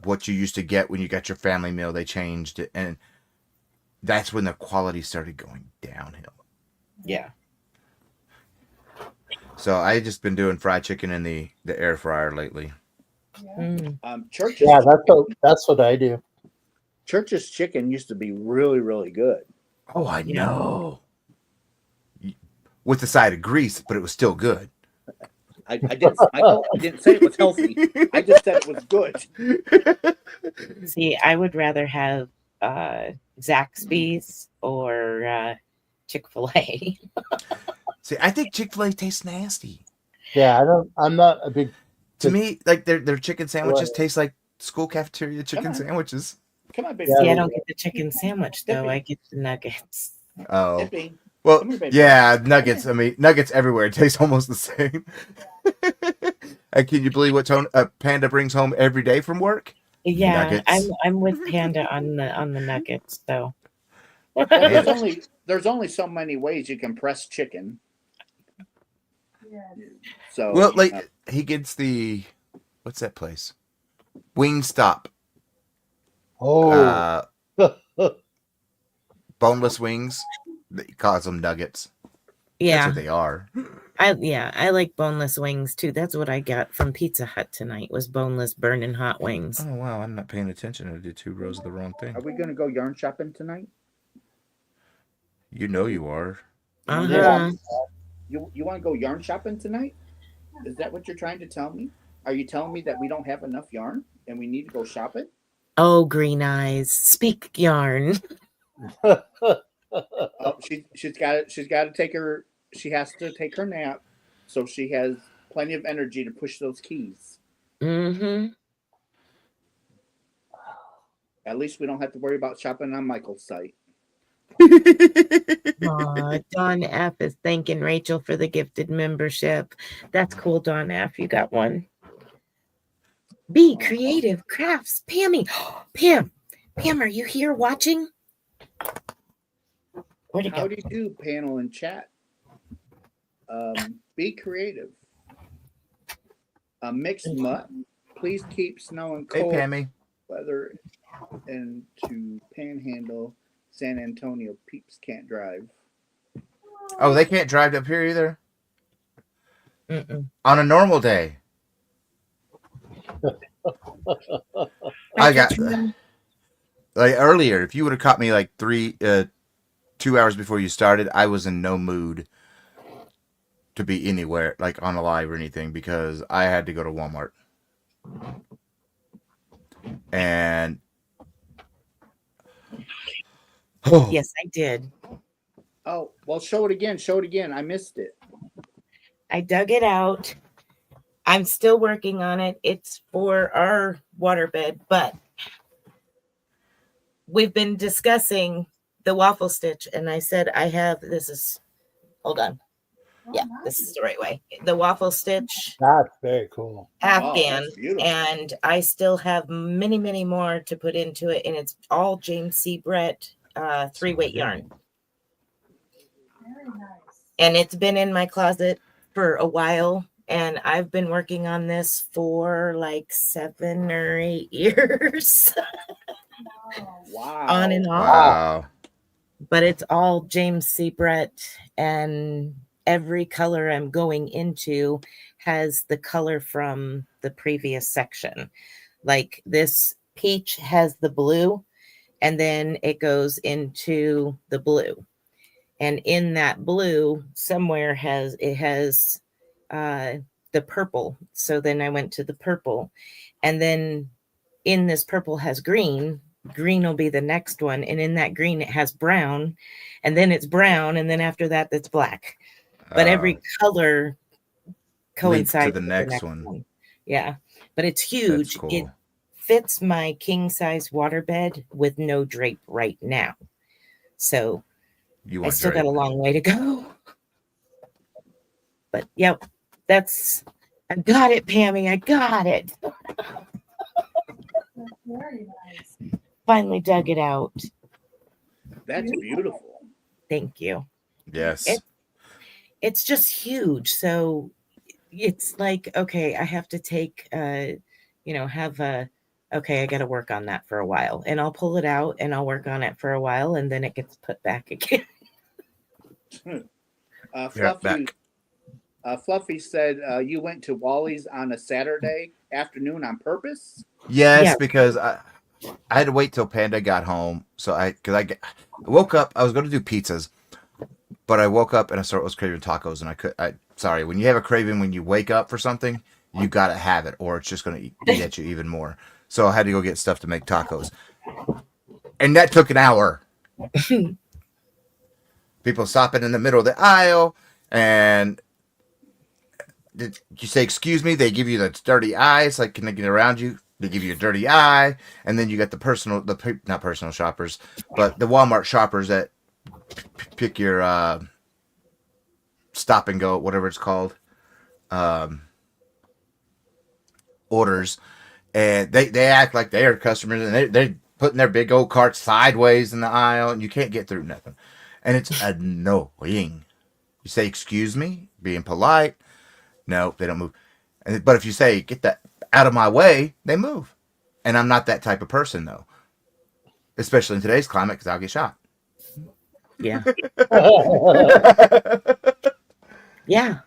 What you used to get when you got your family meal, they changed it, and that's when the quality started going downhill. Yeah. So I just been doing fried chicken in the air fryer lately. Mm. Church's Yeah, that's what I do. Church's chicken used to be really, really good. Oh, I Yeah. know. With the side of grease, but it was still good. I didn't say it was healthy. I just said it was good. See, I would rather have Zaxby's or Chick-fil-A. See, I think Chick-fil-A tastes nasty. Yeah, I'm not a big. To me, like their chicken sandwiches Right. taste like school cafeteria chicken on. sandwiches. Come on, baby. See, Yeah. I don't get the chicken sandwich though. I get the nuggets. Oh, Dippy. well, Come here, baby. yeah, nuggets. I mean, nuggets everywhere taste almost the same. And can you believe what Panda brings home every day from work? Yeah, Nuggets. I'm with Panda on the nuggets. So Well, there's only so many ways you can press chicken. So Well, like he gets the what's that place? Wingstop. Oh, Boneless wings. He calls them nuggets. That's yeah, what they are. I like boneless wings too. That's what I got from Pizza Hut tonight was boneless burning hot wings. Oh wow, I'm not paying attention. I did 2 rows of the wrong thing. are we gonna go yarn shopping tonight? You know you are. Uh-huh. You want to go yarn shopping tonight? Is that what you're trying to tell me? Are you telling me that we don't have enough yarn and we need to go shopping? Oh, green eyes. Speak yarn. Oh, she's got to take her. She has to take her nap, so she has plenty of energy to push those keys. Mm-hmm. At least we don't have to worry about shopping on Michael's site. Aw, Dawn F is thanking Rachel for the gifted membership. That's cool, Dawn F. You got one. Be creative crafts. Pammy. Pam, are you here watching? Where'd it How go? do you do, panel and chat? Be creative. Mixed mutt. Please keep snow and Hey, cold Pammy. weather into Panhandle. San Antonio peeps can't drive. Oh, they can't drive up here either? Mm-mm. On a normal day. I got like earlier, if you would have caught me like 2 hours before you started, I was in no mood to be anywhere, like on a live or anything, because I had to go to Walmart. And Yes, I did. Oh, well, show it again. Show it again. I missed it. I dug it out. I'm still working on it. It's for our waterbed, but we've been discussing the waffle stitch, and I said hold on. Yeah, this is the right way. The waffle stitch that's very cool. Afghan, that's beautiful. and I still have many, many more to put into it, and it's all James C. Brett 3-weight yarn. And it's been in my closet for a while. And I've been working on this for like 7 or 8 years Wow. on and off. Wow. But it's all James C. Brett, and every color I'm going into has the color from the previous section. Like this peach has the blue, and then it goes into the blue. And in that blue, somewhere has the purple. So then I went to the purple, and then in this purple has green. Green will be the next one, and in that green it has brown, and then it's brown, and then after that it's black. But every color leads to coincides the with next the one. one. Yeah, but it's That's huge. It cool. fits my king size waterbed with no drape right now. So You I want still drape. got a long way to go. But yep, I got it, Pammy. I got it. That's very nice. Finally dug it out. That's beautiful. Thank you. Yes. It's just huge. So it's like, okay, I have to take have a okay, I got to work on that for a while, and I'll pull it out and I'll work on it for a while, and then it gets put back again. Fluffy, Fluffy said you went to Wally's on a Saturday afternoon on purpose. Yes, Yeah. because I had to wait till Panda got home. So I woke up, I was going to do pizzas, but I woke up and I was craving tacos, and sorry, when you have a craving, when you wake up for something, you got to have it, or it's just going to eat at you even more. So I had to go get stuff to make tacos. And that took an hour. People stopping in the middle of the aisle, and did you say, excuse me? They give you the dirty eyes, like, can they get around you? They give you a dirty eye, and then you got not personal shoppers, but the Walmart shoppers that pick your stop and go, whatever it's called, orders, and they act like they are customers, and they're putting their big old carts sideways in the aisle, and you can't get through nothing, and it's annoying. You say, excuse me, being polite. No, they don't move. But if you say, get that out of my way, they move. And I'm not that type of person, though. Especially in today's climate, because I'll get shot. Yeah. Yeah.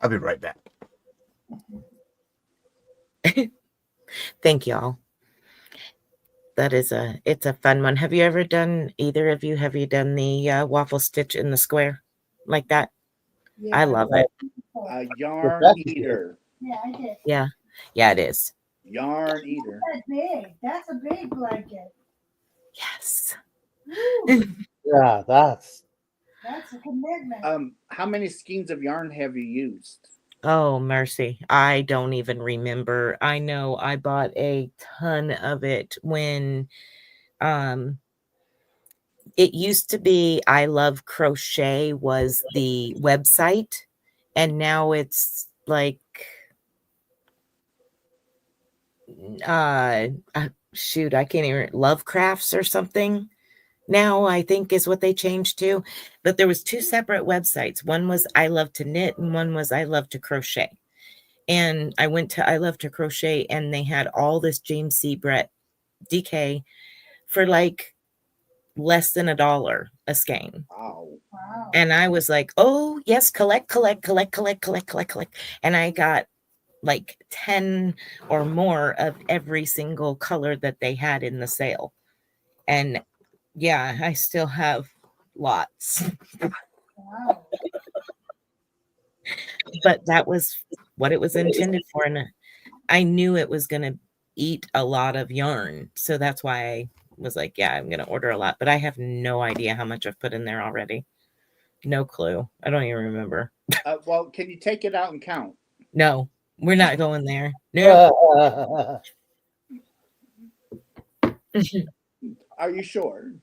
I'll be right back. Thank y'all. It's a fun one. Have you ever done, either of you, have you done the waffle stitch in the square like that? Yeah, I love it. Yarn eater. Yeah, I did. Yeah, it is. Yarn eater. That's big. That's a big blanket. Yes. Woo, Yeah, that's that's a commitment. How many skeins of yarn have you used? Oh, mercy. I don't even remember. I know I bought a ton of it when it used to be I Love Crochet was the website, and now it's like shoot, I can't even, Lovecrafts or something now, I think is what they changed to. But there was 2 separate websites. One was I Love to Knit, and one was I Love to Crochet. And I went to I Love to Crochet, and they had all this James C. Brett DK for like less than $1 a skein. Wow. Wow. And I was like, oh yes, collect. And I got like 10 or more of every single color that they had in the sale. And yeah, I still have lots. Wow. But that was what it was intended for. And I knew it was going to eat a lot of yarn. So that's why I was like, yeah, I'm going to order a lot. But I have no idea how much I've put in there already. No clue. I don't even remember. Well, can you take it out and count? No, we're not going there. No. Are you sure?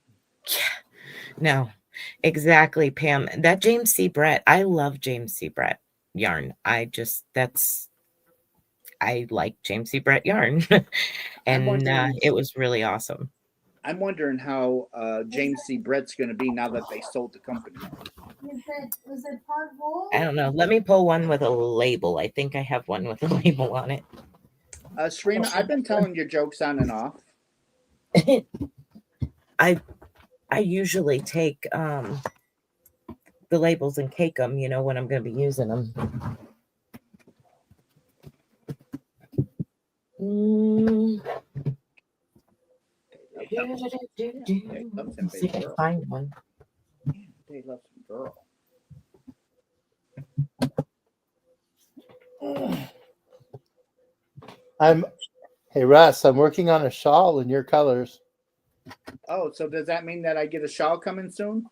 No, exactly, Pam. That James C. Brett, I love James C. Brett yarn. I like James C. Brett yarn. And it was really awesome. I'm wondering how James C. Brett's going to be now that they sold the company. Is it part wool? I don't know. Let me pull one with a label. I think I have one with a label on it. Serena, I've been telling your jokes on and off. I usually take the labels and cake them, you know, when I'm going to be using them. Let's see if I can find one. They love some girl. Hey Russ, I'm working on a shawl in your colors. Oh, so does that mean that I get a shawl coming soon?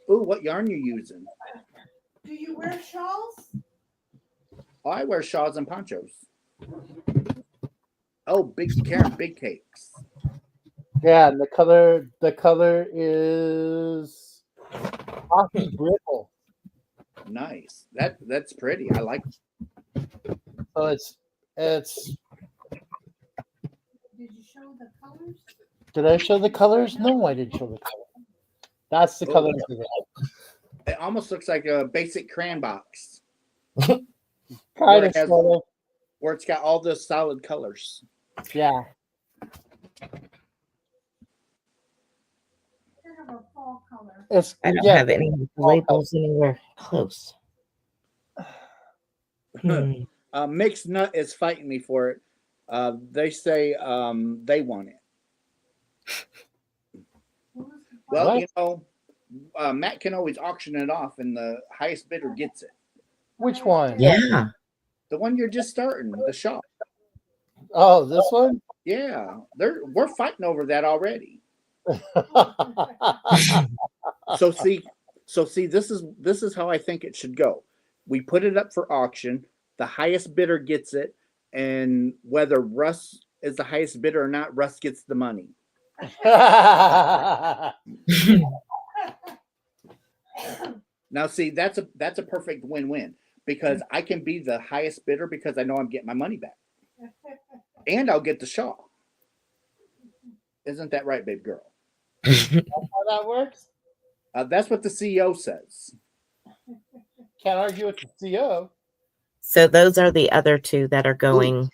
Ooh, what yarn you using? Do you wear shawls? Oh, I wear shawls and ponchos. Oh, big Karen, big cakes. Yeah, and the color is coffee brittle. Nice. That's pretty. I like it. So it's. Did you show the colors? Did I show the colors? No, I didn't show the color. That's the color. It almost looks like a basic crayon box. Kind of, sort of. Where it's got all the solid colors. Yeah. Have a fall color. I don't have any labels anywhere close. Mixed Nut is fighting me for it. They say they want it. Well, What? you know, Matt can always auction it off, and the highest bidder gets it. Which one? Yeah. The one you're just starting, the shop. Oh, this one? Yeah, we're fighting over that already. So see, this is how I think it should go. We put it up for auction. The highest bidder gets it, and whether Russ is the highest bidder or not, Russ gets the money. Now, see, that's a perfect win-win because I can be the highest bidder because I know I'm getting my money back, and I'll get the shawl. Isn't that right, babe girl? That's how that works? That's what the CEO says. Can't argue with the CEO. So those are the other two that are going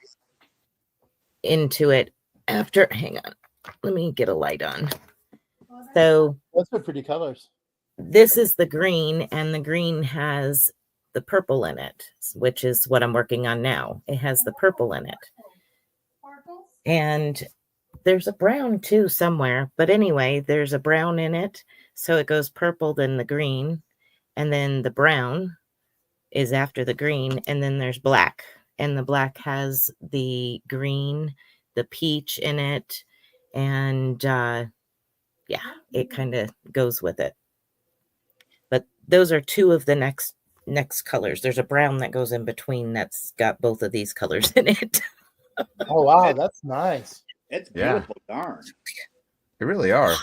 into it after. Hang on. Let me get a light on. So those are pretty colors. This is the green, and the green has the purple in it, which is what I'm working on now. It has the purple in it. And there's a brown too somewhere. But anyway, there's a brown in it. So it goes purple, then the green, and then the brown is after the green, and then there's black. And the black has the green, the peach in it, and yeah, it kind of goes with it. But those are two of the next colors. There's a brown that goes in between that's got both of these colors in it. Oh wow, that's nice. It's beautiful yarn. They really are.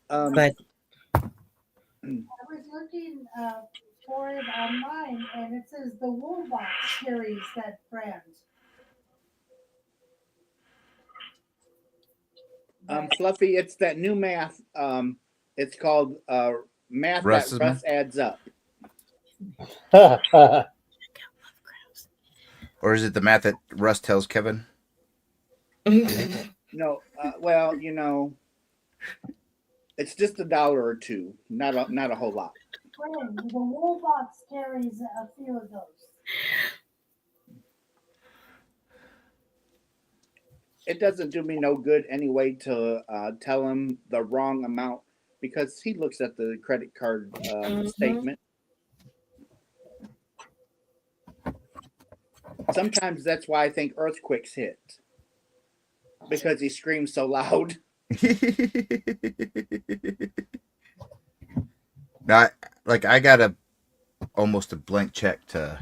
But I was looking for it online, and it says the Wool Box carries that brand. Fluffy, it's that new math. It's called math Russ that Russ adds up. Or is it the math that Russ tells Kevin? No, well, you know, it's just $1 or $2, not a whole lot. The Wool Box carries a few of those. It doesn't do me no good anyway to tell him the wrong amount because he looks at the credit card statement. Sometimes that's why I think earthquakes hit because he screams so loud. Now, I got almost a blank check to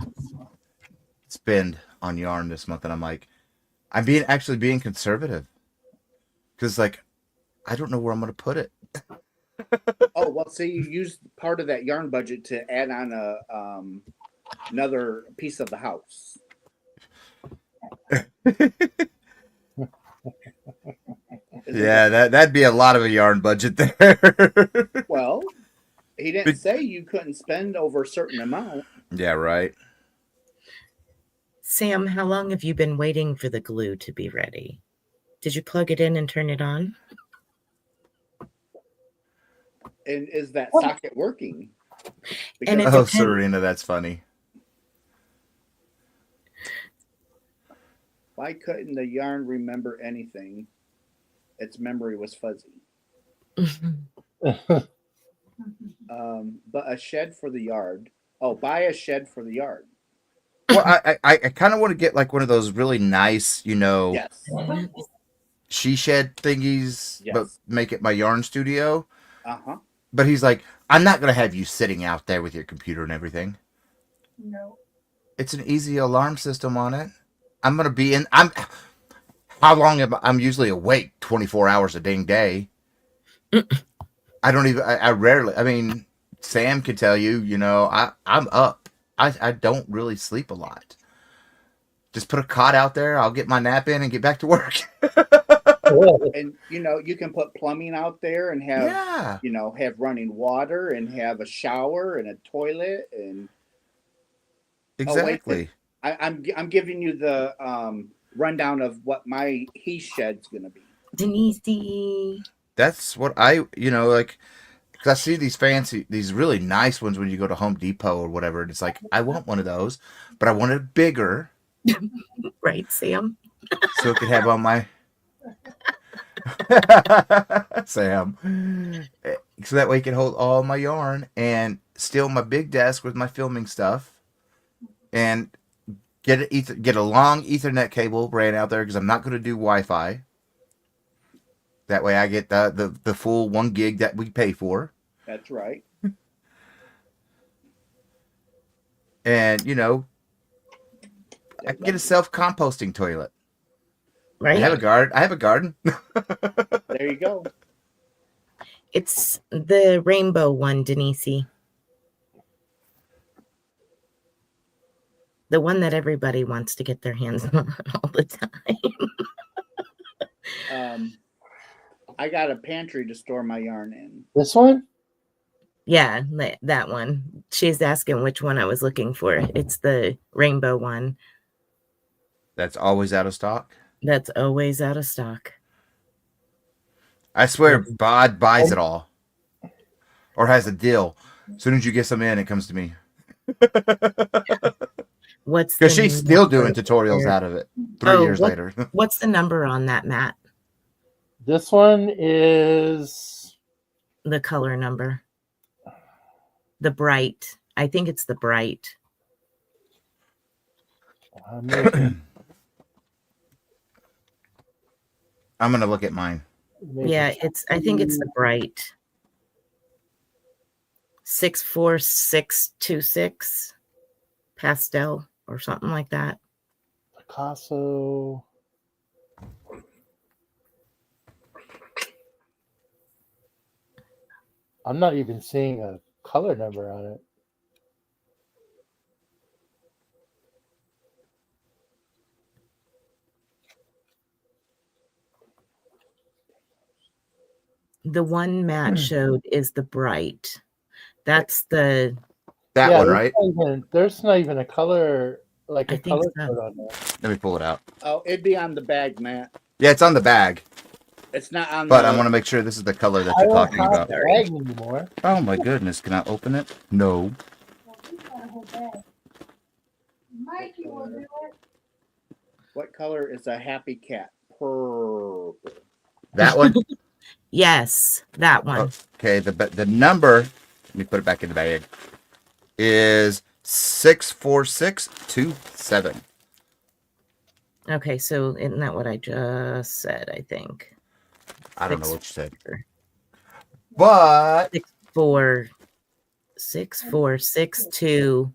spend on yarn this month, and I'm like, I'm actually being conservative because I don't know where I'm going to put it. Oh, well, see, you used part of that yarn budget to add on another piece of the house. Isn't Yeah, that'd be a lot of a yarn budget there. Well, he didn't say you couldn't spend over a certain amount. Yeah, right. Sam, how long have you been waiting for the glue to be ready? Did you plug it in and turn it on? And is that socket working? And it Oh, depends. Serena, that's funny. Why couldn't the yarn remember anything? Its memory was fuzzy. But a shed for the yard. Oh, buy a shed for the yard. Well, I kind of want to get like one of those really nice, Yes. she shed thingies, but Yes. make it my yarn studio. Uh-huh. But he's like, I'm not going to have you sitting out there with your computer and everything. No. It's an easy alarm system on it. I'm going to be in. How long am I'm usually awake? 24 hours a dang day. I don't even. I rarely. I mean, Sam can tell you. I'm up. I don't really sleep a lot. Just put a cot out there. I'll get my nap in and get back to work. And you can put plumbing out there and have Yeah. have running water and have a shower and a toilet and Exactly. I'm giving you the rundown of what my he shed's gonna be. Denise. That's what like, because I see these really nice ones when you go to Home Depot or whatever. And it's like, I want one of those, but I want it bigger Right, Sam? so it could have on my Sam. So that way it can hold all my yarn and still my big desk with my filming stuff and get a long Ethernet cable ran out there because I'm not going to do Wi-Fi. That way I get the full 1 gig that we pay for. That's right. And, I can get a self-composting toilet. Right? I have a garden. There you go. It's the rainbow one, Denise. The one that everybody wants to get their hands on all the time. I got a pantry to store my yarn in. This one? Yeah, that one. She's asking which one I was looking for. It's the rainbow one. That's always out of stock. That's always out of stock. I swear, Bod buys it all, or has a deal. As soon as you get some in, it comes to me. What's Because the she's still doing number tutorials there? out of it 3 years what- later. What's the number on that, Matt? This one is The color number. The bright. I think it's the bright. I'm gonna look at mine. Yeah, I think it's the bright. 64626 pastel or something like that. Picasso. I'm not even seeing a color number on it. The one Matt showed is the bright. That's the That one, right? There's not even a color, like I a think color so. code on there. Let me pull it out. Oh, it'd be on the bag, Matt. Yeah, it's on the bag, It's not on but the I want to make sure this is the color that I you're don't talking have about. the bag anymore. Oh my goodness, can I open it? No. Mikey will do it. What color is a happy cat? Purple. That one? yes, that one. Okay, the number, let me put it back in the bag, is 64627. Okay, so isn't that what I just said? I think I don't know what you said. But 6462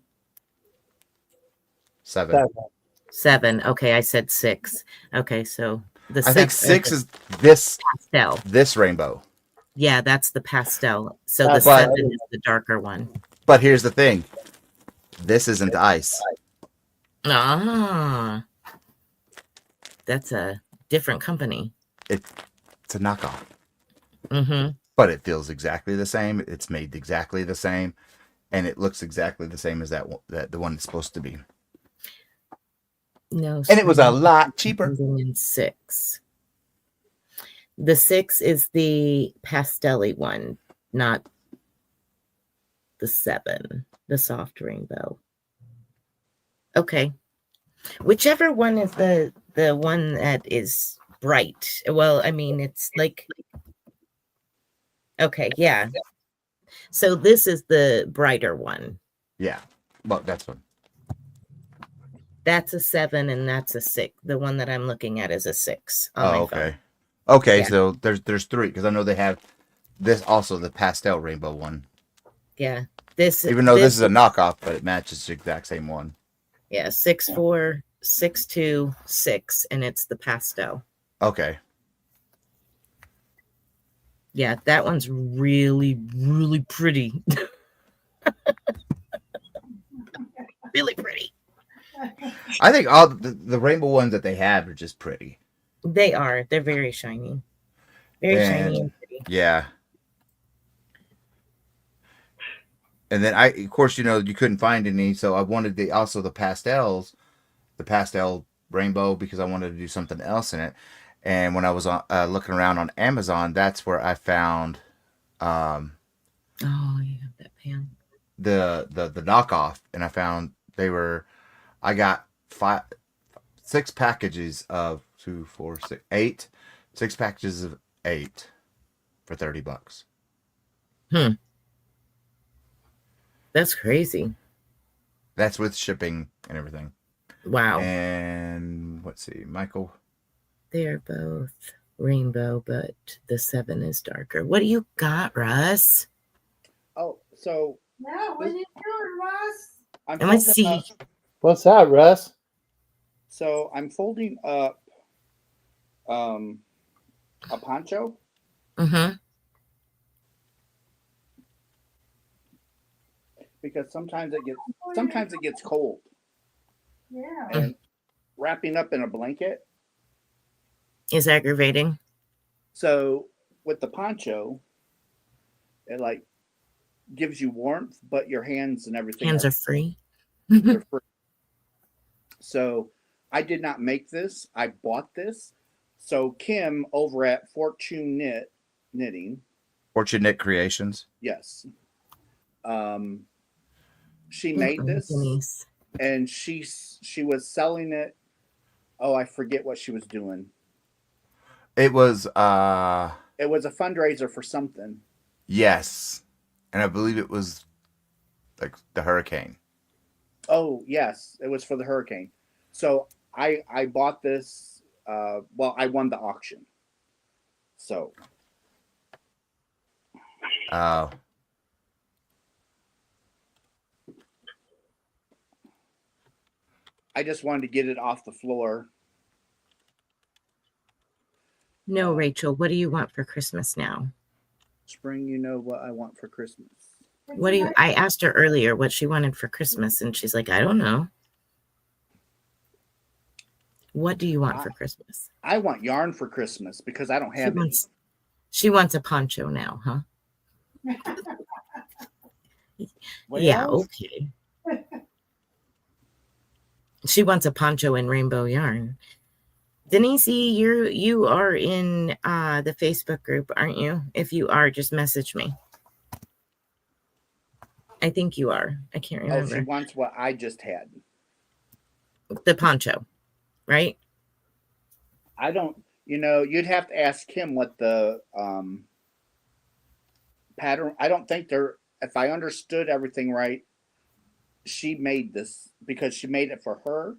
seven. 7. Okay, I said 6. Okay, so the I think seven- 6 is this pastel. rainbow. Yeah, that's the pastel. So the But- 7 is the darker one. But here's the thing. This isn't ice. Ah, that's a different company. it's a knockoff, Mm-hmm. but it feels exactly the same. It's made exactly the same, and it looks exactly the same as that the one it's supposed to be. No, And it was a spring lot cheaper. ending in 6. The 6 is the pastel-y one, not the 7, the soft rainbow. Okay. Whichever one is the one that is bright. Well, I mean, it's like, okay, yeah. So this is the brighter one. Yeah, well, that's one. That's a 7 and that's a 6. The one that I'm looking at is a 6 on my okay. phone. Okay, Yeah. so there's 3 because I know they have this also, the pastel rainbow one. Yeah. This Even though this is a knockoff, but it matches the exact same one. Yeah, 6'4", 6'2", 6, and it's the pastel. Okay. Yeah, that one's really, really pretty. Really pretty. I think all the rainbow ones that they have are just pretty. They are. They're very shiny. Very shiny and pretty. Yeah. And then of course, you couldn't find any, so I wanted the pastels, the pastel rainbow, because I wanted to do something else in it. And when I was looking around on Amazon, that's where I found Oh, you have that pan. the knockoff, and I found I got 6 packages of 2, 4, 6, 8, 6 packages of 8 for $30. That's crazy. That's with shipping and everything. Wow. And let's see, Michael. They're both rainbow, but the 7 is darker. What do you got, Russ? Oh, so No, what are you doing, Ross? I'm Let me folding see. up. What's that, Russ? So I'm folding up a poncho. Mm-hmm. Because sometimes it gets cold, Yeah. and wrapping up in a blanket. Is aggravating. So with the poncho, it like gives you warmth, but your hands and everything Hands are free. they're free. So I did not make this. I bought this. So Kim over at Fortune Knitting. Fortune Knit Creations. Yes. She made this, Denise. and she was selling it. Oh, I forget what she was doing. It was It was a fundraiser for something. yes. And I believe it was like the hurricane. Oh, yes, it was for the hurricane. So I bought this. Well, I won the auction. So I just wanted to get it off the floor. No, Rachel, what do you want for Christmas now? Spring, you know what I want for Christmas. What do you? I asked her earlier what she wanted for Christmas, and she's like, I don't know. What do you want for Christmas? I want yarn for Christmas because I don't have any. She wants a poncho now, huh? Well, Yeah, okay. She wants a poncho in rainbow yarn. Denise, you are in the Facebook group, aren't you? If you are, just message me. I think you are. I can't remember. Oh, she wants what I just had. The poncho, right? I don't. You'd have to ask him what the pattern. I don't think they're. If I understood everything right, she made this because she made it for her,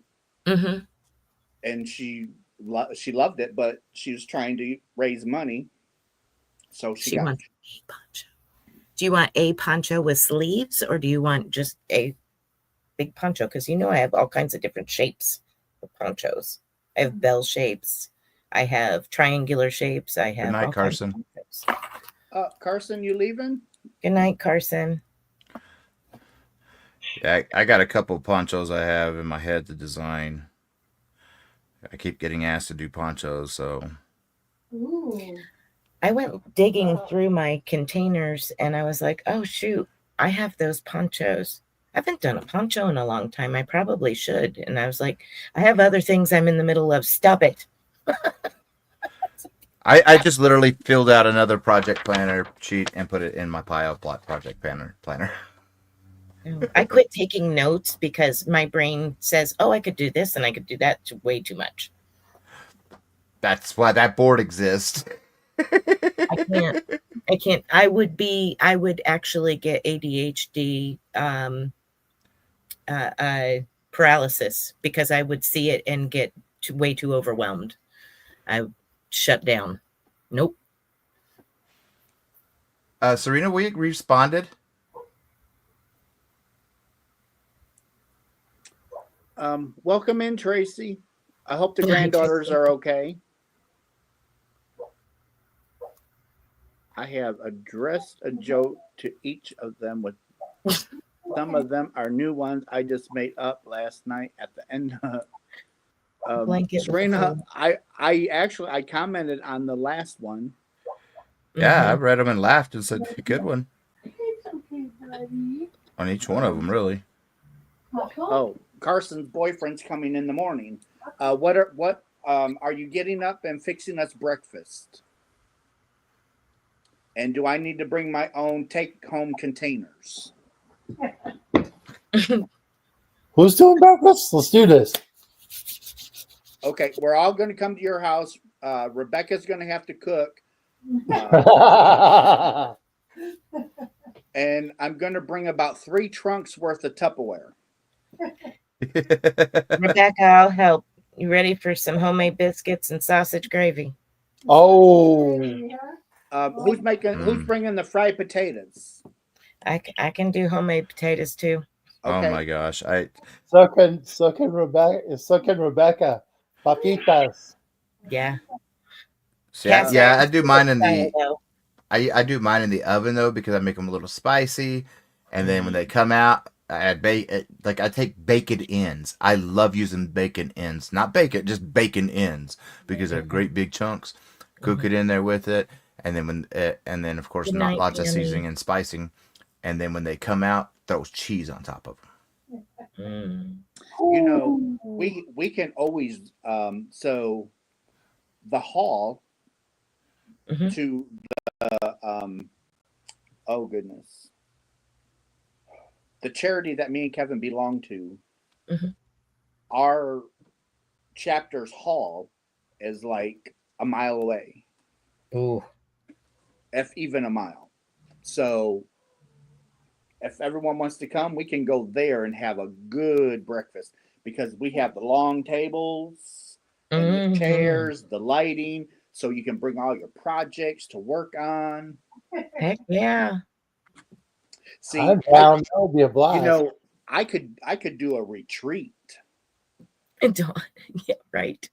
and she loved it, but she was trying to raise money, so she got wants a poncho. Do you want a poncho with sleeves, or do you want just a big poncho? Because I have all kinds of different shapes of ponchos. I have bell shapes. I have triangular shapes. I have. Good night, Carson. Carson, you leaving? Good night, Carson. Yeah, I got a couple of ponchos I have in my head to design. I keep getting asked to do ponchos, so. Ooh. I went digging through my containers and I was like, oh, shoot, I have those ponchos. I haven't done a poncho in a long time. I probably should. And I was like, I have other things I'm in the middle of. Stop it. I just literally filled out another project planner sheet and put it in my pile plot project planner. I quit taking notes because my brain says, oh, I could do this and I could do that way too much. That's why that board exists. I can't. I would actually get ADHD paralysis because I would see it and get way too overwhelmed. I shut down. Nope. Serena, we responded. Welcome in, Tracy. I hope the Hi, granddaughters Tracy. are okay. I have addressed a joke to each of them with some of them are new ones I just made up last night at the end. Blanket with Serena, a I commented on the last one. Yeah, I read them and laughed and said, good one. On each one of them, really. Oh, Carson's boyfriend's coming in the morning. Are you getting up and fixing us breakfast? And do I need to bring my own take-home containers? Who's doing breakfast? Let's do this. Okay, we're all going to come to your house. Rebecca's going to have to cook. And I'm going to bring about 3 trunks worth of Tupperware. Rebecca, I'll help. You ready for some homemade biscuits and sausage gravy? Oh, Who's bringing the fried potatoes? I can do homemade potatoes too. Okay. Oh my gosh. so can Rebecca. Papitas. Yeah. See, Cat's I very do mine in style, the though. I do mine in the oven though because I make them a little spicy, and then when they come out, I add I take bacon ends. I love using bacon ends, not bacon, just bacon ends because they're great big chunks. Cook it in there with it, and then of course Good not night, lots of Tammy. seasoning and spicing, and then when they come out, throw cheese on top of Mm. them. You know, we can always so the hall Mhm. to the oh goodness, the charity that me and Kevin belong to, Mhm. our chapter's hall is like a mile away, Ooh. if even a mile. So if everyone wants to come, we can go there and have a good breakfast because we have the long tables and the Mhm. chairs, the lighting, so you can bring all your projects to work on. Heck yeah. See, I'm down. That would be a blast. you know, I could do a retreat. Don't- yeah, right.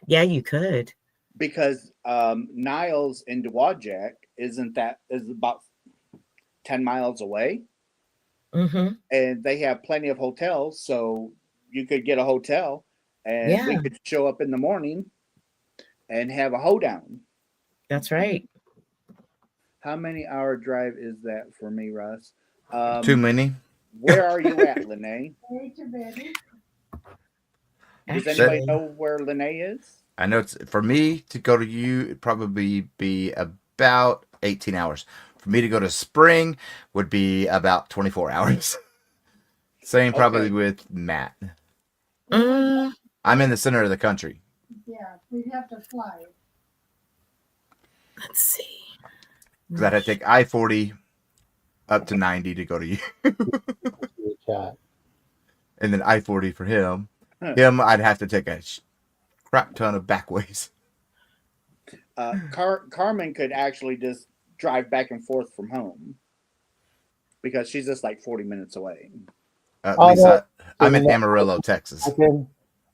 Yeah, you could. Because Niles in Dowagiac is about 10 miles away, Mm-hmm. and they have plenty of hotels, so you could get a hotel, and we Yeah. could show up in the morning and have a hoedown. That's right. How many hour drive is that for me, Russ? Too many. Where are you at, Lene? Does anybody Actually, know where Lene is? I know it's for me to go to you. It'd probably be about 18 hours. For me to go to Spring would be about 24 hours. Same probably Okay. with Matt. mm, I'm in the center of the country. Yeah, we'd have to fly. let's see. Because I'd have to take I-40 up to 90 to go to you. Chat. And then I-40 for him. Huh. Him, I'd have to take a crap ton of backways. Carmen could actually just drive back and forth from home because she's just like 40 minutes away. Lisa, I'm in no. Amarillo, Texas.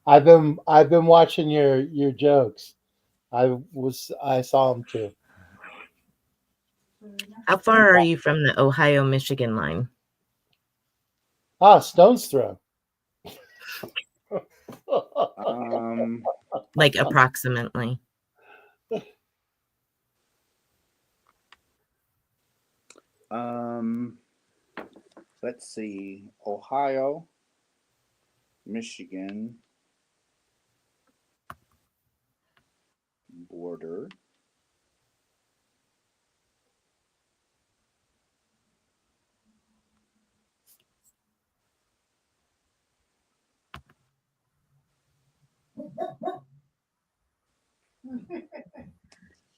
I've been watching your jokes. I saw them too. How far are you from the Ohio-Michigan line? Stone's throw. Um, Like approximately. Let's see. Ohio, Michigan border.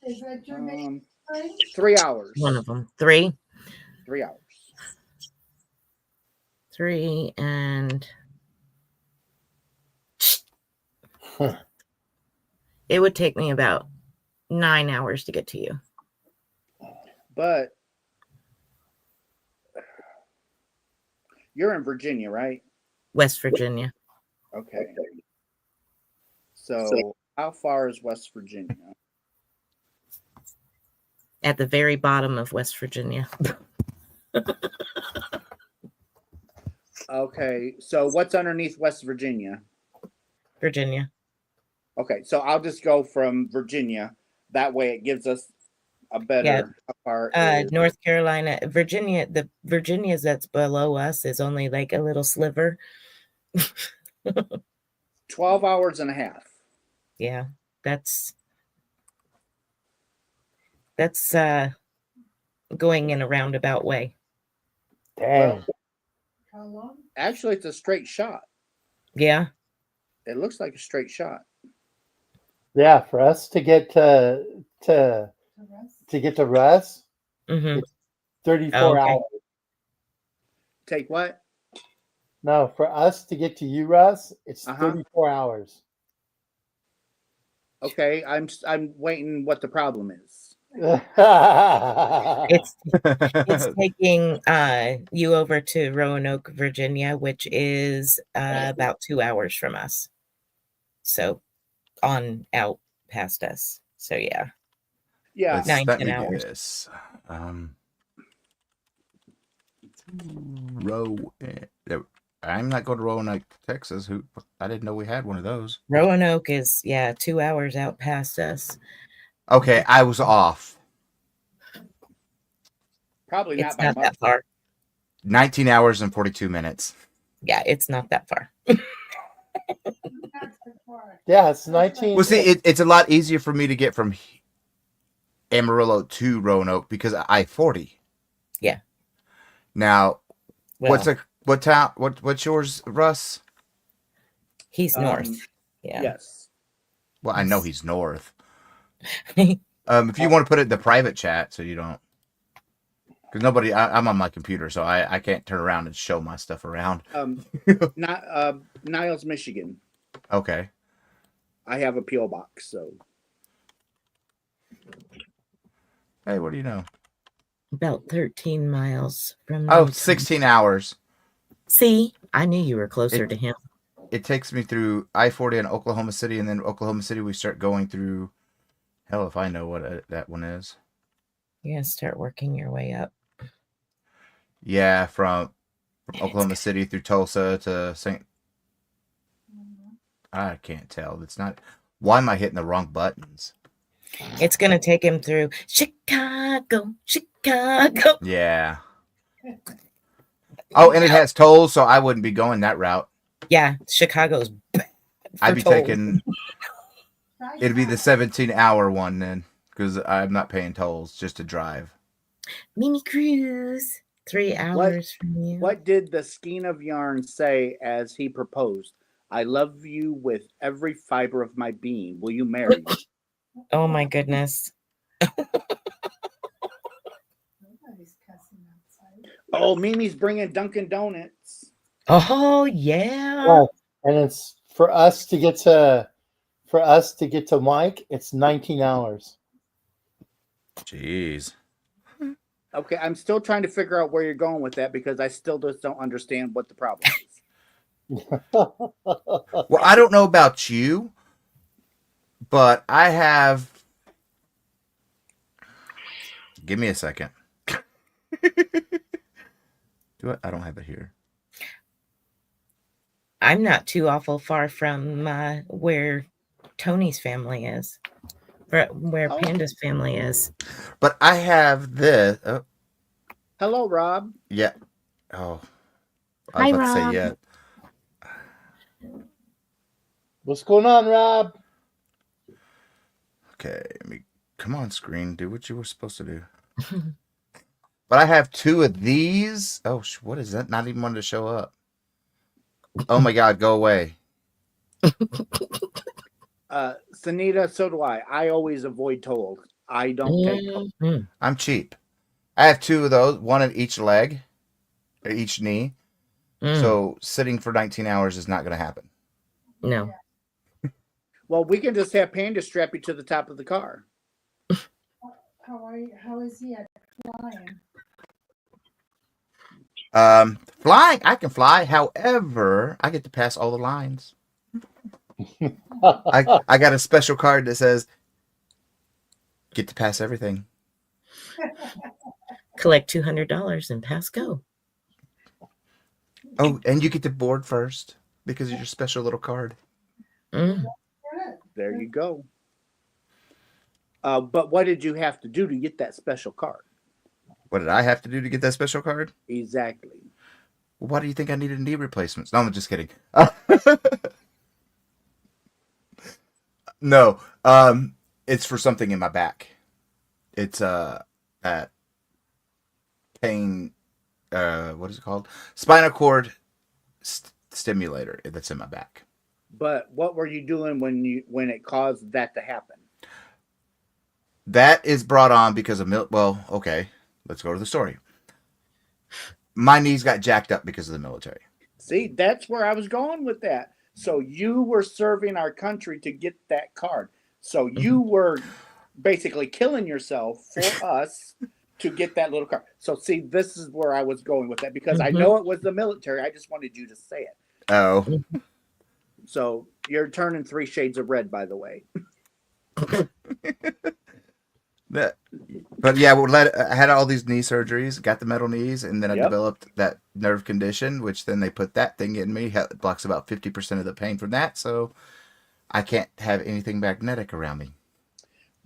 Is that your name? 3 hours. One of them. 3. 3 hours. 3 and it would take me about 9 hours to get to you. But you're in Virginia, right? West Virginia. Okay. So how far is West Virginia? At the very bottom of West Virginia. Okay. So what's underneath West Virginia? Virginia. Okay. So I'll just go from Virginia. That way it gives us a better part. North Carolina, Virginia, the Virginias that's below us is only like a little sliver. 12 hours and a half. Yeah, that's going in a roundabout way. Dang. How long? Actually, it's a straight shot. Yeah. It looks like a straight shot. Yeah, for us to get to To rest? Russ, Mm-hmm. 34 Oh, okay. hours. Take what? No, for us to get to you, Russ, it's Uh-huh. 34 hours. Okay, I'm waiting what the problem is. It's taking you over to Roanoke, Virginia, which is about 2 hours from us. So on out past us. So yeah. Yeah. Nine, Let 10 me do hours. this. I'm not going to Roanoke, Texas. I didn't know we had one of those. Roanoke is 2 hours out past us. Okay, I was off. Probably It's not by not much. that far. 19 hours and 42 minutes. Yeah, it's not that far. Yeah, it's 19. Well, see, it's a lot easier for me to get from Amarillo to Roanoke because I-40. Yeah. Now, Well, what town? What's yours, Russ? he's north. Yeah. Yes. Well, I know he's north. If you want to put it in the private chat, so you don't, because nobody, I'm on my computer, so I can't turn around and show my stuff around. Not Niles, Michigan. Okay. I have a PO box, so. Hey, what do you know? About 13 miles from Oh, me. 16 hours. See, I knew you were closer to him. It takes me through I-40 in Oklahoma City, and then Oklahoma City we start going through. Hell, if I know what that one is. You're gonna start working your way up. Yeah, from Oklahoma City through Tulsa to St. I can't tell. It's not. Why am I hitting the wrong buttons? It's gonna take him through Chicago. Yeah. Oh, and it has tolls, so I wouldn't be going that route. Yeah, Chicago's bad for I'd be tolls. taking. It'd be the 17-hour one then, because I'm not paying tolls just to drive. Mini cruise. 3 hours from you. What did the skein of yarn say as he proposed? I love you with every fiber of my being. Will you marry me? Oh my goodness. Nobody's cussing outside. Oh, Mimi's bringing Dunkin' Donuts. Oh yeah. Right. And it's for us to get to Mike, it's 19 hours. Jeez. Okay, I'm still trying to figure out where you're going with that because I still just don't understand what the problem is. Well, I don't know about you, but I have. Give me a second. I don't have it here. I'm not too awful far from where Tony's family is. Where Oh. Panda's family is. But I have this. Oh, Hello, Rob. Yeah. Oh, I Hi, was about to say Rob. yeah. What's going on, Rob? Okay, come on, screen. Do what you were supposed to do. But I have 2 of these. Oh, what is that? Not even wanting to show up. Oh my God, go away. Sanita, so do I. I always avoid tolls. I don't take tolls. Mhm. I'm cheap. I have 2 of those, one at each leg or each knee. So sitting for 19 hours is not going to happen. No. Well, we can just have Panda strap you to the top of the car. How is he at flying? Flying, I can fly. However, I get to pass all the lines. I got a special card that says get to pass everything. Collect $200 and pass go. Oh, and you get to board first because of your special little card. Mm. There you go. But what did you have to do to get that special card? What did I have to do to get that special card? Exactly. Well, why do you think I needed knee replacements? No, I'm just kidding. No, it's for something in my back. It's at pain. What is it called? Spinal cord stimulator that's in my back. But what were you doing when it caused that to happen? That is brought on because of well, okay, let's go to the story. My knees got jacked up because of the military. See, that's where I was going with that. So you were serving our country to get that card. So you were basically killing yourself for us to get that little card. So see, this is where I was going with that because I know it was the military. I just wanted you to say it. Oh. So you're turning 3 shades of red, by the way. But yeah, I had all these knee surgeries, got the metal knees, and then I developed that nerve condition, which then they put that thing in me. It blocks about 50% of the pain from that, so I can't have anything magnetic around me.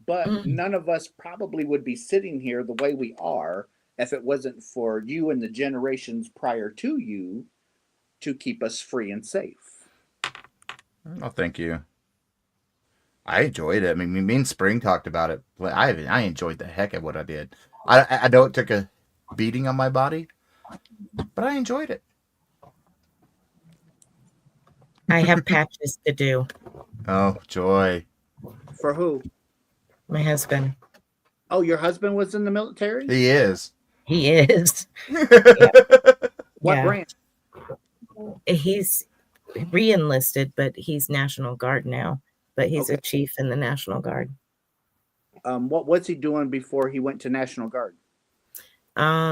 But none of us probably would be sitting here the way we are if it wasn't for you and the generations prior to you to keep us free and safe. Oh, thank you. I enjoyed it. I mean, me and Spring talked about it. I enjoyed the heck of what I did. I know it took a beating on my body, but I enjoyed it. I have patches to do. Oh, joy. For who? My husband. Oh, your husband was in the military? He is. He is. What branch? He's re-enlisted, but he's National Guard now. But he's a chief in the National Guard. What was he doing before he went to National Guard?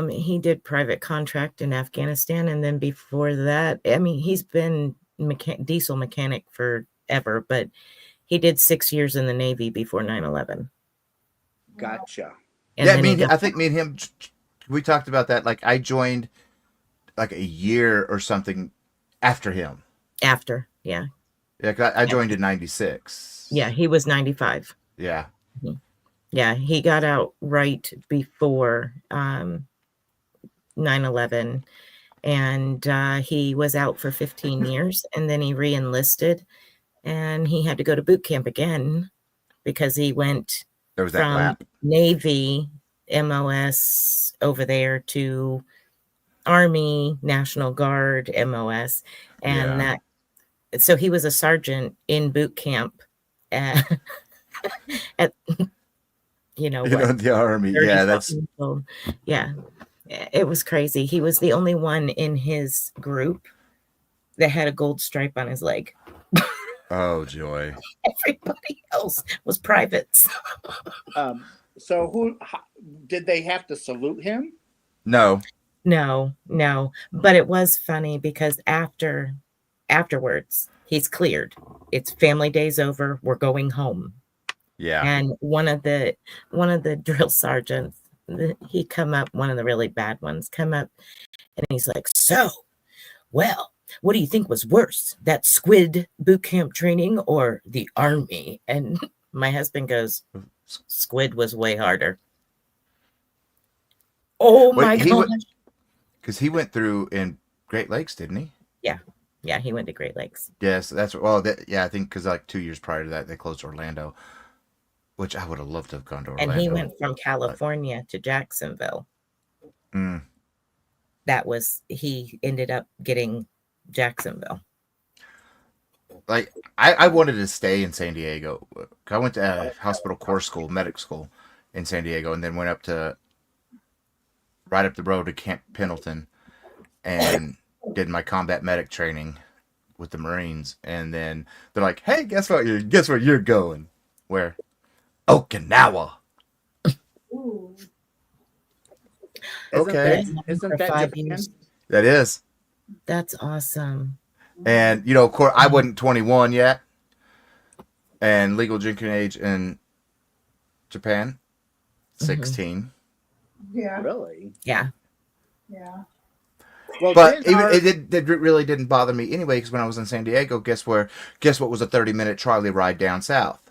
He did private contract in Afghanistan, and then before that, I mean, he's been diesel mechanic forever, but he did 6 years in the Navy before 9/11. Gotcha. And yeah, I think me and him, we talked about that. Like I joined like a year or something after him. After, yeah. Yeah, I joined in 96. Yeah, he was 95. Yeah. Yeah, he got out right before 9/11, and he was out for 15 years, and then he re-enlisted, and he had to go to boot camp again because he went from Navy MOS over there to Army National Guard MOS, and so he was a sergeant in boot camp at the Army. Yeah, that's it was crazy. He was the only one in his group that had a gold stripe on his leg. Oh, joy. Everybody else was privates. So did they have to salute him? No. But it was funny because afterwards he's cleared. It's family day's over. We're going home. Yeah. And one of the drill sergeants, he come up, one of the really bad ones come up, and he's like, "So, well, what do you think was worse, that squid boot camp training or the Army?" And my husband goes, "Squid was way harder." Oh Wait, my he gosh. went because he went through in Great Lakes, didn't he? Yeah, he went to Great Lakes. Yes, that's well. Yeah, I think because like 2 years prior to that, they closed Orlando, which I would have loved to have gone to And he Orlando. went from California to Jacksonville. Mm. He ended up getting Jacksonville. Like I wanted to stay in San Diego. I went to hospital corps school, medic school in San Diego, and then went up to right up the road to Camp Pendleton and did my combat medic training with the Marines. And then they're like, "Hey, guess what? Guess where you're going? Where? Okinawa." Ooh. Okay. Isn't For that 5 Japan? years. That is. That's awesome. And you know, of course, I wasn't 21 yet, and legal drinking age in Japan, 16. Yeah. Really? Yeah. Yeah. Well, But didn't our- it really didn't bother me anyway, because when I was in San Diego, guess what was a 30-minute trolley ride down south,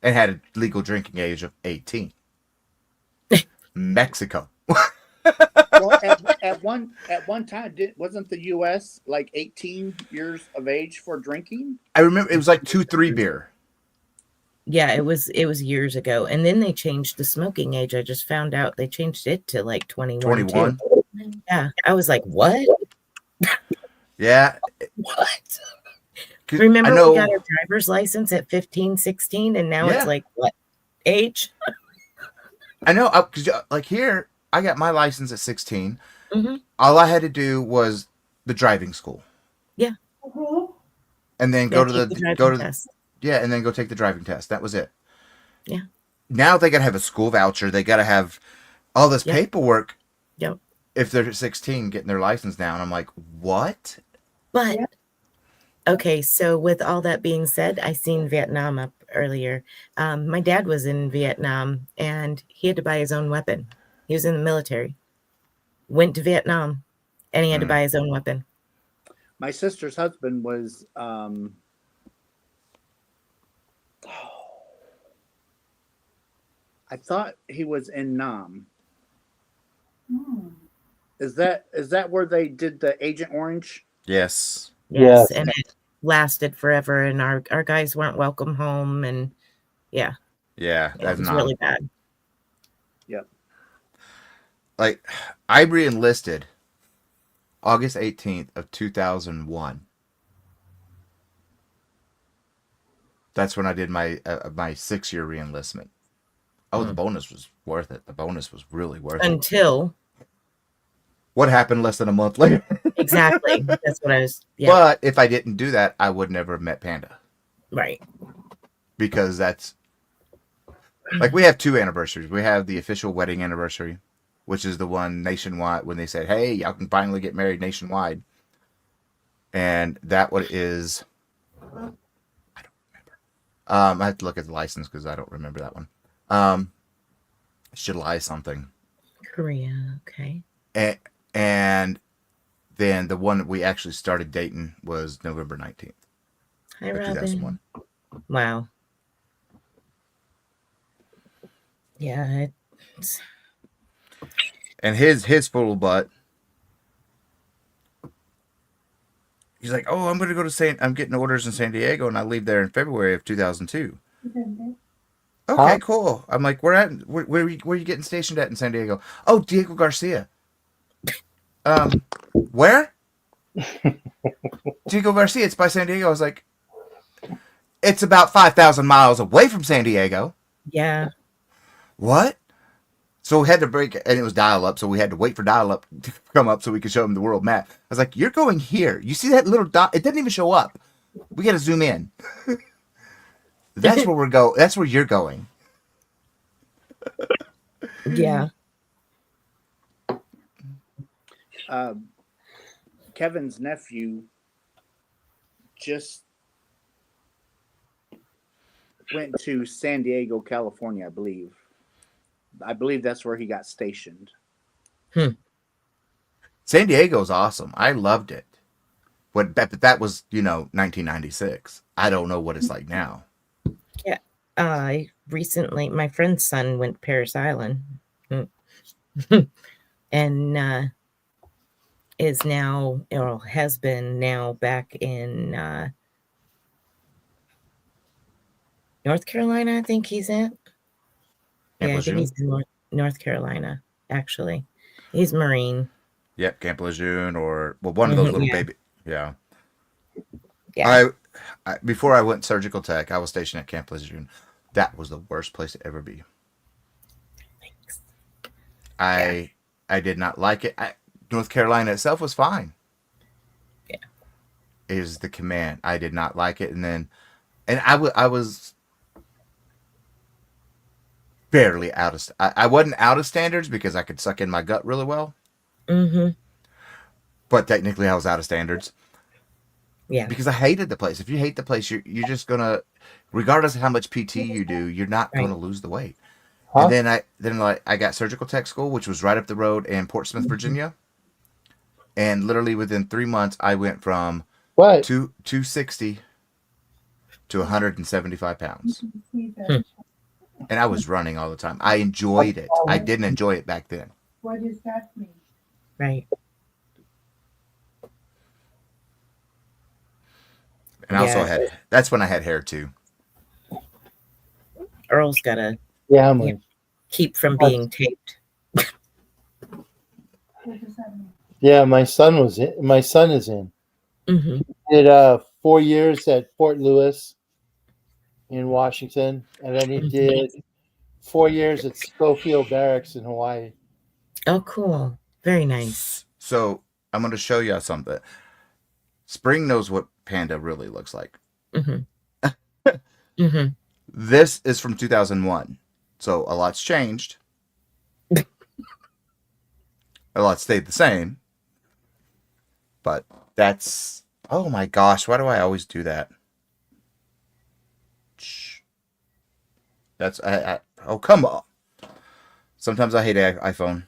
and had a legal drinking age of 18. Mexico. well, at one time, wasn't the U.S. like 18 years of age for drinking? I remember it was like 2-3 beer. Yeah, it was years ago. And then they changed the smoking age. I just found out they changed it to like 21. 21. Too. Yeah. I was like, what? Yeah. What? 'Cause Remember I know, we got our driver's license at 15, 16, and now Yeah. it's like what age? I know, because like here, I got my license at 16. Mm-hmm. All I had to do was the driving school, Mhm. and then Go to the test. and then go take the driving test. That was it. Yeah. Now they gotta have a school voucher. They gotta have all this Yep. paperwork. Yep. If they're 16, getting their license now, and I'm like, what? But Yeah. okay, so with all that being said, I seen Vietnam up earlier. My dad was in Vietnam and he had to buy his own weapon. He was in the military, went to Vietnam, and he had to buy his own weapon. My sister's husband was I thought he was in Nam. Hmm. Is that where they did the Agent Orange? Yes. Yes, Yes. and it lasted forever, and our guys weren't welcome home, and yeah, Yeah, it that's was not really bad. Yep. like I re-enlisted August 18th of 2001. That's when I did my 6-year re-enlistment. Oh, the bonus was worth it. The bonus was really worth it. Until What happened less than a month later? exactly, that's what I was. Yeah, But if I didn't do that, I would never have met Panda, right. because that's like we have 2 anniversaries. We have the official wedding anniversary, which is the one nationwide when they said, "Hey, y'all can finally get married nationwide," and that one is I don't remember. I have to look at the license because I don't remember that one. It's July something, Korea, okay. and then the one that we actually started dating was November 19th, Hi, of Robin. 2001. Wow. Yeah, it's And his full butt. He's like, "Oh, I'm going to go to I'm getting orders in San Diego, and I leave there in February of 2002." Okay, Huh? cool. I'm like, where are you getting stationed at in San Diego? Oh, Diego Garcia. Where? Diego Garcia. It's by San Diego. I was like, it's about 5,000 miles away from San Diego. yeah. What? So we had to break, and it was dial-up, so we had to wait for dial-up to come up so we could show him the world map. I was like, you're going here. You see that little dot? It didn't even show up. We got to zoom in. That's where that's where you're going. Yeah. Kevin's nephew just went to San Diego, California, I believe. I believe that's where he got stationed. San Diego's awesome. I loved it. But that was, 1996. I don't know what it's like now. Recently, my friend's son went to Paris Island. and is now, or has been now, back in North Carolina, I think he's at. Yeah, I think he's in North Carolina, actually. He's Marine. Yep, Camp Lejeune, or one of those little Yeah. baby. Yeah. Yeah. I before I went surgical tech, I was stationed at Camp Lejeune. That was the worst place to ever be. Thanks. I did not like it. North Carolina itself was fine. Yeah. It was the command. I did not like it, and I was barely out of. I wasn't out of standards because I could suck in my gut really well. Mm-hmm. But technically, I was out of standards. Yeah. Because I hated the place. If you hate the place, you're just gonna, regardless of how much PT you do, you're not Right. gonna lose the weight. Huh? And then I got surgical tech school, which was right up the road in Portsmouth, Virginia. And literally within 3 months, I went from What? 260 to 175 pounds. Hmm. And I was running all the time. I enjoyed it. I didn't enjoy it back then. What does that mean? Right. And I also Yeah. that's when I had hair too. Earl's got to Yeah, I'm like, keep from being taped. What does that mean? yeah. My son is in. Mm-hmm. Did 4 years at Fort Lewis in Washington, and then he did 4 years at Schofield Barracks in Hawaii. Oh, cool. Very nice. So I'm going to show you something. Spring knows what Panda really looks like. Mm-hmm. Mm-hmm. This is from 2001. So a lot's changed. A lot stayed the same. But that's... Oh my gosh, why do I always do that? That's... oh, come on. Sometimes I hate iPhone.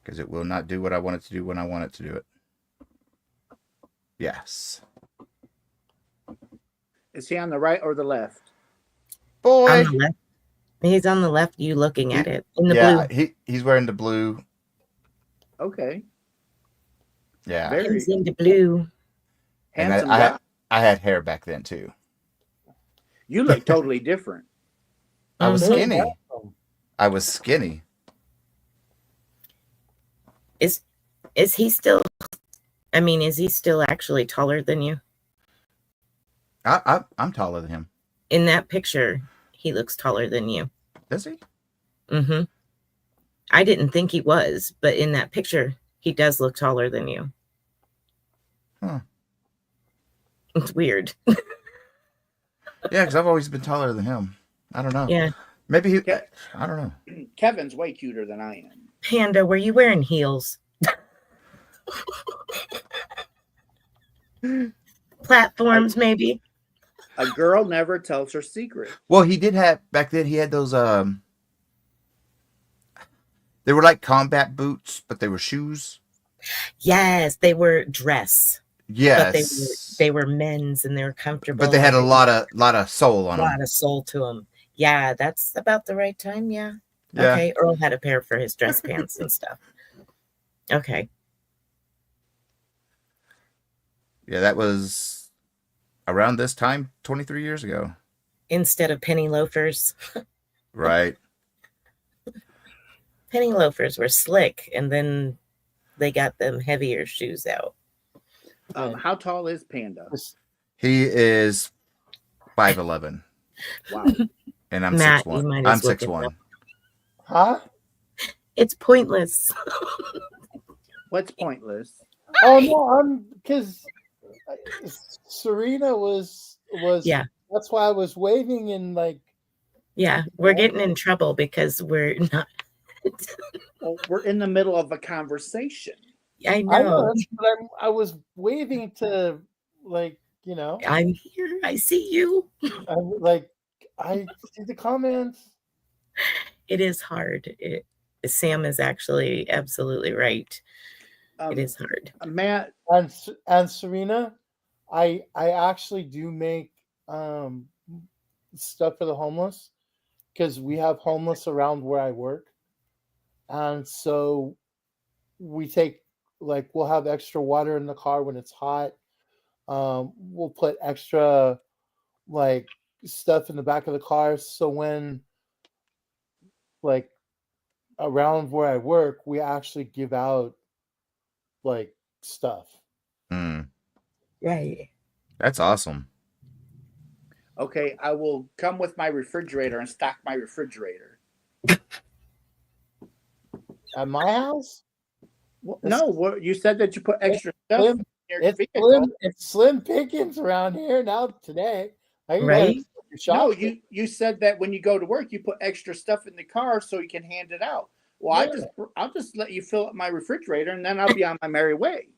Because it will not do what I want it to do when I want it to do it. Yes. Is he on the right or the left? Boy! On the left. He's on the left, you looking at it. In the blue. He's wearing the blue. Okay. Yeah. Very He's in the blue. And handsome I guy. had hair back then too. You look totally different. I was Mhm. skinny. I was skinny. Is he still, I mean, is he still actually taller than you? I'm taller than him. In that picture, he looks taller than you. Does he? Mm-hmm. I didn't think he was, but in that picture, he does look taller than you. Huh. It's weird. Yeah, because I've always been taller than him. I don't know. Yeah. Maybe he... Ke- I don't know. Kevin's way cuter than I am. Panda, were you wearing heels? Platforms, maybe? A girl never tells her secret. Well, he did have... Back then, he had those... They were like combat boots, but they were shoes. Yes, they were dress. Yes. But they were men's and they were comfortable. But they had a lot of sole on a them. lot of soul to them. Yeah, that's about the right time. Yeah. Yeah. Okay. Earl had a pair for his dress pants and stuff. Okay. Yeah, that was around this time, 23 years ago. Instead of penny loafers. Right. Penny loafers were slick, and then they got them heavier shoes out. How tall is Panda? He is 5'11". Wow. And I'm Matt, 6'1". you might I'm as well get 6'1". Huh? It's pointless. What's pointless? Oh no, I'm because Serena was. Yeah. That's why I was waving and like. Yeah, we're getting in trouble because we're not. Well, we're in the middle of a conversation. I I know. know, but I was waving to like I'm here. I see you. I see the comments. It is hard. Sam is actually absolutely right. It is hard. Matt And Serena, I actually do make stuff for the homeless because we have homeless around where I work. And so we take, like, we'll have extra water in the car when it's hot. We'll put extra, like, stuff in the back of the car. So when, like, around where I work, we actually give out, like, stuff. Mm, Right. that's awesome. Okay, I will come with my refrigerator and stock my refrigerator. At my house, Well, It's- no, you said that you put extra stuff slim. in your It's vehicle. slim. It's slim pickings around here now today. I can Right? go No, shopping. you said that when you go to work, you put extra stuff in the car so you can hand it out. Well, Yeah. I'll just let you fill up my refrigerator, and then I'll be on my merry way.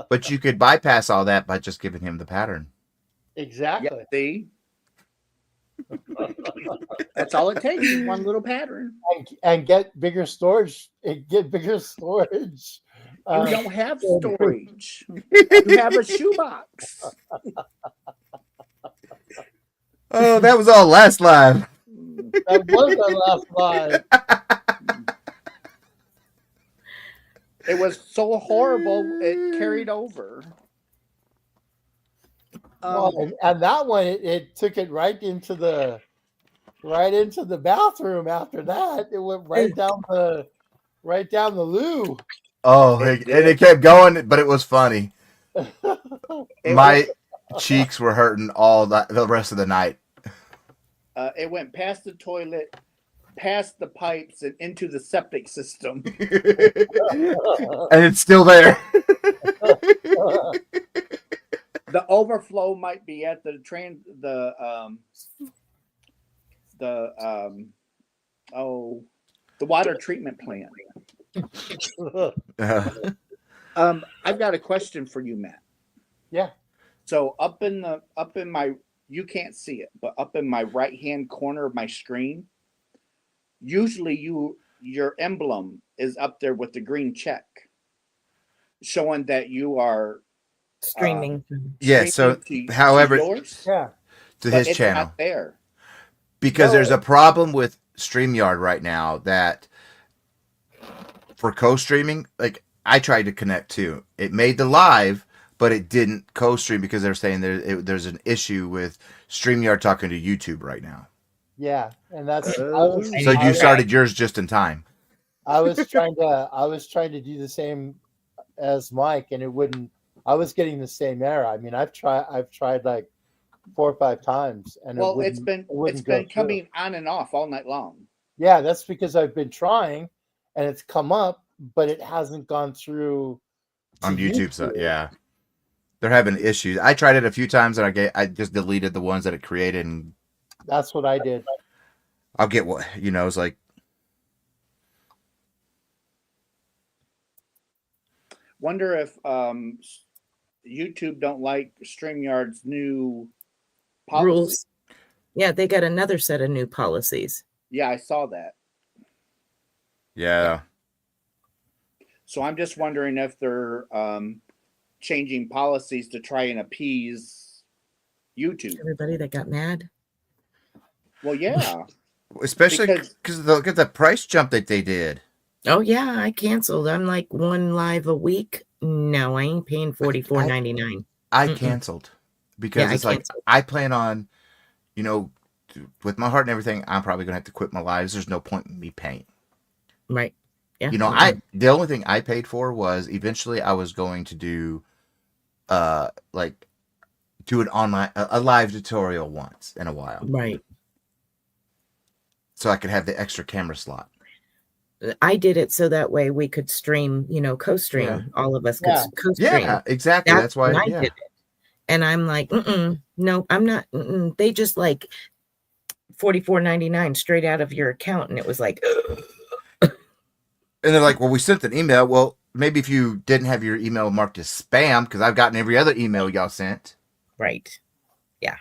But you could bypass all that by just giving him the pattern. Exactly. Yeah, see, that's all it takes is one little pattern. And get bigger storage. Get bigger storage. You don't have storage. You have a shoebox. Oh, that was all last live. That was our last live. It was so horrible it carried over. Well, and that one, it took it right into the bathroom. After that, it went right down the loo. Oh, and it kept going, but it was funny. My cheeks were hurting all the rest of the night. It went past the toilet, past the pipes, and into the septic system. And it's still there. The overflow might be at the water treatment plant. I've got a question for you, Matt. Yeah. So up in my, you can't see it, but up in my right hand corner of my screen, usually your emblem is up there with the green check, showing that you are Streaming. Yeah, so streaming to however, yours, Yeah. to but his it's channel. not there. Because No. there's a problem with StreamYard right now that for co-streaming, like I tried to connect to. It made the live, but it didn't co-stream because they're saying there's an issue with StreamYard talking to YouTube right now. Yeah, and that's So you started yours just in time. I was trying to do the same as Mike, and it wouldn't. I was getting the same error. I mean, I've tried like 4 or 5 times, and It's been coming on and off all night long. Yeah, that's because I've been trying, and it's come up, but it hasn't gone through On YouTube. So yeah, they're having issues. I tried it a few times, and I just deleted the ones that it created, and That's what I did. I'll get what it's like. Wonder if YouTube don't like StreamYard's new policy. Rules. Yeah, they got another set of new policies. Yeah, I saw that. Yeah. So I'm just wondering if they're changing policies to try and appease YouTube. Everybody that got mad. Well, yeah. Especially because look at the price jump that they did. Oh yeah, I canceled. I'm like 1 live a week. No, I ain't paying $44.99. I canceled because it's like I plan on, with my heart and everything, I'm probably gonna have to quit my lives. There's no point in me paying. Right. Yeah. The only thing I paid for was eventually I was going to do do an online a live tutorial once in a while. Right. So I could have the extra camera slot. I did it so that way we could stream, co-stream. Yeah. All of us could co-stream. Yeah, exactly. That's why I did it. And I'm like, no, I'm not. They just like $44.99 straight out of your account. And it was like, and they're like, well, we sent an email. Well, maybe if you didn't have your email marked as spam, because I've gotten every other email y'all sent. Right. Yeah.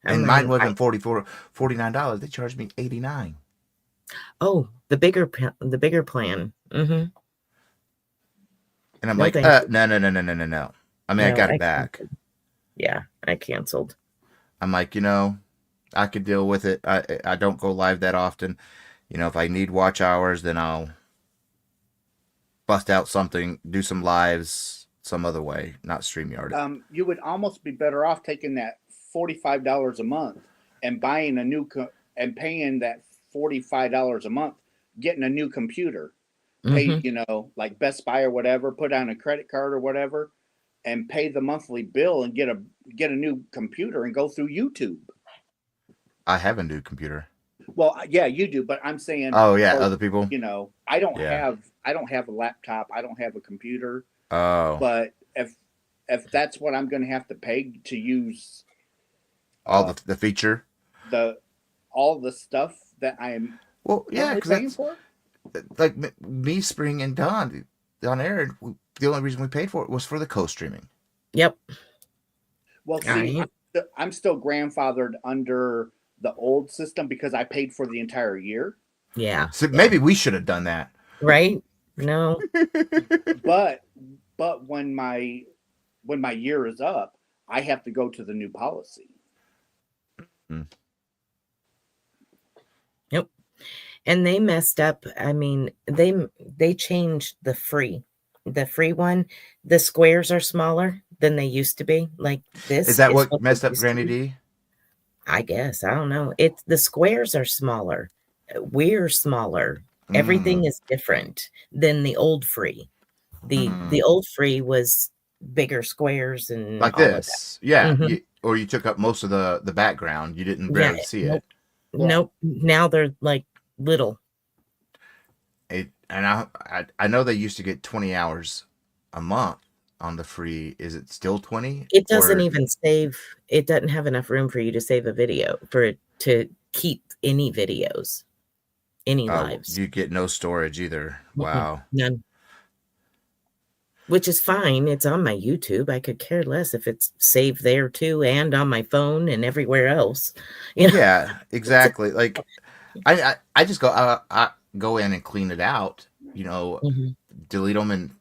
And mine wasn't $49. They charged me $89. Oh, the bigger plan. Mm-hmm. And I'm No, like, thank no. I mean, I got it back. Yeah, I canceled. I'm like, I I could deal with it. I don't go live that often. You know, if I need watch hours, then I'll bust out something, do some lives some other way, not StreamYard it. You would almost be better off taking that $45 a month and buying a new and paying that $45 a month, getting a new computer. Pay, Mhm. you know, like Best Buy or whatever, put on a credit card or whatever, and pay the monthly bill and get a new computer and go through YouTube. I have a new computer. Well, yeah, you do, but I'm saying, Oh yeah, other people. you know, I don't Yeah. have a laptop, I don't have a computer, Oh, but if that's what I'm going to have to pay to use all the feature. the all the stuff that I'm Well, yeah, currently because paying that's for, like me, Spring, and Don on air. The only reason we paid for it was for the co-streaming. Yep. well, see, I'm still grandfathered under the old system because I paid for the entire year. Yeah. So maybe we should have done that. Right? No. But when my year is up, I have to go to the new policy. Yep. And they messed up. I mean, they changed the free one. The squares are smaller than they used to be. Like this Is that is what what messed they up used to Granny be. D? I guess. I don't know. It's the squares are smaller. We're smaller. Everything is different than the old free. The old free was bigger squares and Like all of that. this. Yeah. Mhm. Or you took up most of the background. You didn't barely see Nope. it. Nope. Now they're like little. And I know they used to get 20 hours a month on the free. Is it still 20? It doesn't even save. It doesn't have enough room for you to save a video for it to keep any videos, any lives. You get no storage either. Wow. None. Which is fine. It's on my YouTube. I could care less if it's saved there too, and on my phone and everywhere else. You know? Yeah, exactly. Like I just I go in and clean it out. You know, delete them. And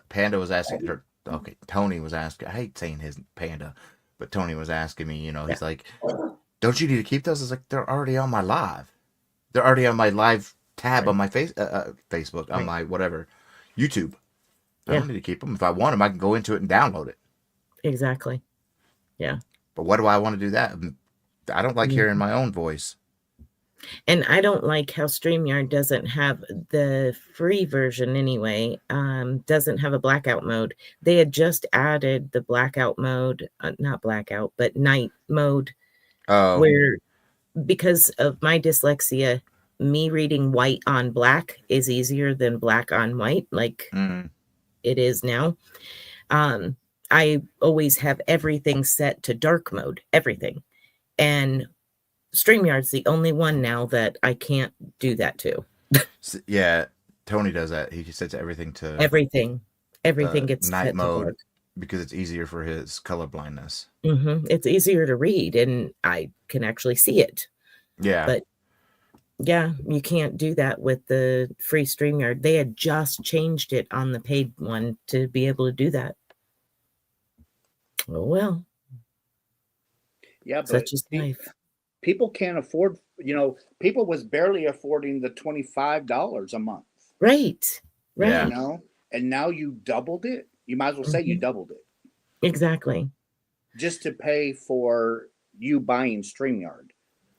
Panda was asking. Okay, Tony was asking. I hate saying his Panda, but Tony was asking me. You know, he's like, "Don't you need to keep those?" I was like, "They're already on my live. They're already on my live tab on my Facebook, on my whatever, YouTube. I don't need to keep them. If I want them, I can go into it and download it." Exactly. Yeah. But what do I want to do that? I don't like hearing my own voice. And I don't like how StreamYard doesn't have the free version anyway, doesn't have a blackout mode. They had just added the blackout mode, not blackout, but night mode, where because of my dyslexia, me reading white on black is easier than black on white, like it is now. I always have everything set to dark mode, everything. And StreamYard's the only one now that I can't do that to. Yeah, Tony does that. He sets everything to everything gets night set mode to dark. Because it's easier for his color blindness. It's easier to read, and I can actually see it. Yeah, but yeah, you can't do that with the free StreamYard. They had just changed it on the paid one to be able to do that. Oh well. Yeah, but such is life. People can't afford, you know, people was barely affording the $25 a month. Right. Yeah. You know, and now you doubled it. You might as well say you doubled it. Exactly. Just to pay for you buying StreamYard.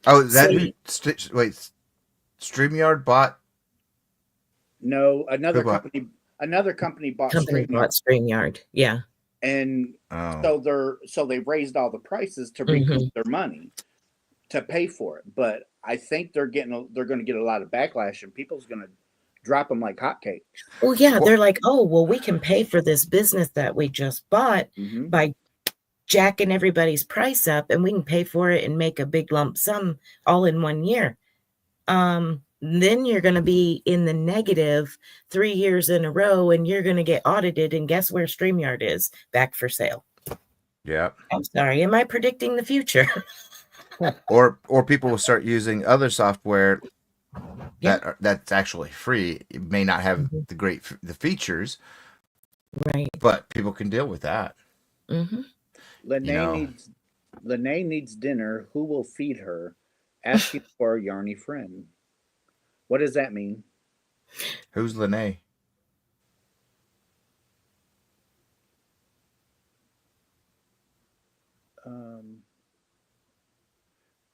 Oh, wait, StreamYard bought? No, another company bought StreamYard. Yeah. And so they raised all the prices to recoup their money to pay for it. But I think they're going to get a lot of backlash, and people's going to drop them like hotcakes. Well, yeah, they're like, oh, well, we can pay for this business that we just bought by jacking everybody's price up, and we can pay for it and make a big lump sum all in 1 year. Then you're going to be in the negative 3 years in a row, and you're going to get audited. And guess where StreamYard is? Back for sale. Yeah. I'm sorry. Am I predicting the future? or people will start using other software that's actually free. It may not have the features, right? But people can deal with that. Lene Lene needs dinner. Who will feed her? Asking for a yarny friend. What does that mean? Who's Lene? Um,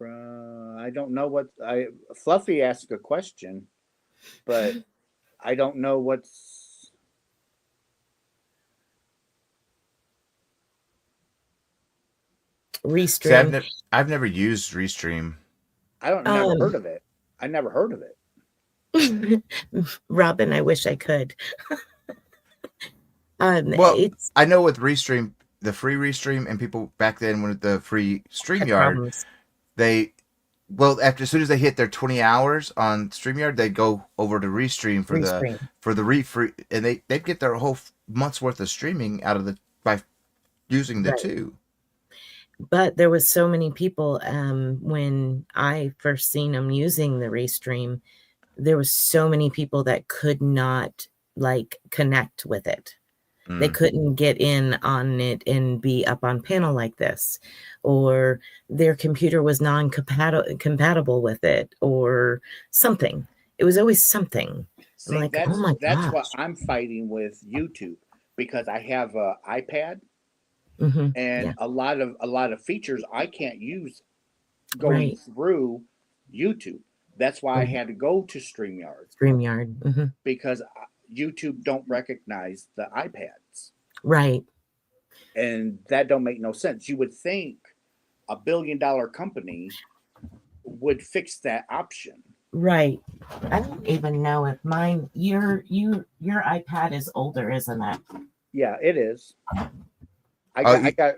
I don't know what I. Fluffy asked a question, but I don't know what's. See, Restream. I've never used Restream. I don't never heard of it. I never heard of it. Robin, I wish I could. Well, It's I know with Restream, the free Restream, and people back then with the free had StreamYard, problems. after as soon as they hit their 20 hours on StreamYard, they go over to Restream for Restream. the free, and they get their whole month's worth of streaming out of the by using the Right. two. But there was so many people when I first seen them using the Restream, there was so many people that could not like connect with it. They couldn't get in on it and be up on panel like this, or their computer was non-compatible with it, or something. It was always something. See, I'm like, oh my that's what gosh. I'm fighting with YouTube because I have a iPad Hmm. and Yeah. a lot of features I can't use going Right. through YouTube. That's why I Mhm. had to go to StreamYard StreamYard. Hmm. because YouTube don't recognize the iPads, Right. and that don't make no sense. You would think $1 billion company would fix that option. Right. I don't even know if mine your iPad is older, isn't it? Yeah, it is. I Oh, got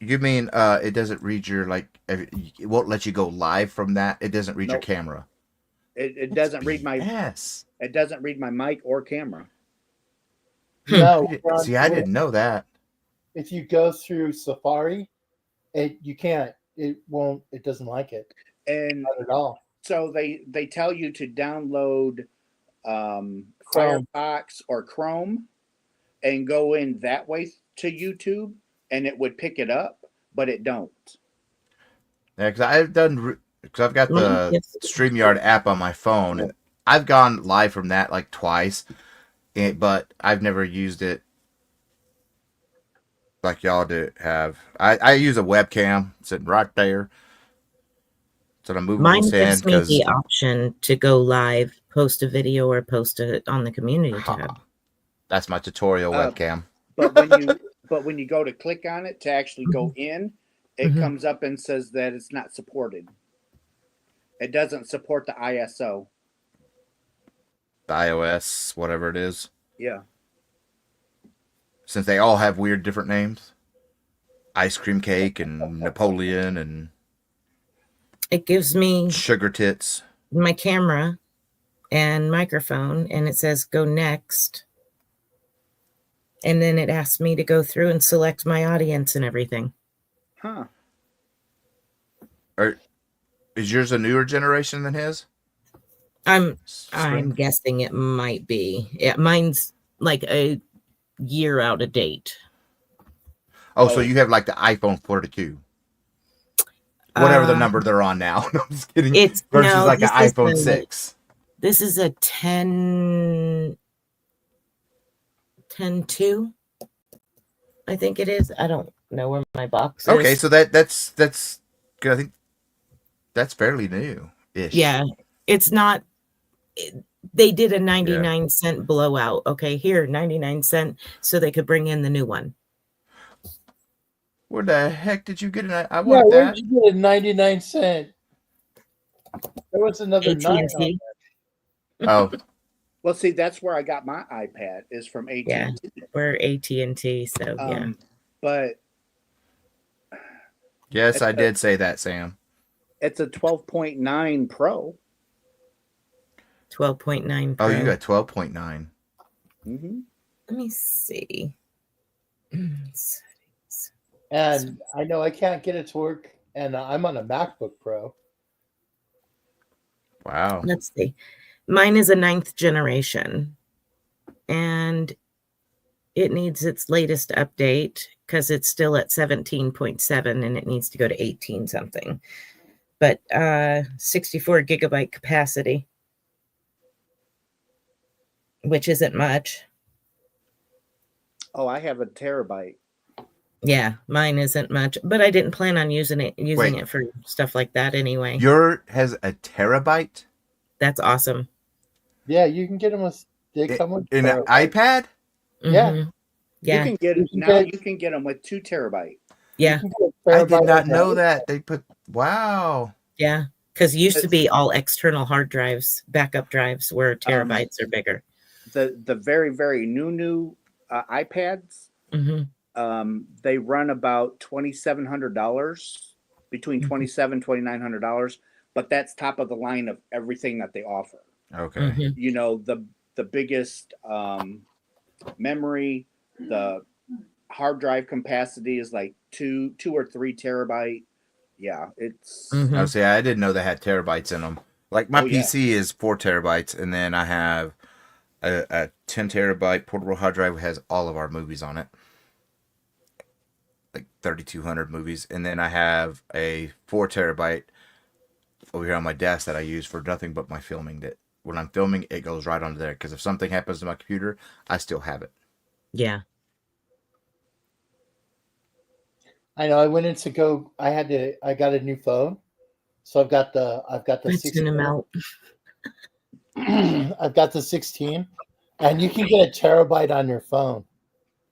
you mean it doesn't read your it won't let you go live from that. It doesn't read your Nope. camera. it That's doesn't read my BS. it doesn't read my mic or camera. No, See, I didn't know that. if you go through Safari, you can't. It won't. It doesn't like it. And Not at all. so they tell you to download Chrome. Firefox or Chrome and go in that way to YouTube, and it would pick it up, but it don't. Yeah, because I've got Mine the gets StreamYard app on my phone, and I've gone live from that like twice, but I've never used it like y'all have. I use a webcam sitting right there. It's on a movable mine stand gives me because the option to go live, post a video, or post it on the community tab. that's my tutorial webcam. But when you go to click on it to actually go in, it comes up and says that it's not supported. It doesn't support the ISO. The iOS, whatever it is. Yeah. Since they all have weird different names. Ice cream cake and Napoleon and It gives me sugar tits. my camera and microphone, and it says go next. And then it asks me to go through and select my audience and everything. Huh. Is yours a newer generation than his? I'm Spring? guessing it might be. Yeah, mine's like a year out of date. Oh, so you have like the iPhone 42. Whatever the number they're on now. No, I'm just kidding. It's Versus no, like an this is iPhone a- 6. This is a 10 2. I think it is. I don't know where my box is. Okay, so that's good. I think that's fairly new ish. Yeah, it's not. They did a 99-cent blowout. Okay, here, 99 cents, so they could bring in the new one. Where the heck did you get it? I Yeah, want where that. did you get a 99-cent? There was another 9 on AT&T. there. Oh, Well, see, that's where I got my iPad is from AT&T. Yeah, we're AT&T, so yeah. But yes, I did say that, Sam. it's a 12.9 Pro. 12.9 Oh, Pro. you got 12.9. Mm-hmm. Let me see. And I know I can't get it to work, and I'm on a MacBook Pro. Wow. Let's see. Mine is a 9th generation, and It needs its latest update because it's still at 17.7 and it needs to go to 18 something. But 64 gigabyte capacity, which isn't much. Oh, I have a terabyte. Yeah, mine isn't much, but I didn't plan on using Wait. it for stuff like that anyway. Your has a terabyte That's awesome. Yeah, you can get them with. They come with in an terabytes. iPad. Yeah. Mhm. Yeah. You can get You it can now. get- You can get them with 2 terabyte. Yeah. You can get a I did terabyte not on know the- that they put. Wow. Yeah. Because it used to It's- be all external hard drives, backup drives, where terabytes are bigger. The very new iPads. Hmm. They run about $2,700, between Mhm. $2,900, but that's top of the line of everything that they offer. Okay. Hmm. You know, the biggest memory, the hard drive capacity is like 2 or 3 terabyte. Yeah, it's Mhm. I say I didn't know they had terabytes in them. Like my Oh, yeah. PC is 4 terabytes, and then I have a 10 terabyte portable hard drive that has all of our movies on it, like 3,200 movies, and then I have a 4 terabyte over here on my desk that I use for nothing but my filming. That when I'm filming, it goes right onto there because if something happens to my computer, I still have it. Yeah. I know. I went in to go. I got a new phone, so I've got the That's in 16. amount. I've got the 16, and you can get a terabyte on your phone.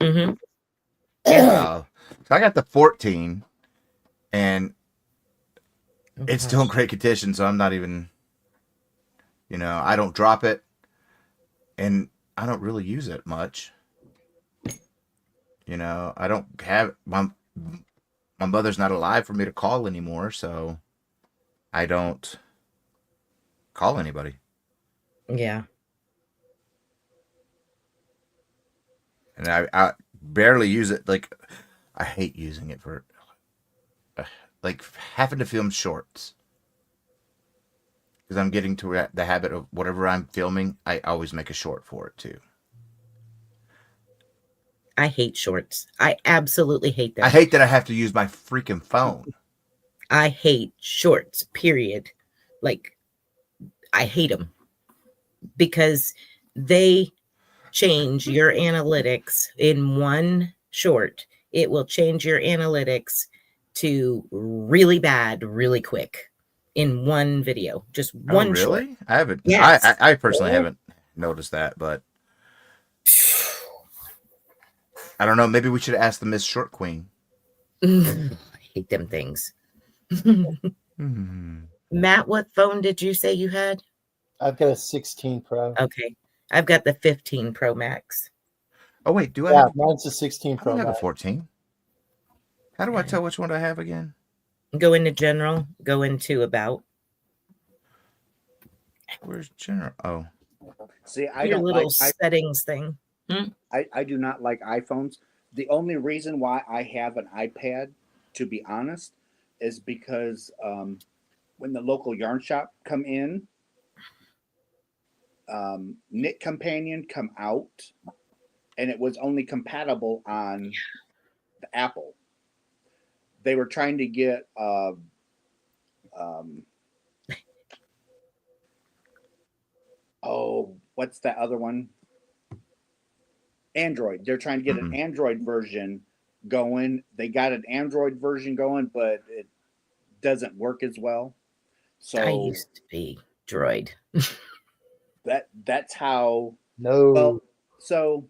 Hmm. So I got the 14, and it's still in great condition. So I'm not even, I don't drop it, and I don't really use it much. I don't have my mother's not alive for me to call anymore, so I don't call anybody. Yeah. And I barely use it. Like, I hate using it for, like, having to film shorts. Because I'm getting to the habit of whatever I'm filming, I always make a short for it, too. I hate shorts. I absolutely hate them. I hate that I have to use my freaking phone. I hate shorts, period. Like, I hate them because they change your analytics in one short. It will change your analytics to really bad, really quick in one video, just one Oh, short. really? I haven't. Yes. I personally Really? haven't noticed that, but I don't know. Maybe we should ask the Miss Short Queen. I hate them things. Matt, what phone did you say you had? I've got a 16 Pro. Okay. I've got the 15 Pro Max. Oh, wait. Do I Yeah, have? mine's a 16 I Pro. don't have a Max. 14. How do I tell which one I have again? Go into general, go into about. Where's general? Oh, see, I Your don't little like settings thing. I do not like iPhones. The only reason why I have an iPad, to be honest, is because when the local yarn shop come in, Knit Companion come out, and it was only compatible on the Apple. They were trying to get what's that other one? Android. They're trying to get an Android version going. They got an Android version going, but it doesn't work as well. So I used to be Droid. that's how. No. Well, so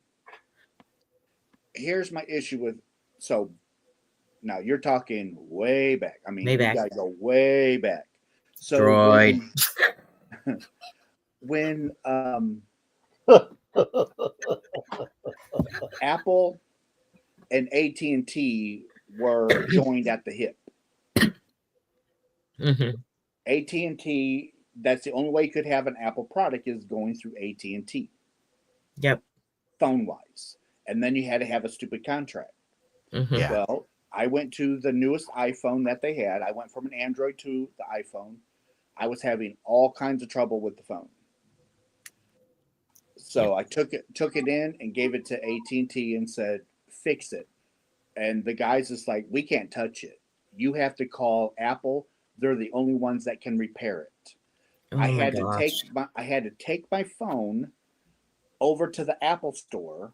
here's my issue with. So now you're talking way back. I mean, Way back. you gotta go way back. So Droid. when Apple and AT&T were joined at the hip. Hmm. AT&T, that's the only way you could have an Apple product is going through AT&T. Yep. Phone wise. And then you had to have a stupid contract. Hmm. yeah. Well, I went to the newest iPhone that they had. I went from an Android to the iPhone. I was having all kinds of trouble with the phone. So I took it in and gave it to AT&T and said, fix it. And the guy's just like, we can't touch it. You have to call Apple. They're the only ones that can repair it. Oh I my had to gosh. take my phone over to the Apple store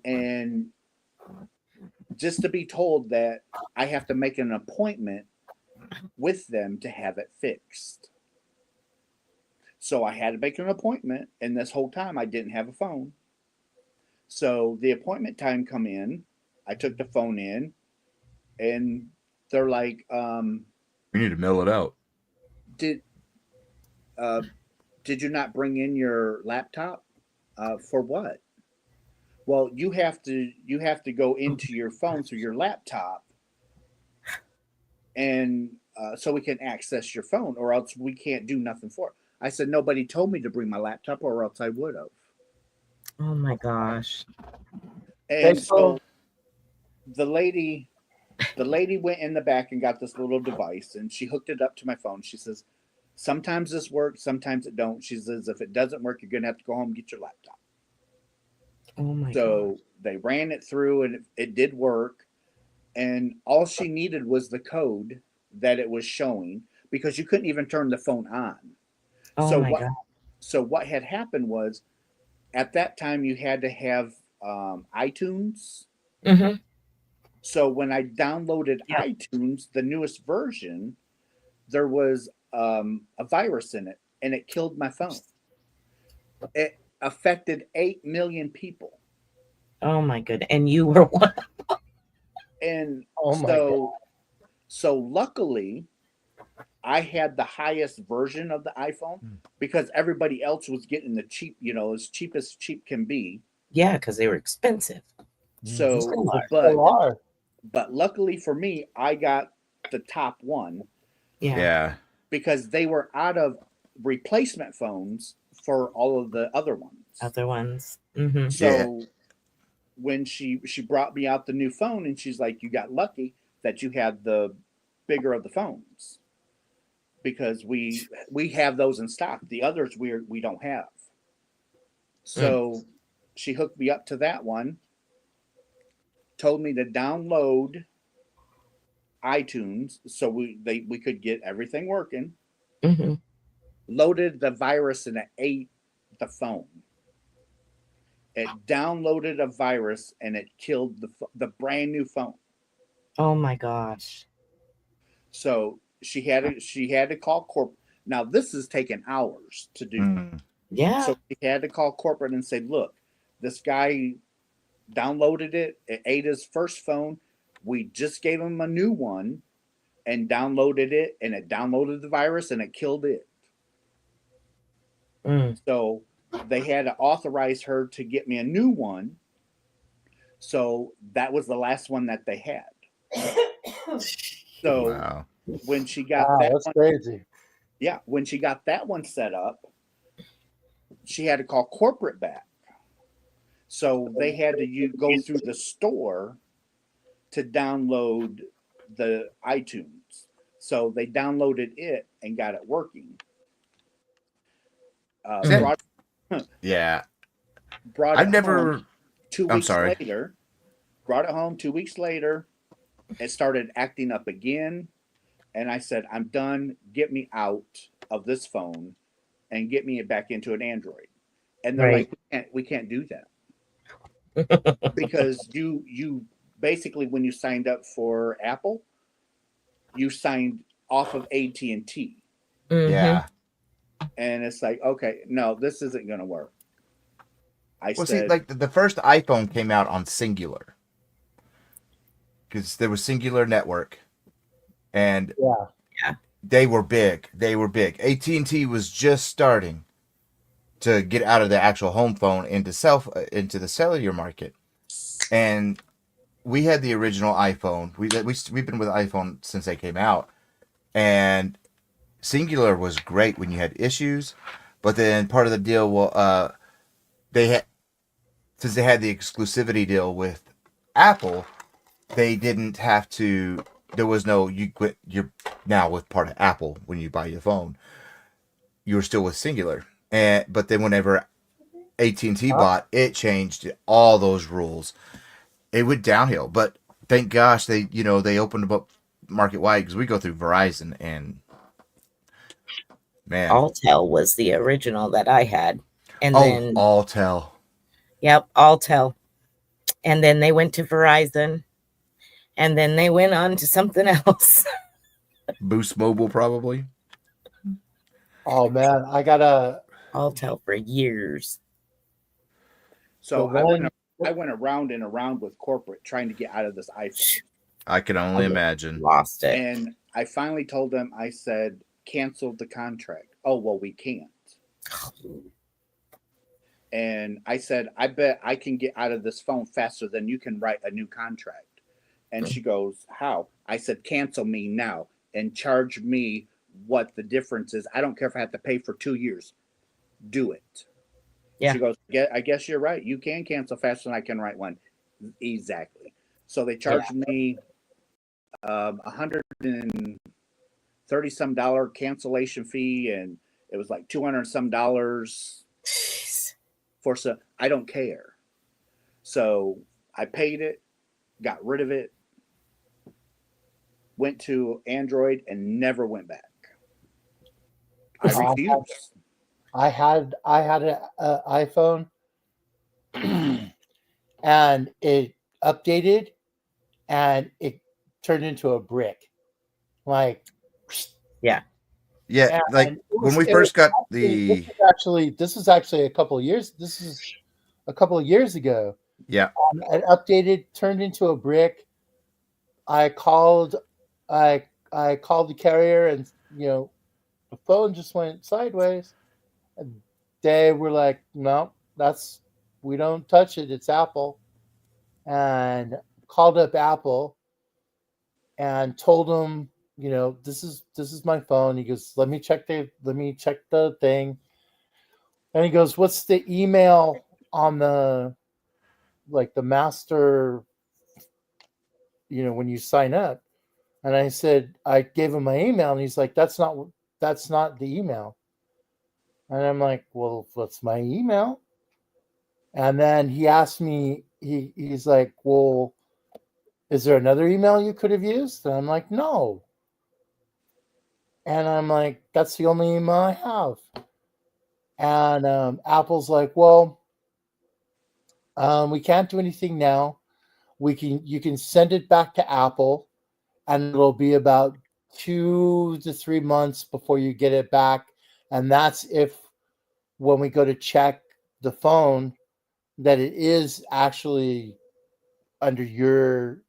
and just to be told that I have to make an appointment with them to have it fixed. So I had to make an appointment, and this whole time I didn't have a phone. So the appointment time come in, I took the phone in, and they're like, We need to mail it out. did did you not bring in your laptop? For what? Well, you have to go into your phone through your laptop, and so we can access your phone, or else we can't do nothing for it. I said nobody told me to bring my laptop, or else I would have. Oh my gosh. And so Facebook. the lady went in the back and got this little device, and she hooked it up to my phone. She says, sometimes this works, sometimes it don't. She says, if it doesn't work, you're gonna have to go home and get your laptop. Oh my So gosh. they ran it through, and it did work. And all she needed was the code that it was showing, because you couldn't even turn the phone on. Oh So my god. what had happened was, at that time you had to have iTunes. Mm-hmm. So when I downloaded Yep. iTunes, the newest version, there was a virus in it, and it killed my phone. It affected 8 million people. Oh my good. And you were one. And Oh my God. so luckily I had the highest version of the iPhone, because everybody else was getting the cheap, as cheap as cheap can be. Yeah, because they were expensive. So Still are. Still are. but luckily for me, I got the top one, Yeah. Yeah. because they were out of replacement phones for all of the other ones. Other ones. Mm-hmm. So when she brought me out the new phone, and she's like, you got lucky that you had the bigger of the phones, because we have those in stock. The others we don't have. So she hooked me up to that one, told me to download iTunes so we could get everything working. Mm-hmm. Loaded the virus, and it ate the phone. It downloaded a virus, and it killed the brand new phone. Oh my gosh. So she had to call corporate. Now this is taking hours to do. Mm. Yeah. So she had to call corporate and say, look, this guy downloaded it. It ate his first phone. We just gave him a new one and downloaded it, and it downloaded the virus, and it killed it. So they had to authorize her to get me a new one. So that was the last one that they had. So Wow. when she got Wow, that that's one, crazy. yeah, when she got that one set up, she had to call corporate back. So they had to go through the store to download the iTunes. So they downloaded it and got it working. Brought Yeah. brought I've it never. home 2 I'm weeks sorry. later. Brought it home 2 weeks later. It started acting up again. And I said, I'm done. Get me out of this phone and get me back into an Android. And they're Right. like, we can't do that. Because you basically, when you signed up for Apple, you signed off of AT&T. Mm-hmm. Yeah. And it's like, okay, no, this isn't going to work. Well, see, said, like the first iPhone came out on Singular, because there was Singular Network, and Yeah. they were big. They were big. AT&T was just starting to get out of the actual home phone into the cellular market, and we had the original iPhone. We've been with iPhone since they came out, and Singular was great when you had issues, but then part of the deal, they had, since they had the exclusivity deal with Apple, they didn't have to. There was no you're now with part of Apple when you buy your phone. You were still with Singular, but then whenever AT&T bought, it changed all those rules. It went downhill, but thank gosh they opened them up market wide because we go through Verizon and man, Alltel was the original that I had. And then, Alltel. yep, Alltel. And then they went to Verizon. And then they went on to something else. Boost Mobile, probably. Oh man, I got Alltel for years. So The I went around and around with corporate trying to get out of this iPhone. I can only imagine. Lost it. And I finally told them, I said, cancel the contract. Oh, well, we can't. And I said, I bet I can get out of this phone faster than you can write a new contract. And she goes, how? I said, cancel me now and charge me what the difference is. I don't care if I have to pay for 2 years. Do it. Yeah. She goes, yeah, I guess you're right. You can cancel faster than I can write one. Exactly. So they charged me $130 some cancellation fee, and it was like $200 some for some. I don't care. So I paid it, got rid of it, went to Android, and never went back. I refused. I had an iPhone, and it updated, and it turned into a brick. Like, Yeah, and like when we first got the. This is actually a couple of years. This is a couple of years ago. Yeah. It updated, turned into a brick. I called the carrier, and the phone just went sideways. They were like, no, we don't touch it. It's Apple. And called up Apple and told them, this is my phone. He goes, let me check the thing. And he goes, what's the email on the master, when you sign up? And I said, I gave him my email, and he's like, that's not the email. And I'm like, well, what's my email? And then he asked me, he's like, well, is there another email you could have used? And I'm like, no. And I'm like, that's the only email I have. And Apple's like, well, we can't do anything now. You can send it back to Apple, and it'll be about 2 to 3 months before you get it back. And that's if when we go to check the phone, that it is actually under your,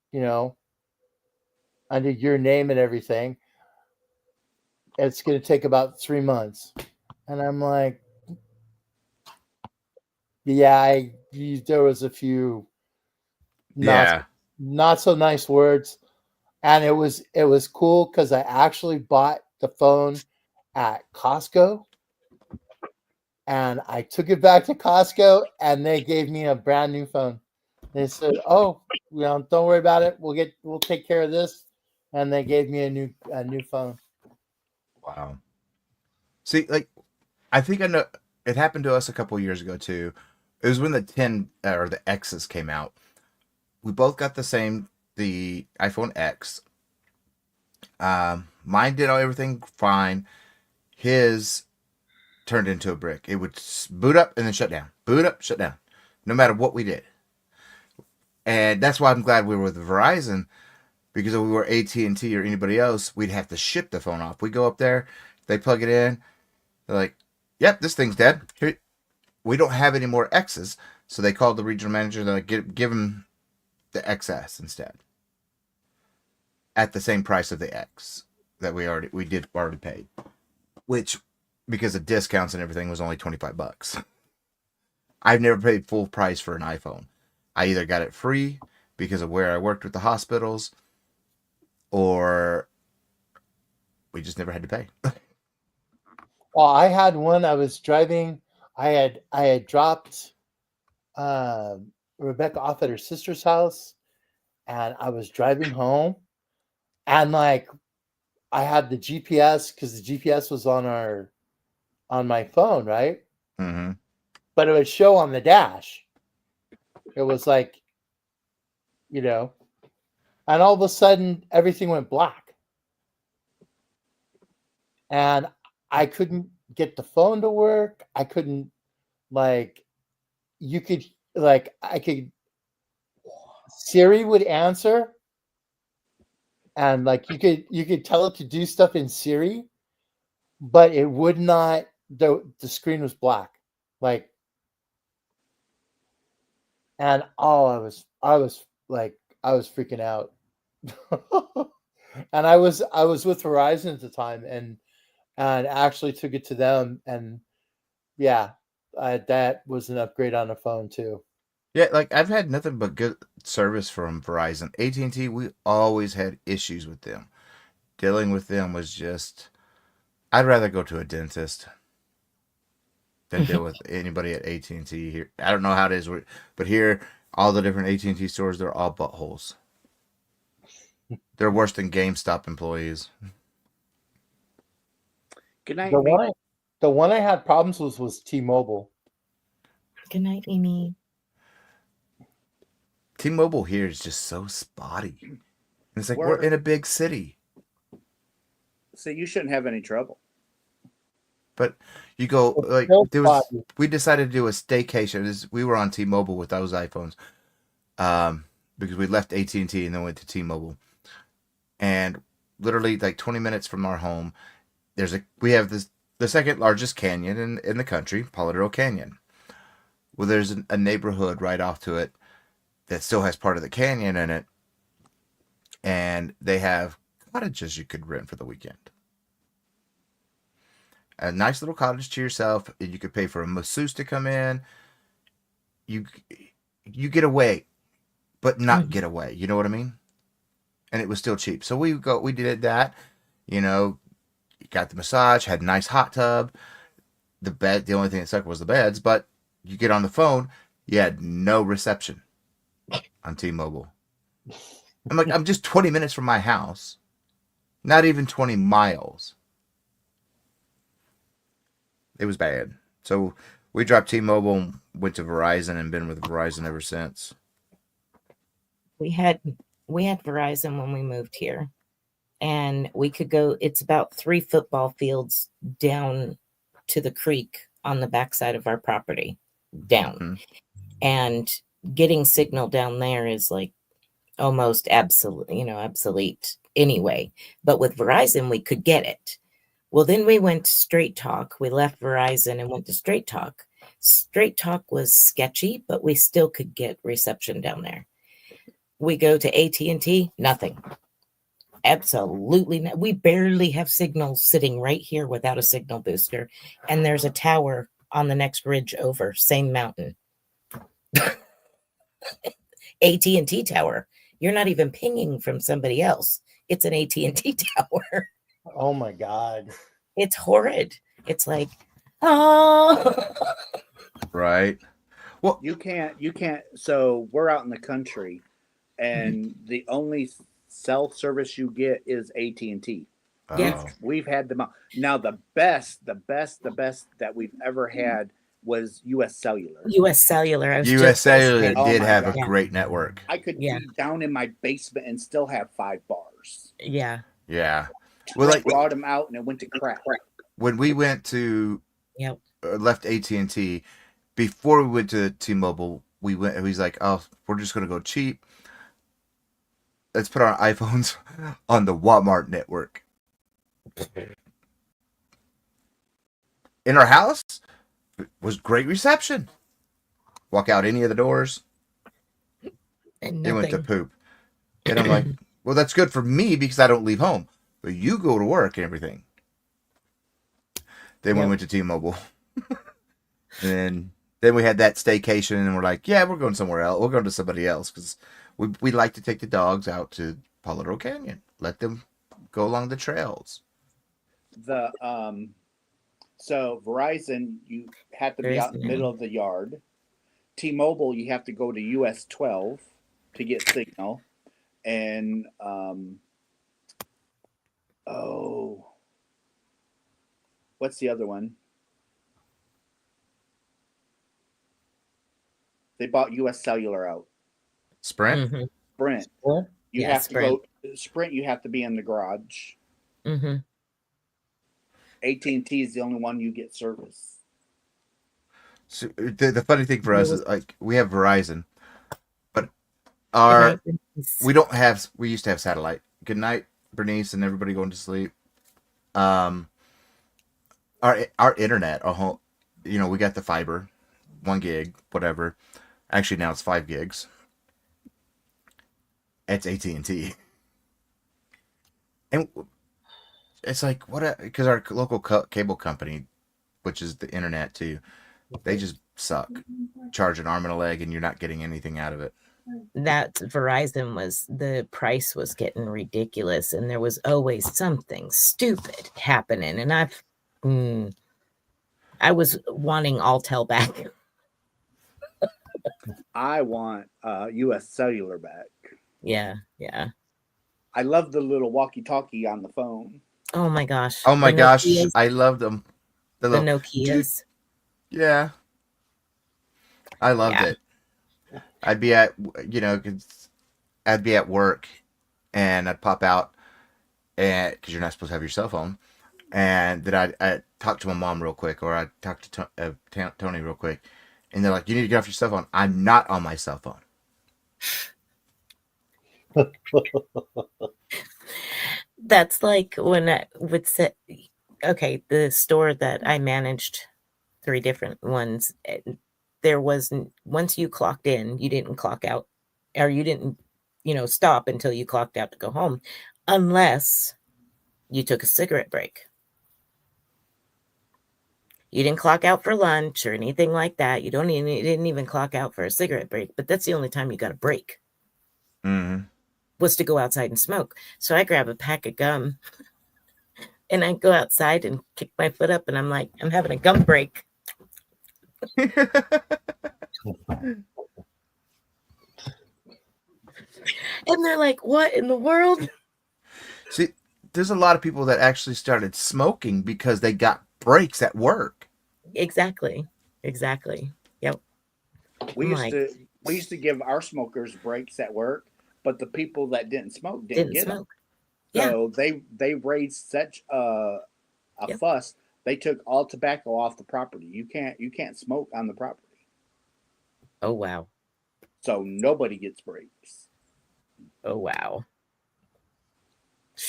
under your name and everything. It's going to take about 3 months. And I'm like, yeah, there was a few not so nice words. And it was cool because I actually bought the phone at Costco. And I took it back to Costco, and they gave me a brand new phone. They said, "Oh, don't worry about it. We'll take care of this." And they gave me a new phone. Wow. See, like, I think I know it happened to us a couple of years ago too. It was when the 10 or the X's came out. We both got the iPhone X. Mine did everything fine. His turned into a brick. It would boot up and then shut down. Boot up, shut down. No matter what we did. And that's why I'm glad we were with Verizon, because if we were AT&T or anybody else, we'd have to ship the phone off. We go up there, they plug it in. They're like, yep, this thing's dead. Here, we don't have any more X's. So they called the regional manager. They're like, give them the XS instead. At the same price of the X that we already paid. Which, because of discounts and everything, was only $25. I've never paid full price for an iPhone. I either got it free because of where I worked with the hospitals, or we just never had to pay. Well, I had one. I was driving. I had dropped Rebecca off at her sister's house, and I was driving home, and like I had the GPS because the GPS was on my phone, right? Mm-hmm. but it would show on the dash. It was like, you know, and all of a sudden everything went black. And I couldn't get the phone to work. I couldn't, like, you could, like, I could, Siri would answer, and like you could tell it to do stuff in Siri, but it would not, the screen was black. Like, and oh, I was like, I was freaking out. And I was with Verizon at the time, and actually took it to them, and yeah, that was an upgrade on the phone too. Yeah, like I've had nothing but good service from Verizon. AT&T, we always had issues with them. Dealing with them was just, I'd rather go to a dentist than deal with anybody at AT&T here. I don't know how it is, but here, all the different AT&T stores, they're all buttholes. They're worse than GameStop employees. Good night, The me. one I had problems with was T-Mobile. Good night, Amy. T-Mobile here is just so spotty. And it's like, we're We're- in a big city. So you shouldn't have any trouble. But you go, It's like, still there was, spotty. we decided to do a staycation. We were on T-Mobile with those iPhones, because we left AT&T and then went to T-Mobile. And literally, like 20 minutes from our home, we have the second largest canyon in the country, Palladero Canyon. Well, there's a neighborhood right off to it that still has part of the canyon in it, and they have cottages you could rent for the weekend. A nice little cottage to yourself, and you could pay for a masseuse to come in. You get away, but not get away. You know what I mean? And it was still cheap. So we did that. You know, got the massage, had a nice hot tub. The only thing that sucked was the beds, but you get on the phone, you had no reception on T-Mobile. I'm like, I'm just 20 minutes from my house. Not even 20 miles. It was bad. So we dropped T-Mobile and went to Verizon and been with Verizon ever since. We had Verizon when we moved here, and we could go. It's about 3 football fields down to the creek on the backside of our property, down, Mm-hmm. and getting signal down there is like almost obsolete anyway. But with Verizon, we could get it. Well, then we went to Straight Talk. We left Verizon and went to Straight Talk. Straight Talk was sketchy, but we still could get reception down there. We go to AT&T, nothing. Absolutely not. We barely have signals sitting right here without a signal booster. And there's a tower on the next ridge over, same mountain. AT&T tower. You're not even pinging from somebody else. It's an AT&T tower. Oh my God. It's horrid. It's like, oh. Right. Well, You can't. So we're out in the country, and the only cell service you get is AT&T. Yeah. We've had them out. Now the best that we've ever had was U.S. Cellular. U.S. Cellular. I was U.S. just gonna Cellular say, Oh did my have God. a great network. I could Yeah. be down in my basement and still have 5 bars. yeah. Yeah. Well, Well, I brought them out and it went to crap. when we went to Yep. left AT&T, before we went to T-Mobile, he's like, oh, we're just going to go cheap. Let's put our iPhones on the Walmart network. In our house, it was great reception. Walk out any of the doors, And it went to nothing. poop. And I'm like, well, that's good for me because I don't leave home. But you go to work and everything. Then we Yep. went to T-Mobile. And then we had that staycation, and we're like, yeah, we're going somewhere else. We're going to somebody else because we like to take the dogs out to Palladero Canyon. Let them go along the trails. So Verizon, you had to There be is out in the none. middle of the yard. T-Mobile, you have to go to US 12 to get signal, and what's the other one? They bought U.S. Cellular out. Sprint. Mm-hmm. Sprint. What? You Yeah, have Sprint. to go Sprint. You have to be in the garage. Mm-hmm. AT&T is the only one you get service. So the funny thing for us is like we have Verizon, but Good night, our Bernice. we used to have satellite. Good night, Bernice, and everybody going to sleep. Um, our internet, we got the fiber, 1 gig, whatever. Actually, now it's 5 gigs. It's AT&T, and it's like because our local cable company, which is the internet too, they just suck. Charge an arm and a leg, and you're not getting anything out of it. That Verizon the price was getting ridiculous, and there was always something stupid happening. And I was wanting Alltel back. I want U.S. Cellular back. Yeah. I love the little walkie-talkie on the phone. Oh my gosh. Oh my The gosh, Nokias, I love them. the Little, Nokias. yeah, I loved Yeah. it. I'd be at, 'cause I'd be at work, and I'd pop out, and because you're not supposed to have your cell phone, and then I'd talk to my mom real quick, or I'd talk to Tony real quick, and they're like, "You need to get off your cell phone." I'm not on my cell phone. That's like when I would say, okay, the store that I managed, 3 different ones, there was, once you clocked in, you didn't clock out, or you didn't, stop until you clocked out to go home, unless you took a cigarette break. You didn't clock out for lunch or anything like that. You didn't even clock out for a cigarette break, but that's the only time you got a break, Mm-hmm. was to go outside and smoke. So I grab a pack of gum and I go outside and kick my foot up, and I'm like, I'm having a gum break. And they're like, what in the world? See, there's a lot of people that actually started smoking because they got breaks at work. Exactly. Yep. We I'm used like, we used to give our smokers breaks at work, but the people that didn't smoke didn't get them. smoke. Yeah. So they raised such a Yep. fuss. They took all tobacco off the property. You can't smoke on the property. Oh, wow. So nobody gets breaks. Oh, wow.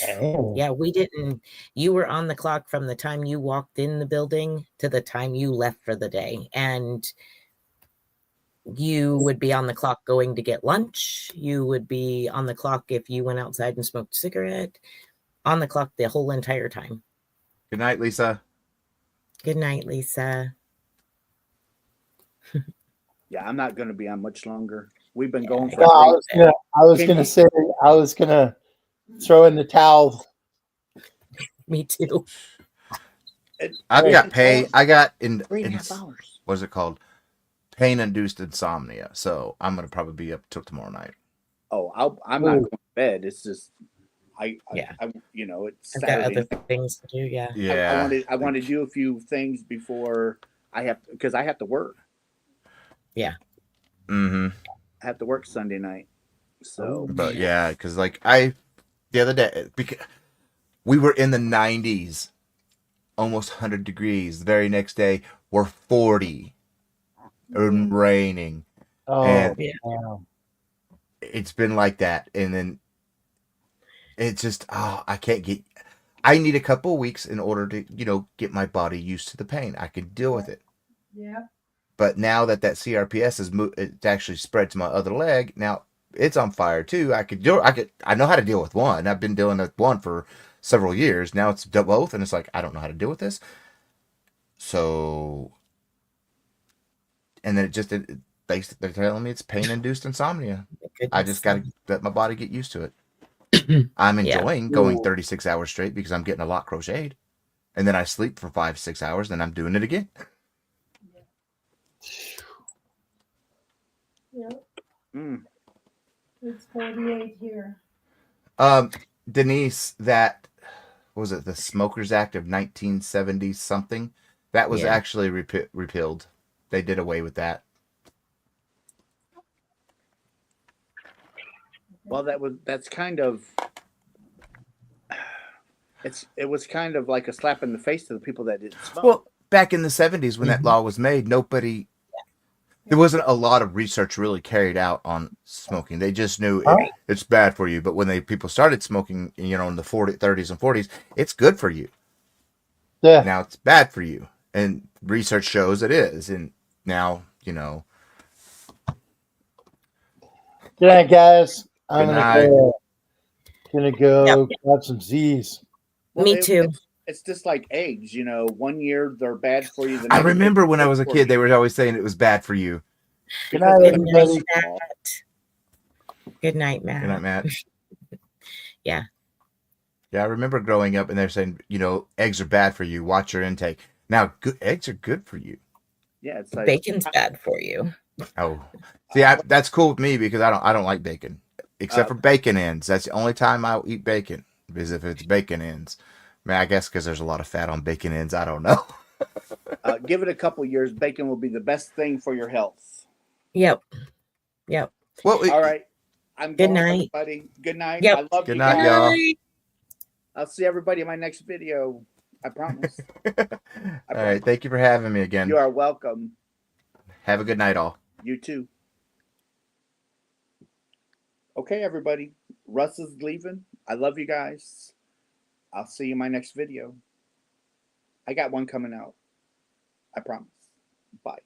Oh. Yeah, we didn't. You were on the clock from the time you walked in the building to the time you left for the day. And you would be on the clock going to get lunch. You would be on the clock if you went outside and smoked a cigarette. On the clock the whole entire time. Good night, Lisa. Good night, Lisa. Yeah, I'm not going to be on much longer. We've been going for. No, I was Can gonna you- say I was gonna throw in the towel. Me too. I've got pain. I got in 3.5 hours. What's it called? Pain-induced insomnia. So I'm gonna probably be up till tomorrow night. Oh, I'm not going to bed. It's just Yeah. it's I've got Saturday. other things to do. Yeah. Yeah. I want to do a few things before because I have to work. Mm-hmm. I have to work Sunday night. So But yeah, because like the other day, because we were in the 90s, almost 100 degrees. The very next day, we're 40 and raining. Oh, And wow. it's been like that, and then it's just I can't get. I need a couple of weeks in order to get my body used to the pain. I can deal with it. Yeah. But now that CRPS it's actually spread to my other leg. Now it's on fire too. I know how to deal with one. I've been dealing with one for several years. Now it's both, and it's like I don't know how to deal with this. So, and then they're telling me it's pain-induced insomnia. I just got to let my body get used to it. I'm enjoying going 36 hours straight because I'm getting a lot crocheted, and then I sleep for 5-6 hours, then I'm doing it again. Yep. mm, It's 48 here. Denise, that was it, the Smokers Act of 1970 something, that was actually repealed. They did away with that. Well, that's kind of it was kind of like a slap in the face to the people that didn't smoke. Well, back in the 70s when that law was made, there wasn't a lot of research really carried out on smoking. They just knew it's bad for you. But when people started smoking, in the 30s and 40s, it's good for you. Yeah. Now it's bad for you. And research shows it is. And now, Good night, guys. I'm Good gonna night. go grab some Z's. Well, Me too. It's just like eggs, 1 year they're bad for you. The I next year remember when I they're was a good kid, for they you. were always saying it was bad for you. Good night, Good night, everybody. Matt. Good night, Matt. Good night, Matt. Yeah. Yeah, I remember growing up and they're saying, eggs are bad for you. Watch your intake. Now, eggs are good for you. Yeah, it's like Bacon's bad for you. Oh, see, that's cool with me because I don't like bacon, except for bacon ends. That's the only time I'll eat bacon is if it's bacon ends. I mean, I guess because there's a lot of fat on bacon ends. I don't know. Give it a couple years. Bacon will be the best thing for your health. Yep. Well, All right. I'm Good going, night. everybody. Good night. Yep. I love Good you night, guys. y'all. I'll see everybody in my next video. I promise. All right. Thank you for having me again. You are welcome. Have a good night, all. You too. Okay, everybody. Russ is leaving. I love you guys. I'll see you in my next video. I got one coming out. I promise. Bye.